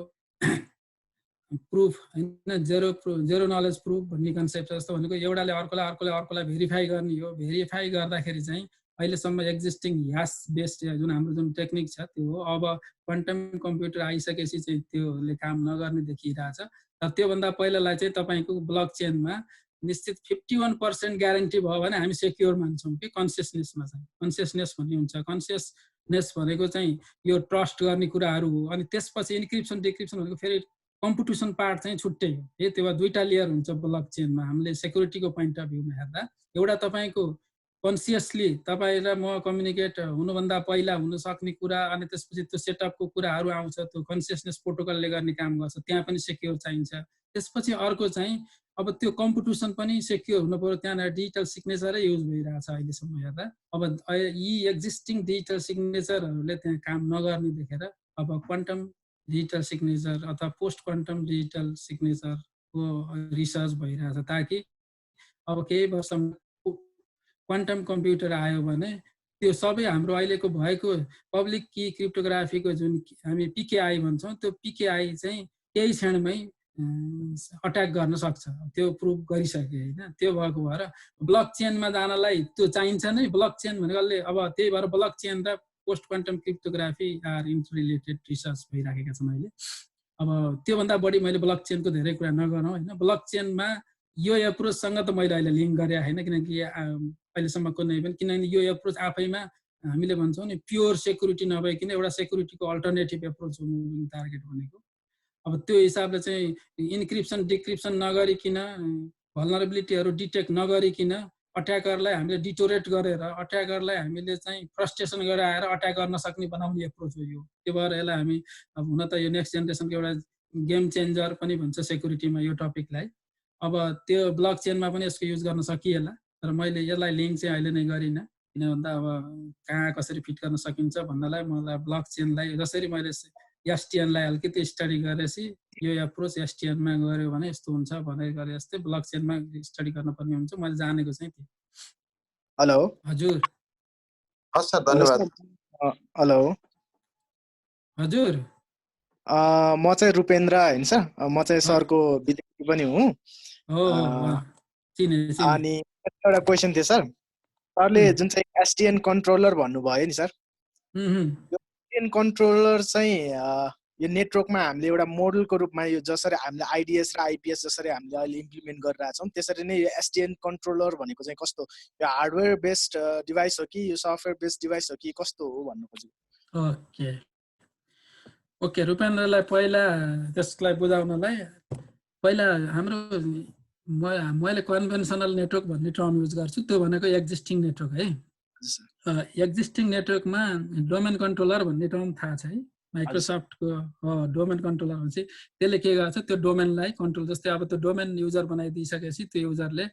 प्रुफ होइन, जेरो नलेज प्रुफ भन्ने कन्सेप्ट जस्तो भनेको एउटाले अर्कोलाई भेरिफाई गर्ने हो। भेरिफाई गर्दाखेरि चाहिँ अहिलेसम्म एक्जिस्टिङ ह्यास बेस्ड जुन हाम्रो जुन टेक्निक छ त्यो हो। अब क्वान्टम कम्प्युटर आइसकेपछि चाहिँ त्योले काम नगर्ने देखिरहेछ। तर त्योभन्दा पहिलालाई चाहिँ तपाईँको ब्लक चेनमा निश्चित 51% ग्यारेन्टी भयो भने हामी सेक्योर मान्छौँ कि कन्सियसनेसमा चाहिँ। कन्सियसनेस भन्ने हुन्छ, कन्सियसनेस भनेको चाहिँ यो ट्रस्ट गर्ने कुराहरू हो। अनि त्यसपछि इन्क्रिप्सन डिक्रिप्सन भनेको फेरि कम्पिटिसन पार्ट चाहिँ छुट्टै हो। त्यो भए दुईवटा लेयर हुन्छ ब्लक चेनमा। हामीले सेक्युरिटीको पोइन्ट अफ भ्यूमा हेर्दा एउटा तपाईँको कन्सियसली तपाईँ र म कम्युनिकेट हुनुभन्दा पहिला हुनसक्ने कुरा, अनि त्यसपछि त्यो सेटअपको कुराहरू आउँछ, त्यो कन्सियसनेस प्रोटोकलले गर्ने काम गर्छ, त्यहाँ पनि सेक्योर चाहिन्छ। त्यसपछि अर्को चाहिँ अब त्यो कम्पिटिसन पनि सेक्योर हुनु पर्यो, त्यहाँनिर डिजिटल सिग्नेचरै युज भइरहेछ अहिलेसम्म हेर्दा। अब यी एक्जिस्टिङ डिजिटल सिग्नेचरहरूले त्यहाँ काम नगर्ने देखेर अब क्वान्टम डिजिटल सिग्नेचर अथवा पोस्ट क्वान्टम डिजिटल सिग्नेचरको रिसर्च भइरहेछ, ताकि अब केही वर्षमा क्वान्टम कम्प्युटर आयो भने त्यो सबै हाम्रो अहिलेको भएको पब्लिक की क्रिप्टोग्राफीको जुन हामी पिकेआई भन्छौँ, त्यो पिकेआई चाहिँ केही क्षणमै अट्याक गर्न सक्छ। त्यो प्रुभ गरिसके होइन। त्यो भएको भएर ब्लक चेनमा जानलाई त्यो चाहिन्छ नै। ब्लक चेन भनेकोले अब त्यही भएर ब्लक चेन र post quantum cryptography are interrelated research भइराखेका छन् अहिले। अब त्योभन्दा बढी मैले ब्लक चेनको धेरै कुरा नगरौँ होइन। ब्लक चेनमा यो एप्रोचसँग त मैले अहिले लिङ्क गरेँ होइन, किनकि अहिलेसम्म कुनै पनि, किनभने यो एप्रोच आफैमा हामीले भन्छौँ नि प्योर सेक्युरिटी नभइकन एउटा सेक्युरिटीको अल्टरनेटिभ एप्रोच हुनु टार्गेट भनेको। अब त्यो हिसाबले चाहिँ इन्क्रिप्सन डिक्रिप्सन नगरिकन, भल्नरेबिलिटीहरू डिटेक्ट नगरिकन अट्याकरलाई हामीले डिटोरेट गरेर अट्याकरलाई हामीले चाहिँ फ्रस्ट्रेसन गराएर अट्याक गर्न सक्ने बनाउने एप्रोच हो यो। त्यो भएर यसलाई हामी अब हुन त यो नेक्स्ट जेनेरेसनको एउटा गेम चेन्जर पनि भन्छ सेक्युरिटीमा यो टपिकलाई। अब त्यो ब्लक चेनमा पनि यसको युज गर्न सकिएला, तर मैले यसलाई लिङ्क चाहिँ अहिले नै गरिनँ, किन भन्दा अब कहाँ कसरी फिट गर्न सकिन्छ भन्नलाई मलाई ब्लक चेनलाई जसरी मैले एसटिएनलाई अलिकति स्टडी गरेपछि यो एप्रोच एसटिएनमा गऱ्यो भने यस्तो हुन्छ भनेर गरे जस्तै ब्लक चेनमा स्टडी गर्नुपर्ने हुन्छ। मैले जानेको चाहिँ त्यो।
हेलो
हजुर।
हस् सर, धन्यवाद।
हेलो
हजुर।
म चाहिँ रूपेन्द्र होइन सर, म चाहिँ सरको विद्यार्थी पनि हुँ। अनि एउटा क्वेसन थियो सर, सरले जुन चाहिँ एसटिएन कन्ट्रोलर भन्नुभयो नि सर, यो एसटिएन कन्ट्रोलर चाहिँ यो नेटवर्कमा हामीले एउटा मोडलको रूपमा यो जसरी हामीले आइडिएस र आइपिएस जसरी हामीले अहिले इम्प्लिमेन्ट गरिरहेछौँ त्यसरी नै यो एसटिएन कन्ट्रोलर भनेको चाहिँ कस्तो, यो हार्डवेयर बेस्ड डिभाइस हो कि यो सफ्टवेयर बेस्ड डिभाइस हो कि कस्तो हो भन्नु खोजेको।
ओके रूपेन्द्रलाई पहिला त्यसलाई बुझाउनलाई पहिला हाम्रो मैले कन्भेन्सनल नेटवर्क भन्ने टर्म युज गर्छु। त्यो भनेको एक्जिस्टिङ नेटवर्क है। एक्जिस्टिङ नेटवर्कमा डोमेन कन्ट्रोलर भन्ने टर्म थाहा छ है माइक्रोसफ्टको डोमेन कन्ट्रोलर भन्छ त्यसले के गर्छ त्यो डोमेनलाई कन्ट्रोल जस्तै अब त्यो डोमेन युजर बनाइदिइसकेपछि त्यो युजरले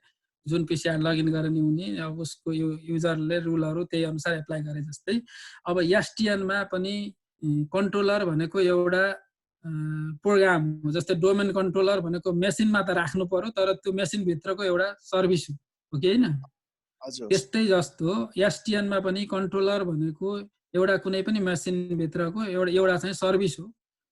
जुन पिसिआर लगइन गरेर ल्याउने अब उसको यो युजरले रुलहरू त्यही अनुसार एप्लाई गरे जस्तै अब एसटिएनमा पनि कन्ट्रोलर भनेको एउटा प्रोग्राम हो जस्तै डोमेन कन्ट्रोलर भनेको मेसिनमा त राख्नु पर्यो तर त्यो मेसिनभित्रको एउटा सर्भिस हो कि होइन त्यस्तै जस्तो एसटिएनमा पनि कन्ट्रोलर भनेको एउटा कुनै पनि मेसिनभित्रको एउटा चाहिँ सर्भिस हो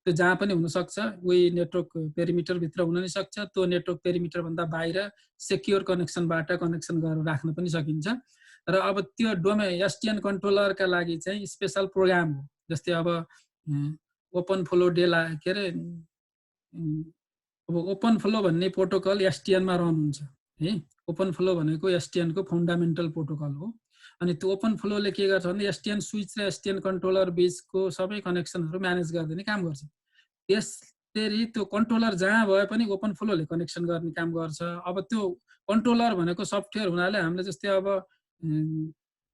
त्यो जहाँ पनि हुनसक्छ उही नेटवर्क पेरिमिटरभित्र हुन नि सक्छ त्यो नेटवर्क पेरिमिटरभन्दा बाहिर सेक्योर कनेक्सनबाट कनेक्सन गरेर राख्न पनि सकिन्छ र अब त्यो डोमेन एसटिएन कन्ट्रोलरका लागि चाहिँ स्पेसल प्रोग्राम हो जस्तै अब ओपन फ्लो के अरे अब ओपन फ्लो भन्ने प्रोटोकल एसटिएनमा रन हुन्छ है ओपन फ्लो भनेको एसटिएनको फन्डामेन्टल प्रोटोकल हो अनि त्यो ओपन फ्लोले के गर्छ भने एसटिएन स्विच र एसटिएन कन्ट्रोलर बीचको सबै कनेक्सनहरू म्यानेज गरिदिने काम गर्छ त्यसरी त्यो कन्ट्रोलर जहाँ भए पनि ओपन फ्लोले कनेक्सन गर्ने काम गर्छ अब त्यो कन्ट्रोलर भनेको सफ्टवेयर हुनाले हामीले जस्तै अब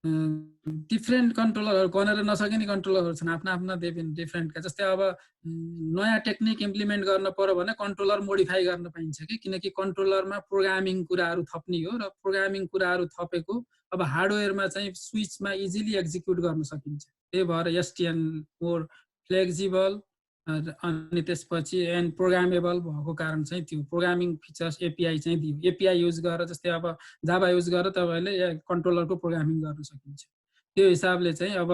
डिफ्रेन्ट कन्ट्रोलरहरू गनेर नसकिने कन्ट्रोलरहरू छन् आफ्ना आफ्ना डिफ्रेन्टका जस्तै अब नयाँ टेक्निक इम्प्लिमेन्ट गर्न पर्यो भने कन्ट्रोलर मोडिफाई गर्न पाइन्छ कि किनकि कन्ट्रोलरमा प्रोग्रामिङ कुराहरू थप्ने हो र प्रोग्रामिङ कुराहरू थपेको अब हार्डवेयरमा चाहिँ स्विचमा इजिली एक्जिक्युट गर्न सकिन्छ त्यही भएर एसटिएन मोर फ्लेक्सिबल अनि त्यसपछि एन्ड प्रोग्रामेबल भएको कारण चाहिँ त्यो प्रोग्रामिङ फिचर्स एपिआई चाहिँ दियो एपिआई युज गरेर जस्तै अब जाभा युज गरेर तपाईँले कन्ट्रोलरको प्रोग्रामिङ गर्न सकिन्छ त्यो हिसाबले चाहिँ अब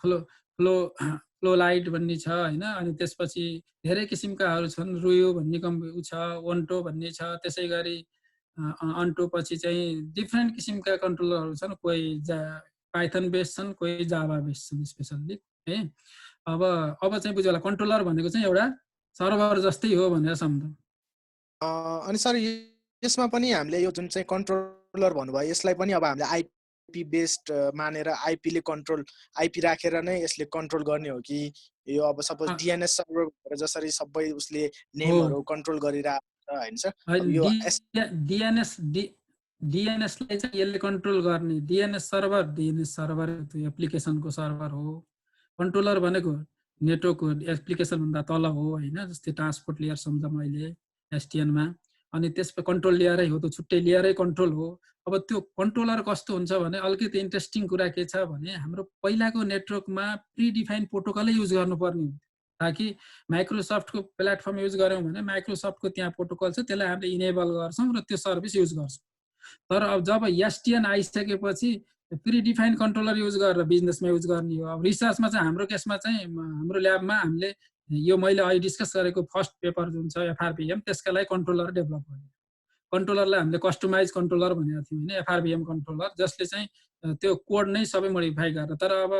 फ्लो लाइट भन्ने छ होइन अनि त्यसपछि धेरै किसिमकाहरू छन् रुयो भन्ने छ ओन्टो भन्ने छ त्यसै गरी अन्टो पछि चाहिँ डिफ्रेन्ट किसिमका कन्ट्रोलरहरू छन् कोही पाइथन बेस्ड छन् कोही जाभा बेस्ड छन् स्पेसल्ली है अब चाहिँ बुझ्यो होला कन्ट्रोलर भनेको चाहिँ एउटा सर्भर जस्तै हो भनेर सम्झौँ
अनि सर यसमा पनि हामीले यो जुन चाहिँ कन्ट्रोलर भन्नुभयो यसलाई पनि अब हामीले आइपी बेस्ड मानेर आइपीले कन्ट्रोल आइपी राखेर नै यसले कन्ट्रोल गर्ने हो कि यो अब सपोज डिएनएस सर्भर भनेर जसरी सबै उसले नेमहरू कन्ट्रोल गरिरहेको छ हैन सर यो
डिएनएसलाई चाहिँ यसले कन्ट्रोल गर्ने डिएनएस सर्भर त्यो एप्लिकेसनको सर्भर हो कन्ट्रोलर भनेको नेटवर्कको एप्लिकेसन भन्दा तल हो हैन जस्तै ट्रान्सपोर्ट लेयर सम्झ मैले एसटिएनमा अनि त्यसपछि कन्ट्रोल लेयरै हो त्यो छुट्टै लेयरै कन्ट्रोल हो अब त्यो कन्ट्रोलर कस्तो हुन्छ भने अलिकति इन्ट्रेस्टिङ कुरा के छ भने हाम्रो पहिलाको नेटवर्कमा प्रिडिफाइन प्रोटोकलै युज गर्नुपर्ने हुन्छ ताकि माइक्रोसफ्टको प्लेटफर्म युज गर्यौँ भने माइक्रोसफ्टको त्यहाँ प्रोटोकल छ त्यसलाई हामीले इनेबल गर्छौँ र त्यो सर्भिस युज गर्छौँ तर अब जब एसटिएन आइसकेपछि प्रिडिफाइन कन्ट्रोलर युज गरेर बिजनेसमा युज गर्ने हो अब रिसर्चमा चाहिँ हाम्रो केसमा चाहिँ हाम्रो ल्याबमा हामीले यो मैले अहिले डिस्कस गरेको फर्स्ट पेपर जुन छ एफआरपिएम त्यसका लागि कन्ट्रोलर डेभलप गर्यो कन्ट्रोलरलाई हामीले कस्टमाइज कन्ट्रोलर भनेको थियौँ होइन एफआरपिएम कन्ट्रोलर जसले चाहिँ त्यो कोड नै सबै मोडिफाई गरेर तर अब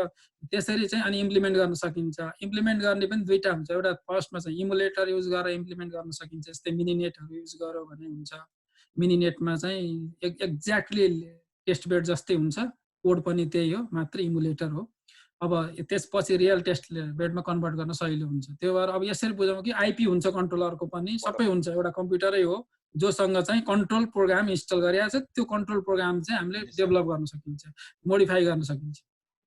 त्यसरी चाहिँ अनि इम्प्लिमेन्ट गर्न सकिन्छ इम्प्लिमेन्ट गर्ने पनि दुईटा हुन्छ एउटा फर्स्टमा चाहिँ इमुलेटर युज गरेर इम्प्लिमेन्ट गर्न सकिन्छ जस्तै मिनिनेटहरू युज गर्यो भने हुन्छ मिनिनेटमा चाहिँ एक्ज्याक्टली टेस्ट बेड जस्तै हुन्छ कोड पनि त्यही हो मात्र इमुलेटर हो अब त्यसपछि रियल टेस्ट बेडमा कन्भर्ट गर्न सजिलो हुन्छ त्यो भएर अब यसरी बुझौँ कि आइपी हुन्छ कन्ट्रोलरको पनि सबै हुन्छ एउटा कम्प्युटरै हो जोसँग चाहिँ कन्ट्रोल प्रोग्राम इन्स्टल गरिएको छ त्यो कन्ट्रोल प्रोग्राम चाहिँ हामीले डेभलप गर्न सकिन्छ मोडिफाई गर्न सकिन्छ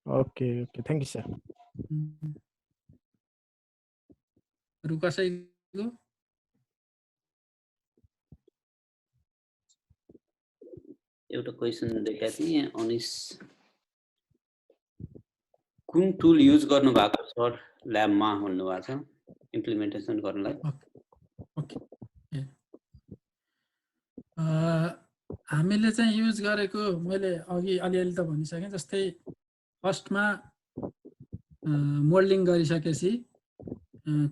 okay okay thank you sir
अरु कसैको
एउटा क्वेशन देखेको थिएँ अनिस कुन टुल युज गर्नु भएको छ ल्याबमा भन्नु भएको छ इम्प्लिमेन्टेसन गर्नलाई
हामीले चाहिँ युज गरेको मैले अघि अलिअलि त भनिसकेँ जस्तै फर्स्टमा मोल्डिङ गरिसकेपछि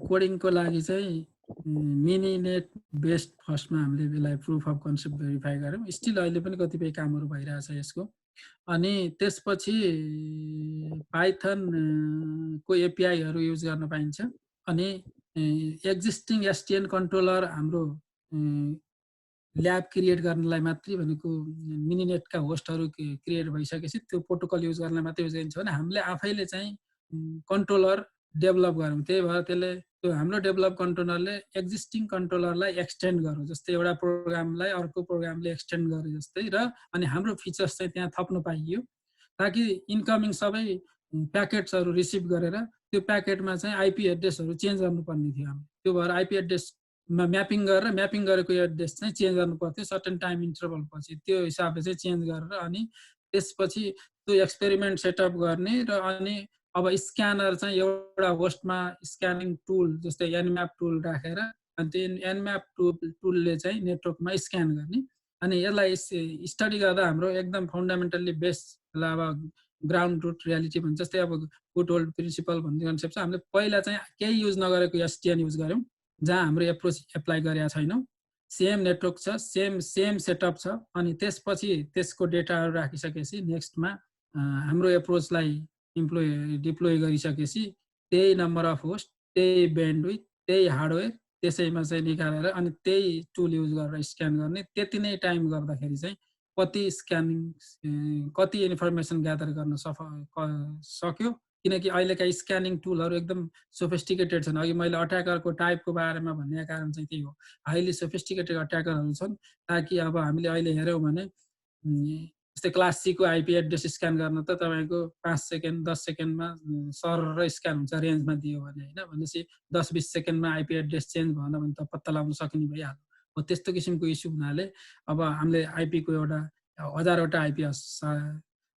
कोडिङको लागि चाहिँ मिनिनेट बेस्ड फर्स्टमा हामीले यसलाई प्रुफ अफ कन्सेप्ट भेरिफाई गऱ्यौँ स्टिल अहिले पनि कतिपय कामहरू भइरहेछ यसको अनि त्यसपछि पाइथनको एपिआईहरू युज गर्न पाइन्छ अनि एक्जिस्टिङ एसटिएन कन्ट्रोलर हाम्रो ल्याब क्रिएट गर्नलाई मात्रै भनेको मिनिनेटका होस्टहरू क्रिएट भइसकेपछि त्यो प्रोटोकल युज गर्नलाई मात्रै युज गरिन्छ भने हामीले आफैले चाहिँ कन्ट्रोलर डेभलप गरौँ त्यही भएर त्यसले त्यो हाम्रो डेभलप कन्ट्रोलरले एक्जिस्टिङ कन्ट्रोलरलाई एक्सटेन्ड गरौँ जस्तै एउटा प्रोग्रामलाई अर्को प्रोग्रामले एक्सटेन्ड गरे जस्तै र अनि हाम्रो फिचर्स चाहिँ त्यहाँ थप्न पाइयो ताकि इन्कमिङ सबै प्याकेट्सहरू रिसिभ गरेर त्यो प्याकेटमा चाहिँ आइपी एड्रेसहरू चेन्ज गर्नुपर्ने थियो हामी। त्यो भएर आइपी एड्रेसमा म्यापिङ गरेको एड्रेस चाहिँ चेन्ज गर्नु पर्थ्यो सर्टेन टाइम इन्टरभल पछि। त्यो हिसाबले चाहिँ चेन्ज गरेर अनि त्यसपछि त्यो एक्सपेरिमेन्ट सेटअप गर्ने र अनि अब स्क्यानर चाहिँ एउटा होस्टमा स्क्यानिङ टुल जस्तै एनम्याप टुल राखेर अनि त्यो एनम्याप टुलले चाहिँ नेटवर्कमा स्क्यान गर्ने। अनि यसलाई स्टडी गर्दा हाम्रो एकदम फन्डामेन्टल्ली बेस अब ग्राउन्ड रुट रियालिटी भन्छ, जस्तै अब गुड ओल्ड प्रिन्सिपल भन्ने कन्सेप्ट छ। हामीले पहिला चाहिँ केही युज नगरेको एसटिएन युज गऱ्यौँ जहाँ हाम्रो एप्रोच एप्लाई गरेका छैनौँ। सेम नेटवर्क छ, सेम सेटअप छ। अनि त्यसपछि त्यसको डेटाहरू राखिसकेपछि नेक्स्टमा हाम्रो एप्रोचलाई डिप्लोय गरिसकेपछि त्यही नम्बर अफ होस्ट, त्यही ब्यान्डविड्थ, त्यही हार्डवेयर त्यसैमा चाहिँ निकालेर अनि त्यही टुल युज गरेर स्क्यान गर्ने। त्यति नै टाइम गर्दाखेरि चाहिँ कति इन्फर्मेसन ग्यादर गर्न सक्यो, किनकि अहिलेका स्क्यानिङ टुलहरू एकदम सोफिस्टिकेटेड छन्। अघि मैले अट्याकरको टाइपको बारेमा भन्ने कारण चाहिँ त्यही हो, हाइली सोफिस्टिकेटेड अट्याकरहरू छन्। ताकि अब हामीले अहिले हेऱ्यौँ भने जस्तै क्लास सीको आइपी एड्रेस स्क्यान गर्न त तपाईँको 5 सेकेन्ड 10 सेकेन्डमा सर स्क्यान हुन्छ रेन्जमा दियो भने, होइन भनेपछि 10-20 सेकेन्डमा आइपी एड्रेस चेन्ज भएन भने त पत्ता लगाउन सकिने भइहाल्यो। हो त्यस्तो किसिमको इस्यु हुनाले अब हामीले आइपीको एउटा 1000वटा आइपी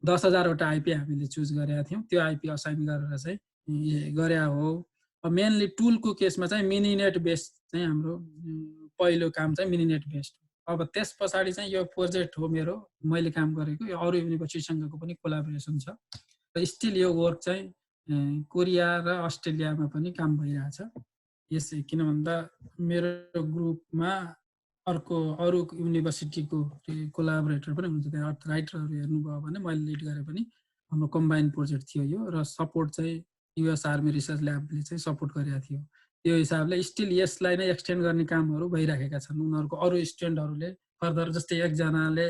10,000वटा आइपी हामीले चुज गरेका थियौँ। त्यो आइपी असाइन गरेर चाहिँ गरे हो। मेनली टुलको केसमा चाहिँ मिनिनेट बेस्ड चाहिँ हाम्रो पहिलो काम चाहिँ मिनिनेट बेस्ड। अब त्यस पछाडि चाहिँ यो प्रोजेक्ट हो मेरो, मैले काम गरेको, यो अरू युनिभर्सिटीसँगको पनि कोलाबोरेसन छ र स्टिल यो वर्क चाहिँ कोरिया र अस्ट्रेलियामा पनि काम भइरहेछ। यसै किन भन्दा मेरो ग्रुपमा अरू युनिभर्सिटीको कोलाबोरेटर पनि हुन्छ, त्यहाँ राइटरहरू हेर्नुभयो भने मैले लिड गरे पनि हाम्रो कम्बाइन प्रोजेक्ट थियो यो, र सपोर्ट चाहिँ युएस आर्मी रिसर्च ल्याबले चाहिँ सपोर्ट गरेका थियो। त्यो हिसाबले स्टिल यसलाई नै एक्सटेन्ड गर्ने कामहरू भइरहेका छन्। उनीहरूको अरू स्टुडेन्टहरूले फर्दर जस्तै एकजनाले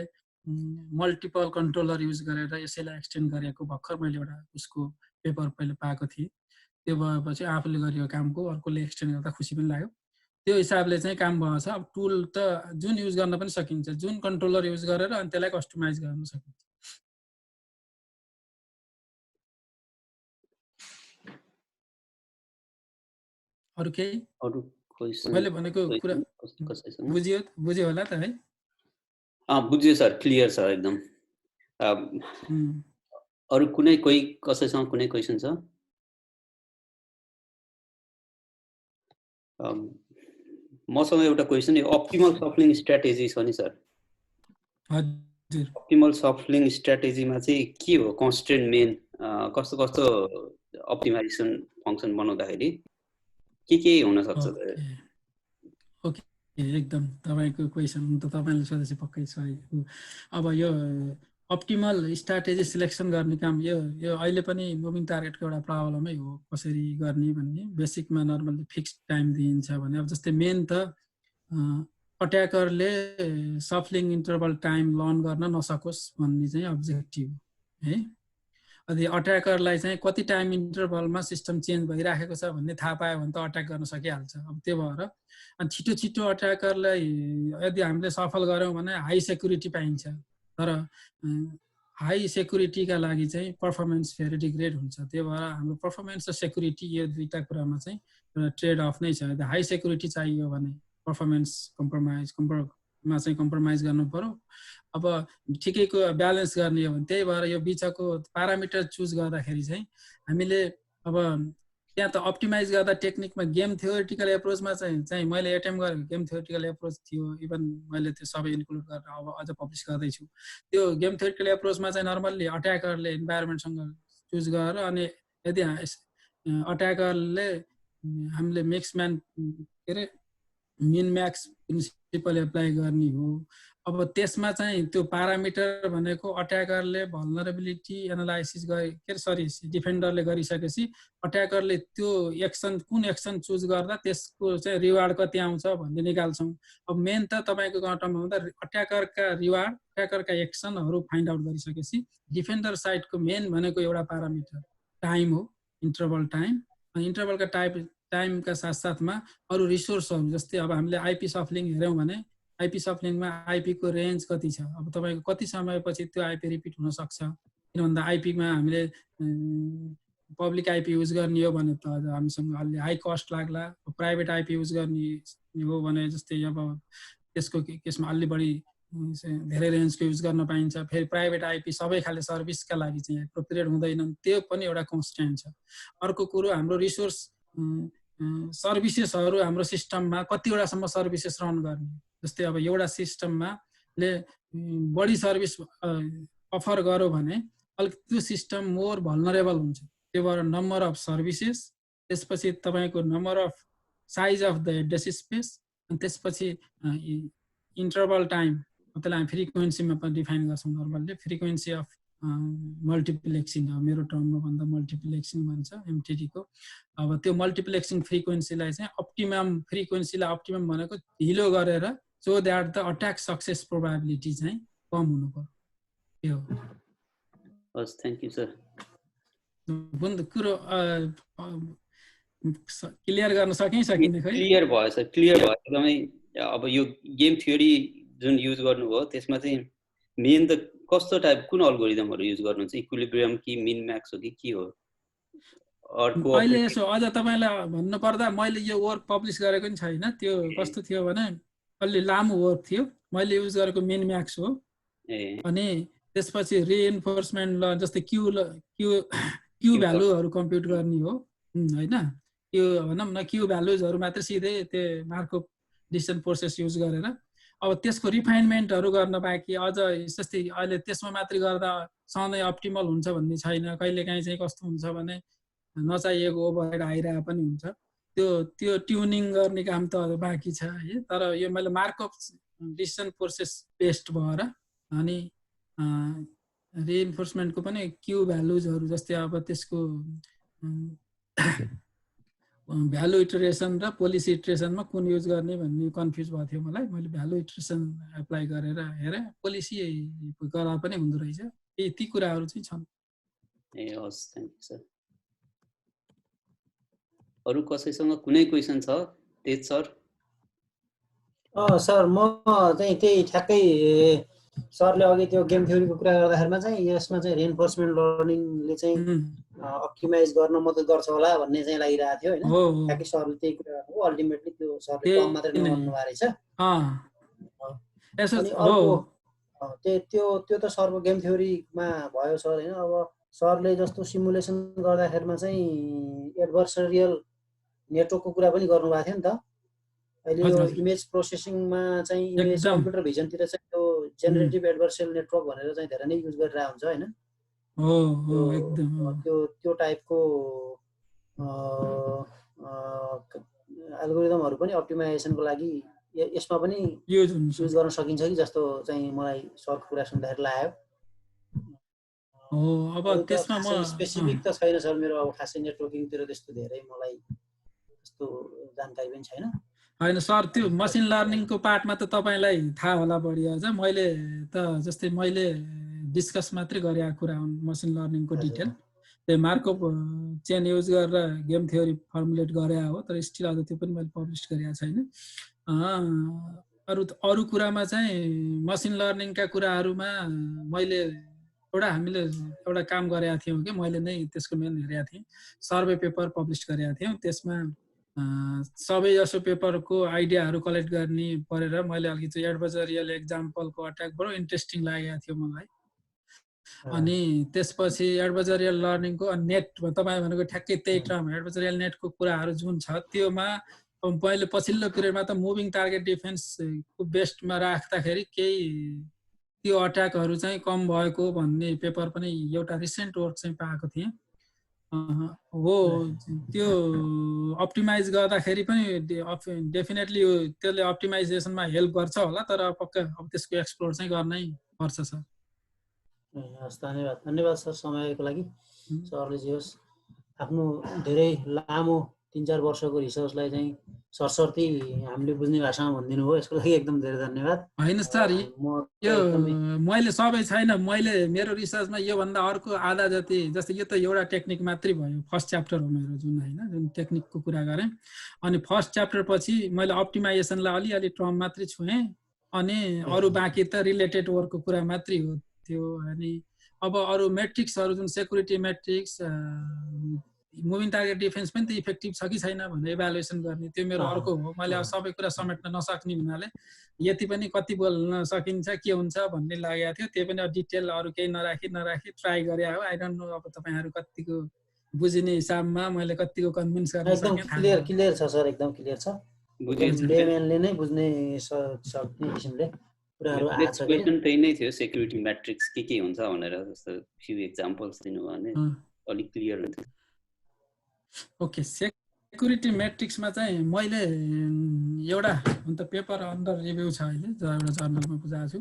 मल्टिपल कन्ट्रोलर युज गरेर यसैलाई एक्सटेन्ड गरेको भर्खर मैले एउटा उसको पेपर पहिले पाएको थिएँ। त्यो भएपछि आफूले गरेको कामको अर्कोले एक्सटेन्ड गर्दा खुसी पनि लाग्यो। त्यो हिसाबले चाहिँ काम भएछ। अब टुल त जुन युज गर्न पनि सकिन्छ, जुन कन्ट्रोलर युज गरेर अनि त्यसलाई कस्टमाइज गर्न सकिन्छ। अरू केही मैले भनेको कुरा बुझ्यो होला त है?
बुझ्यो सर, क्लियर छ एकदम। अरू कोही कसैसँग कुनै क्वेसन छ? मसँग एउटा क्वेसन, यो अप्टिमल सफ्टलिङ स्ट्राटेजी छ नि सर।
हजुर,
अप्टिमल सफ्टलिङ स्ट्राटेजीमा चाहिँ के हो कन्स्ट्रेन्ट मेन, कस्तो अप्टिमाइजेसन फङ्सन बनाउँदाखेरि के हुन सक्छ?
ओके, एकदम तपाईँको क्वेसन त तपाईँले सोधेपछि पक्कै छ। अब यो अप्टिमल स्ट्राटेजी सिलेक्सन गर्ने काम यो अहिले पनि मुभिङ टार्गेटको एउटा प्रब्लमै हो, कसरी गर्ने भन्ने। बेसिकमा नर्मल्ली फिक्स्ड टाइम दिइन्छ भने अब जस्तै मेन त अट्याकरले सफ्टलिङ इन्टरभल टाइम लर्न गर्न नसकोस् भन्ने चाहिँ अब्जेक्टिभ है। अनि अट्याकरलाई चाहिँ कति टाइम इन्टरभलमा सिस्टम चेन्ज भइराखेको छ भन्ने थाहा पायो भने त अट्याक गर्न सकिहाल्छ। अब त्यो भएर अनि छिटो अट्याकरलाई यदि हामीले सफल गऱ्यौँ भने हाई सेक्युरिटी पाइन्छ, तर हाई सेक्युरिटीका लागि चाहिँ पर्फर्मेन्स फेरि डिग्रेड हुन्छ। त्यो भएर हाम्रो पर्फर्मेन्स र सेक्युरिटी यो दुईटा कुरामा चाहिँ ट्रेड अफ नै छ। यदि हाई सेक्युरिटी चाहियो भने पर्फर्मेन्स कम्प्रोमाइजमा चाहिँ कम्प्रोमाइज गर्नु पर्यो। अब ठिकैको ब्यालेन्स गर्ने हो भने त्यही भएर यो बिचको प्यारामिटर चुज गर्दाखेरि चाहिँ हामीले अब त्यहाँ त अप्टिमाइज गर्दा टेक्निकमा गेम थ्योरिटिकल एप्रोचमा चाहिँ मैले एटेम्प गरेको गेम थ्योरिटिकल एप्रोच थियो। इभन मैले त्यो सबै इन्क्लुड गरेर अब अझ पब्लिस गर्दैछु। त्यो गेम थ्योरिटिकल एप्रोचमा चाहिँ नर्मल्ली अट्याकरले इन्भाइरोमेन्टसँग चुज गरेर अनि यदि अट्याकरले हामीले मिक्सम्यान के अरे मिन म्याक्स प्रिन्सिपल एप्लाई गर्ने हो। अब त्यसमा चाहिँ त्यो प्यारामिटर भनेको अट्याकरले भल्नरेबिलिटी एनालाइसिस डिफेन्डरले गरिसकेपछि अट्याकरले त्यो कुन एक्सन चुज गर्दा त्यसको चाहिँ रिवार्ड कति आउँछ भन्ने निकाल्छौँ। अब मेन त तपाईँको गाउँठाउँमा हुँदा अट्याकरका रिवार्ड, अट्याकरका एक्सनहरू फाइन्ड आउट गरिसकेपछि डिफेन्डर साइडको मेन भनेको एउटा प्यारामिटर टाइम हो, इन्टरभल टाइम। अनि इन्टरभलका टाइमका साथसाथमा अरू रिसोर्सहरू जस्तै अब हामीले आइपी सफ्लिङ हेऱ्यौँ भने आइपी सफ्लिङमा आइपीको रेन्ज कति छ, अब तपाईँको कति समयपछि त्यो आइपी रिपिट हुन सक्छ, किन भन्दा आइपीमा हामीले पब्लिक आइपी युज गर्ने हो भने त हामीसँग अलि हाई कस्ट लाग्ला, प्राइभेट आइपी युज गर्ने हो भने जस्तै अब त्यसको केसमा अलि बढी धेरै रेन्जको युज गर्न पाइन्छ। फेरि प्राइभेट आइपी सबै खाले सर्भिसका लागि चाहिँ एप्रोप्रिएट हुँदैनन्, त्यो पनि एउटा कन्स्ट्रेन्ट छ। अर्को कुरो हाम्रो रिसोर्स सर्भिसेसहरू हाम्रो सिस्टममा कतिवटासम्म सर्भिसेस रन गर्ने, जस्तै अब एउटा सिस्टममा ले बढी सर्भिस अफर गर्यो भने अलिक त्यो सिस्टम मोर भल्नरेबल हुन्छ। त्यो भएर नम्बर अफ सर्भिसेस, त्यसपछि तपाईँको number of size of the address space, अनि त्यसपछि इन्टरभल टाइम, त्यसलाई हामी फ्रिक्वेन्सीमा पनि डिफाइन गर्छौँ नर्मल्ली, फ्रिक्वेन्सी अफ मल्टिप्लेक्सिङ, मेरो टर्ममा भन्दा मल्टिप्लेक्सिङ भन्छ एमटिडीको। अब त्यो मल्टिप्लेक्सिङ फ्रिक्वेन्सीलाई चाहिँ अप्टिमम फ्रिक्वेन्सीलाई अप्टिमम भनेको ढिलो गरेर so that the attack success probability चाहिँ कम हुनु पर्यो।
हस्, थ्याङ्क यू सर।
कुरो क्लियर गर्न सकिन्छ?
क्लियर भयो सर, क्लियर भयो एकदमै। अब यो गेम थ्योरी जुन युज गर्नुभयो त्यसमा चाहिँ मेन त कस्तो टाइप कुन अल्गोरिदमहरू युज गर्नुहुन्छ? इक्विलिब्रियम कि मिन म्याक्स हो कि के हो?
अहिले यसो अझ तपाईँलाई भन्नुपर्दा मैले यो वर्क पब्लिस गरेको नि छैन। त्यो कस्तो थियो भने अलि लामो वर्क थियो, मैले युज गरेको मिन म्याक्स हो। अनि त्यसपछि रिइन्फोर्समेन्ट ल जस्तै क्यू भ्यालुहरू कम्प्युट गर्ने हो होइन। त्यो भनौँ न क्यू भ्यालुजहरू मात्रै सिधै त्यो मार्कअप डिसिजन प्रोसेस युज गरेर अब त्यसको रिफाइनमेन्टहरू गर्न बाँकी। अझ जस्तै अहिले त्यसमा मात्रै गर्दा सधैँ अप्टिमल हुन्छ भन्ने छैन, कहिलेकाहीँ चाहिँ कस्तो हुन्छ भने नचाहिएको ओभरहेड आइरहेको पनि हुन्छ। त्यो ट्युनिङ गर्ने काम त बाँकी छ है। तर यो मैले मार्कअप डिसिजन प्रोसेस बेस्ड भएर अनि रिइन्फोर्समेन्टको पनि क्यू भ्यालुजहरू जस्तै अब त्यसको भ्यालु इटरेसन र पोलिसी इटरेसनमा कुन युज गर्ने भन्ने कन्फ्युज भएको थियो मलाई। मैले भ्यालु इटरेसन एप्लाई गरेर हेरेँ, पोलिसी गर्दा पनि हुँदो रहेछ। ती कुराहरू चाहिँ छन्।
ए हस्, थ्याङ्क यू सर। अरू कसैसँग कुनै क्वेसन छ? तेज सर।
सर म चाहिँ त्यही ठ्याक्कै सरले अघि त्यो गेम थ्योरीको कुरा गर्दाखेरिमा चाहिँ यसमा चाहिँ रेइन्फोर्समेन्ट लर्निङले चाहिँ अप्टिमाइज गर्न मद्दत गर्छ होला भन्ने चाहिँ लागिरहेको थियो होइन। ठ्याक्कै सरले त्यही कुरा गर्नु, अल्टिमेटली त्यो सरले कम मात्रै नगर्नु भएको रहेछ। अनि अर्को त्यो त सरको गेम थ्योरीमा भयो सर होइन। अब सरले जस्तो सिमुलेसन गर्दाखेरिमा चाहिँ एडभर्सरियल नेटवर्कको कुरा पनि गर्नुभएको थियो नि त। अहिले यो इमेज प्रोसेसिङमा चाहिँ इमेज कम्प्युटर भिजनतिर चाहिँ त्यो जेनेरेटिभ एडभर्सरियल नेटवर्क भनेर चाहिँ धेरै नै युज गरिरहेको हुन्छ होइन। त्यो टाइपको एल्गोरिदमहरू पनि अप्टिमाइजेसनको लागि यसमा पनि युज गर्न सकिन्छ कि जस्तो चाहिँ मलाई सरको कुरा सुन्दाखेरि लाग्यो।
अब त्यसमा म
स्पेसिफिक त छैन सर, मेरो अब खासै नेटवर्किङतिर त्यस्तो धेरै मलाई त्यस्तो जानकारी पनि छैन।
होइन सर, त्यो मसिन लर्निङको पार्टमा त तपाईँलाई थाहा होला बढी अझ। मैले त जस्तै मैले डिस्कस मात्रै गरेको कुरा हुन् मसिन लर्निङको डिटेल। त्यो मार्कअप चेन युज गरेर गेम थ्योरी फर्मुलेट गरे हो, तर स्टिल अझ त्यो पनि मैले पब्लिस गरेको छैन। अरू कुरामा चाहिँ मसिन लर्निङका कुराहरूमा हामीले एउटा काम गरेका थियौँ कि मैले नै त्यसको मेन हेरेका थिएँ। सर्वे पेपर पब्लिस गरेका थियौँ, त्यसमा सबै जसो पेपरको आइडियाहरू कलेक्ट गर्ने परेर मैले अलिकति एडभर्सरियल एक्जाम्पलको अट्याकबाट इन्ट्रेस्टिङ लागेको थियो मलाई। अनि त्यसपछि एडभर्सरियल लर्निङको नेट तपाईँ भनेको ठ्याक्कै त्यही टर्म एडभर्सरियल नेटको कुराहरू जुन छ त्योमा मैले पछिल्लो पिरियडमा त मुभिङ टार्गेट डिफेन्सको बेस्टमा राख्दाखेरि केही त्यो अट्याकहरू चाहिँ कम भएको भन्ने पेपर पनि एउटा रिसेन्ट वर्क चाहिँ पाएको थिएँ। हो त्यो अप्टिमाइज गर्दाखेरि पनि डेफिनेटली त्यसले अप्टिमाइजेसनमा हेल्प गर्छ होला, तर पक्का अब त्यसको एक्सप्लोर चाहिँ गर्नै पर्छ सर।
हस्, धन्यवाद सर समयको लागि। सरले जे होस् आफ्नो धेरै लामो 3-4 वर्षको रिसर्चलाई चाहिँ सरसर्ती हामीले बुझ्ने भाषामा भनिदिनु भयो, यसको लागि एकदम धेरै धन्यवाद।
होइन सर, यो मैले सबै छैन, मैले मेरो रिसर्चमा योभन्दा अर्को आधा जति जस्तै यो त एउटा टेक्निक मात्रै भयो, फर्स्ट च्याप्टर हो मेरो जुन होइन, जुन टेक्निकको कुरा गरेँ। अनि फर्स्ट च्याप्टर पछि मैले अप्टिमाइजेसनलाई अलिअलि टर्म मात्रै छुएँ, अनि अरू बाँकी त रिलेटेड वर्कको कुरा मात्रै हो त्यो। अनि अब अरू मेट्रिक्सहरू जुन security matrix moving target defence पनि त इफेक्टिभ छ कि छैन भनेर इभ्यालुएसन गर्ने त्यो मेरो अर्को हो। मैले अब सबै कुरा समेट्न नसक्ने हुनाले यति पनि कति बोल्न सकिन्छ के हुन्छ भन्ने लागेको थियो। त्यो पनि डिटेल अरू केही नराखी ट्राई गरे हो। आई डोन्ट नो अब तपाईँहरू कतिको बुझिने हिसाबमा मैले कतिको कन्भिन्स गर्न
एकदम क्लियर छ सर, एकदम क्लियर छ। लेमनले नै बुझ्ने सक्ने किसिमले कुराहरू आछ के।
क्वेशन त्यही नै थियो, सेक्युरिटी म्याट्रिक्स के हुन्छ भनेर, जस्तो फ्यु एक्जाम्पल्स दिनु भने अलिक क्लियर हुन्थ्यो।
ओके, सेक्युरिटी म्याट्रिक्समा चाहिँ मैले एउटा अन्त पेपर अन्डर रिभ्यू छ अहिले, एउटा जर्नलमा बुझाएको छु।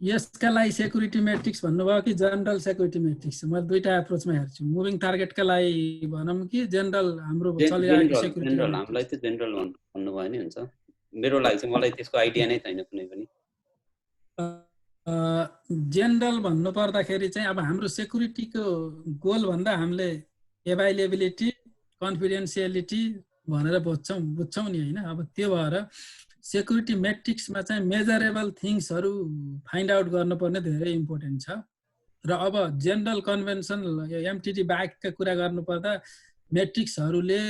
यसका लागि सेक्युरिटी म्याट्रिक्स भन्नुभयो कि जनरल सेक्युरिटी म्याट्रिक्स? मैले दुईटा एप्रोचमा हेर्छु। मुभिङ टार्गेटका लागि भनौँ कि जनरल हाम्रो चलिरहेको सेक्युरिटी?
जनरल, हामीलाई चाहिँ जनरल भन्नुभयो नि हुन्छ। मेरो लागि चाहिँ मलाई त्यसको आइडिया नै छैन कुनै पनि।
जेनरल भन्नु पर्दाखेरि चाहिँ अब हाम्रो सेक्युरिटीको गोल भन्दा हामीले एभाइलेबिलिटी, कन्फिडेन्सियलिटी भनेर बुझ्छौँ नि होइन। अब त्यो भएर सेक्युरिटी मेट्रिक्समा चाहिँ मेजरेबल थिङ्सहरू फाइन्ड आउट गर्नुपर्ने धेरै इम्पोर्टेन्ट छ। र अब जेनरल कन्भेन्सन एमटिडी बाहेकका कुरा गर्नुपर्दा मेट्रिक्सहरूले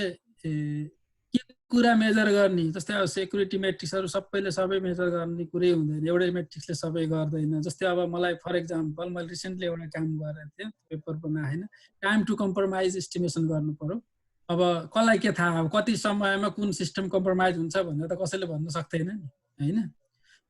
के कुरा मेजर गर्ने, जस्तै अब सेक्युरिटी मेट्रिक्सहरू सबैले सबै मेजर गर्ने कुरै हुँदैन, एउटै मेट्रिक्सले सबै गर्दैन। जस्तै अब मलाई फर इक्जाम्पल मैले रिसेन्टली एउटा काम गरेको थिएँ, पेपर बनाएन, टाइम टु कम्प्रोमाइज एस्टिमेसन गर्नु पर्यो। अब कसलाई के थाहा, अब कति समयमा कुन सिस्टम कम्प्रोमाइज हुन्छ भनेर त कसैले भन्न सक्दैन नि होइन।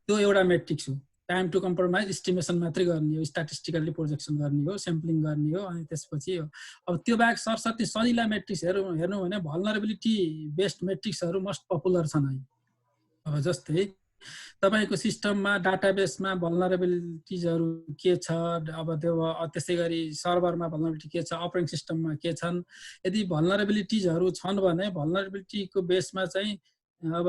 त्यो एउटा मेट्रिक्स हो, टाइम टु कम्प्रोमाइज एस्टिमेसन मात्रै गर्ने हो, स्ट्याटिस्टिकल्ली प्रोजेक्सन गर्ने हो, स्याम्पलिङ गर्ने हो। अनि त्यसपछि अब त्यो बाहेक सरसर्ती सजिला मेट्रिक्सहरू हेर्नु भने भल्नरेबिलिटी बेस्ड मेट्रिक्सहरू मोस्ट पपुलर छन् है। अब जस्तै तपाईँको सिस्टममा डाटाबेसमा भल्नरेबिलिटिजहरू के छ, अब त्यो त्यसै गरी सर्भरमा भल्नरेबिलिटी के छ, अपरेटिङ सिस्टममा के छन्। यदि भल्नरेबिलिटिजहरू छन् भने भल्नरेबिलिटीको बेसमा चाहिँ अब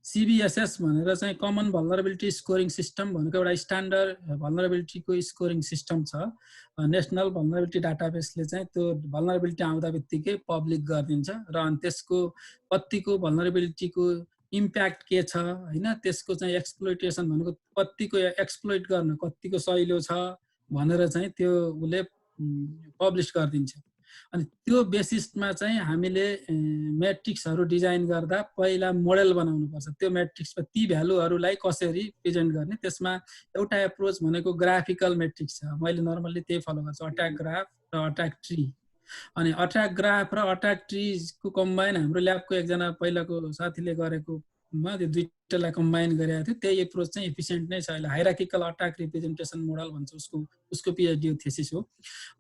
CVSS भनेर चाहिँ कमन भल्नरेबिलिटी स्कोरिङ सिस्टम भनेको एउटा स्ट्यान्डर्ड भल्नरेबिलिटीको स्कोरिङ सिस्टम छ। नेसनल भल्नरेबिलिटी डाटाबेसले चाहिँ त्यो भल्नरेबिलिटी आउँदा बित्तिकै पब्लिक गरिदिन्छ र अनि त्यसको कतिको भल्नरेबिलिटीको इम्प्याक्ट के छ होइन, त्यसको चाहिँ एक्सप्लोइटेसन भनेको कतिको एक्सप्लोइट गर्न कतिको सहिलो छ भनेर चाहिँ त्यो उसले पब्लिस गरिदिन्छ। अनि त्यो बेसिसमा चाहिँ हामीले मेट्रिक्सहरू डिजाइन गर्दा पहिला मोडेल बनाउनुपर्छ। त्यो मेट्रिक्समा ती भ्यालुहरूलाई कसरी प्रेजेन्ट गर्ने, त्यसमा एउटा एप्रोच भनेको ग्राफिकल मेट्रिक्स छ। मैले नर्मल्ली त्यही फलो गर्छु, अट्याक ग्राफ र अट्याक ट्री। अनि अट्याक ग्राफ र अट्याक ट्रीको कम्बाइन हाम्रो ल्याबको एकजना पहिलाको साथीले गरेकोमा त्यो दुईटालाई कम्बाइन गरेको थियो। त्यही एप्रोच चाहिँ एफिसिएन्ट नै छ अहिले। हाइरार्किकल अट्याक रिप्रेजेन्टेसन मोडल भन्छ उसको पिएचडी थेसिस हो।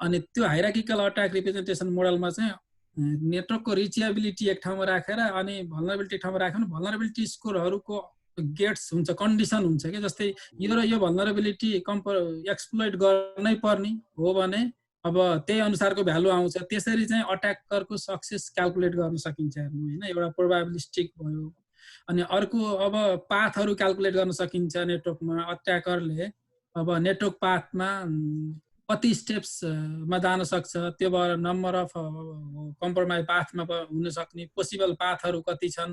अनि त्यो हाइरार्किकल अट्याक रिप्रेजेन्टेसन मोडलमा चाहिँ नेटवर्कको रिचेबिलिटी एक ठाउँमा राखेर अनि भल्नरेबिलिटी ठाउँमा राख्यो भने भल्नरेबिलिटी स्कोरहरूको गेट्स हुन्छ, कन्डिसन हुन्छ कि जस्तै यो र यो भल्नरेबिलिटी एक्सप्लोइट गर्नै पर्ने हो भने अब त्यही अनुसारको भ्यालु आउँछ। त्यसरी चाहिँ अट्याकरको सक्सेस क्याल्कुलेट गर्न सकिन्छ हेर्नु होइन, एउटा प्रोबाबिलिस्टिक भयो। अनि अर्को अब पाथहरू क्याल्कुलेट गर्न सकिन्छ नेटवर्कमा। अट्याकरले अब नेटवर्क पाथमा कति स्टेप्समा जान सक्छ, त्यो भएर नम्बर अफ कम्प्रोमाइज पाथमा हुन सक्ने पोसिबल पाथहरू कति छन्,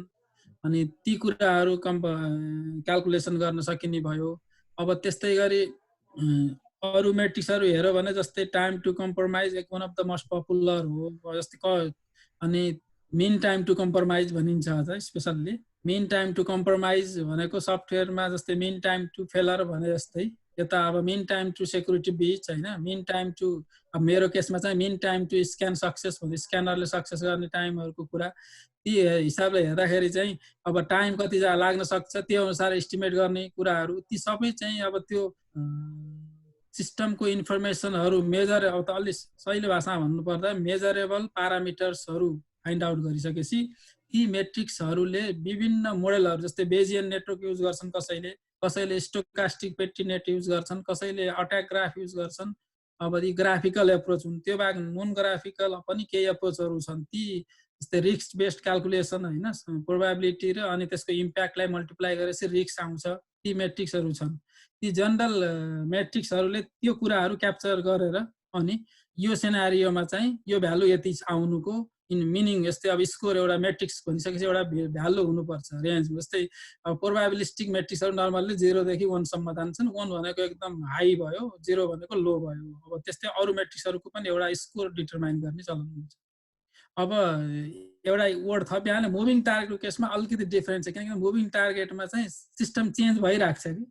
अनि ती कुराहरू क्याल्कुलेसन गर्न सकिने भयो। अब त्यस्तै गरी अरू मेट्रिक्सहरू हेऱ्यो भने जस्तै टाइम टु कम्प्रोमाइज एक one of the most popular हो। जस्तै अनि मिन टाइम टु कम्प्रोमाइज भनिन्छ अझ especially. Mean time to compromise भनेको सफ्टवेयरमा जस्तै मिन टाइम टु फेलर भने जस्तै यता अब मिन टाइम टु सेक्युरिटी बिच होइन, मिन टाइम टु अब मेरो केसमा चाहिँ mean time to scan success भन्ने स्क्यानरले सक्सेस गर्ने टाइमहरूको कुरा। ती हिसाबले हेर्दाखेरि चाहिँ अब टाइम कति लाग्न सक्छ त्यो अनुसार एस्टिमेट गर्ने कुराहरू, ती सबै चाहिँ अब त्यो सिस्टमको इन्फर्मेसनहरू मेजर, अब त अलि सहिलो भाषामा भन्नुपर्दा मेजरेबल प्यारामिटर्सहरू फाइन्ड आउट गरिसकेपछि ती मेट्रिक्सहरूले विभिन्न मोडेलहरू जस्तै बेजियन नेटवर्क युज गर्छन्, कसैले स्टोकास्टिक पेट्रिनेट युज गर्छन्, कसैले अट्याक ग्राफ युज गर्छन्। अब यी ग्राफिकल एप्रोच हुन्, त्यो बाहेक नन ग्राफिकल पनि केही एप्रोचहरू छन्। ती जस्तै रिस्क बेस्ड क्याल्कुलेसन होइन, प्रोबाबिलिटी र अनि त्यसको इम्प्याक्टलाई मल्टिप्लाई गरेपछि रिस्क आउँछ, ती मेट्रिक्सहरू छन्। ती जनरल मेट्रिक्सहरूले त्यो कुराहरू क्याप्चर गरेर अनि यो सेनारियोमा चाहिँ यो भ्यालु यति आउनुको मिनिङ यस्तै अब स्कोर एउटा मेट्रिक्स भनिसकेपछि एउटा भ्यालु हुनुपर्छ रेन्ज। जस्तै अब प्रोबाबिलिस्टिक मेट्रिक्सहरू नर्मल्ली 0 देखि 1 सम्म जान्छन्। 1 भनेको एकदम हाई भयो, 0 भनेको लो भयो। अब त्यस्तै अरू मेट्रिक्सहरूको पनि एउटा स्कोर डिटरमाइन गर्ने चलन हुन्छ। अब एउटा वर्ड थपिहाल्ने मुभिङ टार्गेटको केसमा अलिकति डिफरेन्ट छ, किनकि मुभिङ टार्गेटमा चाहिँ सिस्टम चेन्ज भइरहेको छ कि।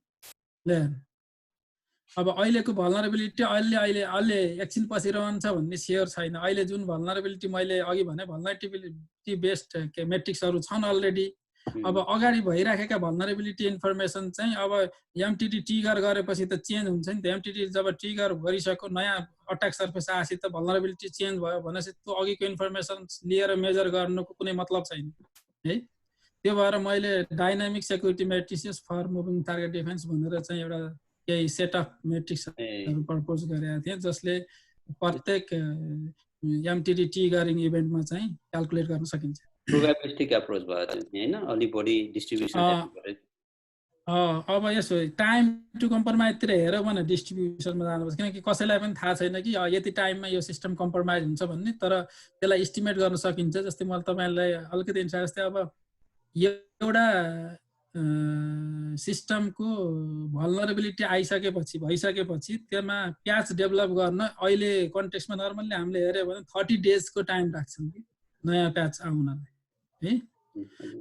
अब अहिलेको भल्नरेबिलिटी अहिले एकछिन पछि रहन्छ भन्ने सेयर छैन। अहिले जुन भल्नरेबिलिटी मैले अघि भने भल्नरेबिलिटी बेस्ड मेट्रिक्सहरू छन् अलरेडी। अब अगाडि भइराखेका भल्नरेबिलिटी इन्फर्मेसन चाहिँ अब एमटिटी ट्रिगर गरेपछि त चेन्ज हुन्छ नि त। एमटिटी जब ट्रिगर गरिसक्यो नयाँ अट्याक सर्फेस आएपछि त भल्नरेबिलिटी चेन्ज भयो भनेपछि त्यो अघिको इन्फर्मेसन लिएर मेजर गर्नुको कुनै मतलब छैन है। त्यो भएर मैले dynamic security matrices for moving target defence भनेर चाहिँ एउटा केही सेट अफ मेट्रिक्सहरू प्रपोज गरेका थिएँ, जसले प्रत्येक एमटिटी ट्रिगरिङ इभेन्टमा चाहिँ क्याल्कुलेट गर्न सकिन्छ।
प्रोबेबिलिस्टिक एप्रोच भयो हैन, अलि बढी डिस्ट्रिब्युसन।
अब यसो टाइम टु कम्प्रोमाइजतिर हेऱ्यो भने डिस्ट्रिब्युसनमा जानुपर्छ, किनकि कसैलाई पनि थाहा छैन कि यति टाइममा यो सिस्टम कम्प्रोमाइज हुन्छ भन्ने। तर त्यसलाई इस्टिमेट गर्न सकिन्छ। जस्तै मैले तपाईँलाई अलिकति इन्ट्रेस्ट जस्तै अब एउटा सिस्टमको भल्नरेबिलिटी भइसकेपछि त्यसमा प्याच डेभलप गर्न अहिले कन्टेक्स्टमा नर्मल्ली हामीले हेऱ्यो भने 30 डेजको टाइम राख्छौँ कि नयाँ प्याच आउनलाई है।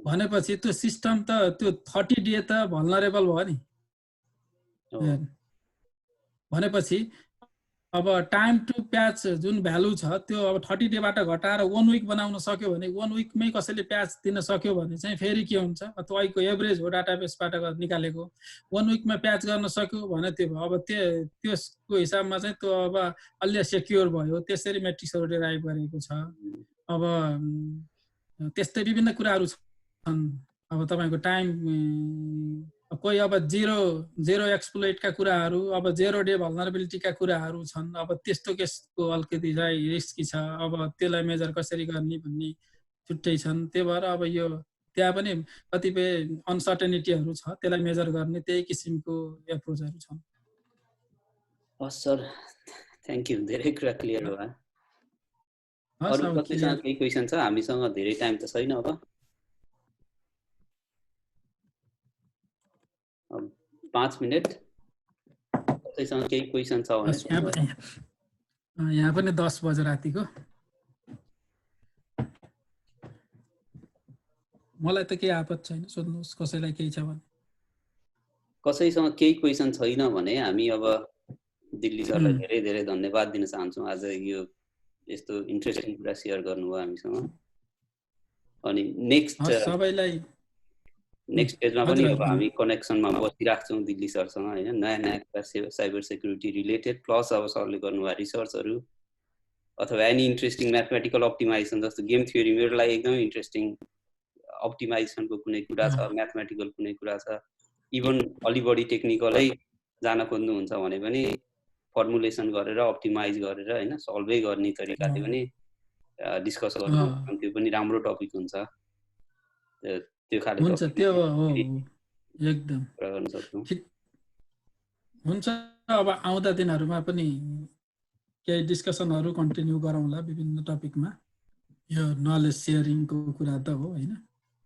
भनेपछि त्यो सिस्टम त त्यो 30 डे त भल्नरेबल भयो नि। भनेपछि अब टाइम टु प्याच जुन भ्यालु छ त्यो अब 30 डेबाट घटाएर 1 विक बनाउन सक्यो भने 1 विकमै कसैले प्याच दिन सक्यो भने चाहिँ फेरि के हुन्छ, तपाईँको एभरेज हो डाटाबेसबाट निकालेको। 1 विकमा प्याच गर्न सक्यो भने त्यो भयो। अब त्यसको हिसाबमा चाहिँ त्यो अब अलि सेक्योर भयो। त्यसरी मेट्रिक्सहरू डेराइभ गरेको छ। अब त्यस्तै विभिन्न कुराहरू छन्। अब तपाईँको टाइम कोही अब जेरो एक्सप्लोइटका कुराहरू, अब 0 डे भल्नरेबिलिटीका कुराहरू छन्। अब त्यस्तो केसको अलिकति चाहिँ रिस्की छ। अब त्यसलाई मेजर कसरी गर्ने भन्ने छुट्टै छन्। त्यही भएर अब यो त्यहाँ पनि कतिपय अनसर्टेनिटीहरू छ, त्यसलाई मेजर गर्ने त्यही किसिमको एप्रोचहरू छन्।
हस् सर, थ्याङ्क यू, धेरै कुरा क्लियर भयो। अरु कसैसँग केही क्वेसन छ? हामीसँग धेरै टाइम त छैन। अब 5 मिनेट कसैसँग केही क्वेसन छ भने।
यहाँ पनि 10 बजे रातिको। मलाई त केही आपत छैन, सोध्नुहोस् कसैलाई केही छ भने।
कसैसँग केही क्वेसन छैन भने हामी अब दिल्ली सरलाई धेरै धेरै धन्यवाद दिन चाहन्छौँ। आज यो यस्तो इन्ट्रेस्टिङ कुरा सेयर गर्नुभयो हामीसँग। अनि नेक्स्ट पेजमा पनि अब हामी कनेक्सनमा बसिराख्छौँ दिल्ली सरसँग हैन। नयाँ नयाँ कुरा साइबर सेक्युरिटी रिलेटेड प्लस अब सरले गर्नुभएको रिसर्चहरू अथवा एनी इन्ट्रेस्टिङ म्याथमेटिकल अप्टिमाइजेसन जस्तो गेम थ्योरी मेरो लागि एकदमै इन्ट्रेस्टिङ अप्टिमाइजेसनको कुनै कुरा छ, म्याथमेटिकल कुनै कुरा छ, इभन अलि बढी टेक्निकलै जान खोज्नुहुन्छ भने पनि फर्मुलेसन गरेर अप्टिमाइज गरेर हैन सल्भै गर्ने तरिकाले पनि डिस्कस गर्नु, त्यो पनि राम्रो टपिक हुन्छ। त्यो खाली
हुन्छ, त्यो हो एकदम
गर्न सक्छौँ।
हुन्छ, अब आउँदा दिनहरुमा पनि केही डिस्कसनहरु कन्टिन्यू गरौँला विभिन्न टपिकमा। यो नलेज शेयरिङको कुरा त हो हैन।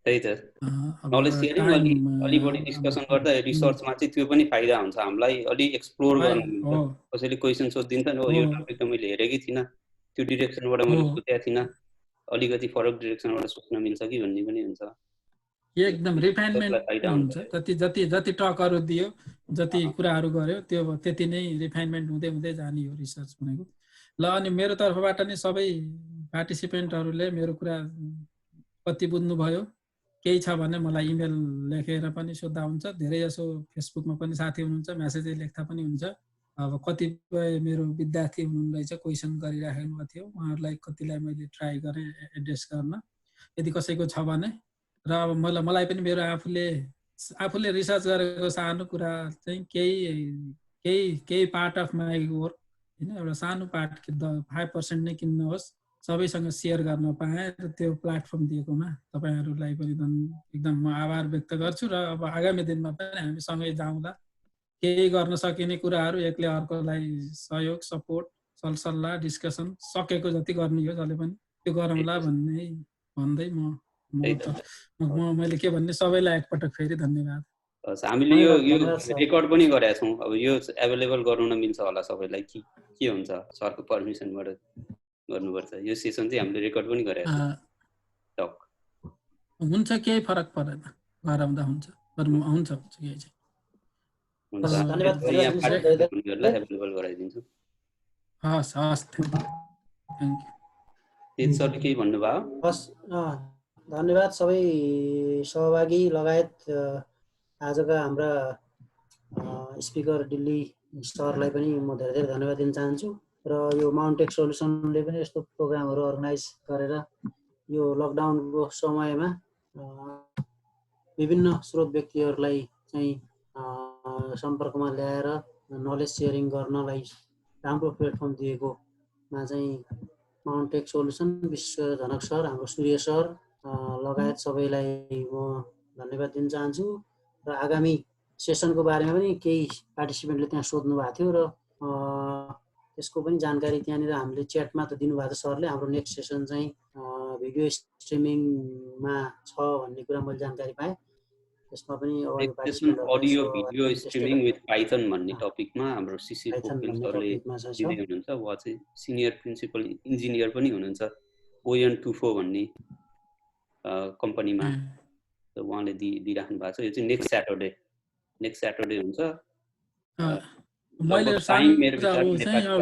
त्यही त, नलेज शेयरिङ अलि बढी डिस्कसन गर्दा रिसर्चमा चाहिँ त्यो पनि फाइदा हुन्छ हामीलाई। अलि एक्सप्लोर गर्नु, कसैले क्वेशन सोधिदिन्छ नि, यो टपिक त मैले हेरेकै थिइनँ, त्यो डिरेक्सनबाट मैले सोचेको थिइनँ, अलिकति फरक डिरेक्सनबाट सोच्न मिल्छ कि भन्ने पनि हुन्छ।
एकदम रिफाइनमेन्ट हुन्छ। जति टकहरु दियो, जति कुराहरु गर्यो, त्यो त्यति नै रिफाइनमेन्ट हुँदै हुँदै जाने हो रिसर्च भनेको। ल, अनि मेरो तर्फबाट नि सबै पार्टिसिपेन्टहरुले मेरो कुरा कति बुझ्नु भयो, केही छ भने मलाई इमेल लेखेर पनि सोध्दा हुन्छ। धेरै जसो फेसबुकमा पनि साथी हुनुहुन्छ, मेसेज लेख्दा पनि हुन्छ। अब कतिपय मेरो विद्यार्थी हुनुहुँदैछ, क्वेसन गरिराख्नु भएको थियो, उहाँहरूलाई कतिलाई मैले ट्राई गरेँ एड्रेस गर्न। यदि कसैको छ भने, र अब मलाई पनि मेरो आफूले रिसर्च गरेको सानो कुरा चाहिँ केही पार्ट अफ माई वर्क हैन, एउटा सानो पार्ट 5% नै किन्नुहोस्, सबैसँग सेयर गर्न पाएँ र त्यो प्लेटफर्म दिएकोमा तपाईहरुलाई पनि एकदम म आभार व्यक्त गर्छु। र अब आगामी दिनमा पनि हामी सँगै जाउँला, केही गर्न सकिने कुराहरु एकले अर्कोलाई सहयोग, सपोर्ट, सल्लाह, डिस्कसन सकेको जति गर्ने हो जसले पनि। त्यो गरौँला भन्ने भन्दै मैले के भन्ने सबैलाई एकपटक फेरि धन्यवाद।
हामीले यो रेकर्ड पनि गरेका छौँ। अब यो एभाइलेबल गराउन मिल्छ होला सबैलाई कि के हुन्छ? सरको पर्मिसनबाट गर्नुपर्छ। यो सेसन चाहिँ हामीले रेकर्ड पनि गरेका छौँ।
हुन्छ, केही फरक परेन, गराउँदा हुन्छ, हुन्छ केही चाहिँ।
एभाइलेबल गराइदिन्छु।
हस् हस्, थ्याङ्क यू।
तेज सरले केही भन्नुभयो?
हस्, धन्यवाद सबै सहभागी लगायत आजका हाम्रा स्पिकर दिल्ली सरलाई पनि म धेरै धेरै धन्यवाद दिन चाहन्छु। र यो माउन्टेक सोल्युसनले पनि यस्तो प्रोग्रामहरू अर्गनाइज गरेर यो लकडाउनको समयमा विभिन्न स्रोत व्यक्तिहरूलाई चाहिँ सम्पर्कमा ल्याएर नलेज सेयरिङ गर्नलाई राम्रो प्लेटफर्म दिएकोमा चाहिँ माउन्टेक सोल्युसन, विश्व जनक सर, हाम्रो सूर्य सर लगायत सबैलाई म धन्यवाद दिन चाहन्छु। र आगामी सेसनको बारेमा पनि केही पार्टिसिपेन्टले त्यहाँ सोध्नु भएको थियो र त्यसको पनि जानकारी त्यहाँनिर हामीले च्याटमा त दिनुभएको छ सरले। हाम्रो नेक्स्ट सेसन चाहिँ भिडियो स्ट्रिमिङमा छ भन्ने कुरा मैले जानकारी पाएँ। त्यसमा पनि
audio video streaming with Python भन्ने टपिकमा हाम्रो सिसी पोखरेल सरले दिँदै हुनुहुन्छ। उहाँ चाहिँ सिनियर प्रिन्सिपल इन्जिनियर पनि हुनुहुन्छ ON24 भन्ने कम्पनीमा। उहाँले दिइराख्नु भएको छ। यो चाहिँ नेक्स्ट स्याटरडे हुन्छ।
मैले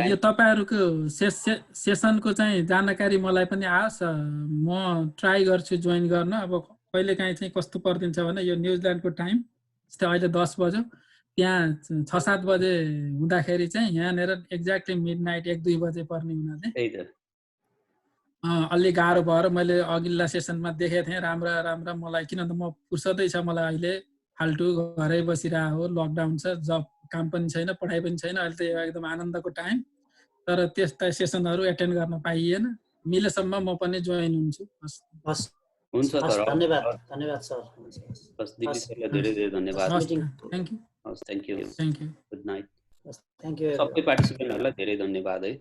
यो तपाईँहरूको सेसनको चाहिँ जानकारी मलाई पनि आओस्, म ट्राई गर्छु जोइन गर्न। अब कहिले काहीँ चाहिँ कस्तो परिदिन्छ भने यो न्युजिल्यान्डको टाइम जस्तै अहिले 10 बज्यो, त्यहाँ 6-7 बजे हुँदाखेरि चाहिँ यहाँनिर एक्ज्याक्टली मिडनाइट 1-2 बजे पर्ने हुनाले अलि गाह्रो भएर मैले अघिल्ला सेसनमा देखेको थिएँ राम्रा मलाई, किनभने म फुर्सदै छ मलाई अहिले, फाल्टु घरै बसिरहेको हो, लकडाउन छ, जब काम पनि छैन, पढाइ पनि छैन, अहिले त एकदम आनन्दको टाइम। तर त्यस्ता सेसनहरू एटेन्ड गर्न पाइएन। मिलेसम्म म पनि जोइन हुन्छु।
हुन्छ सर,
धन्यवाद सर।
दिल्ली सरलाई धेरै धेरै धन्यवाद।
Thank you.
Thank you.
Thank you.
Good night.
Thank you.
सबै पार्टिसिपेन्टहरूलाई धेरै धन्यवाद है।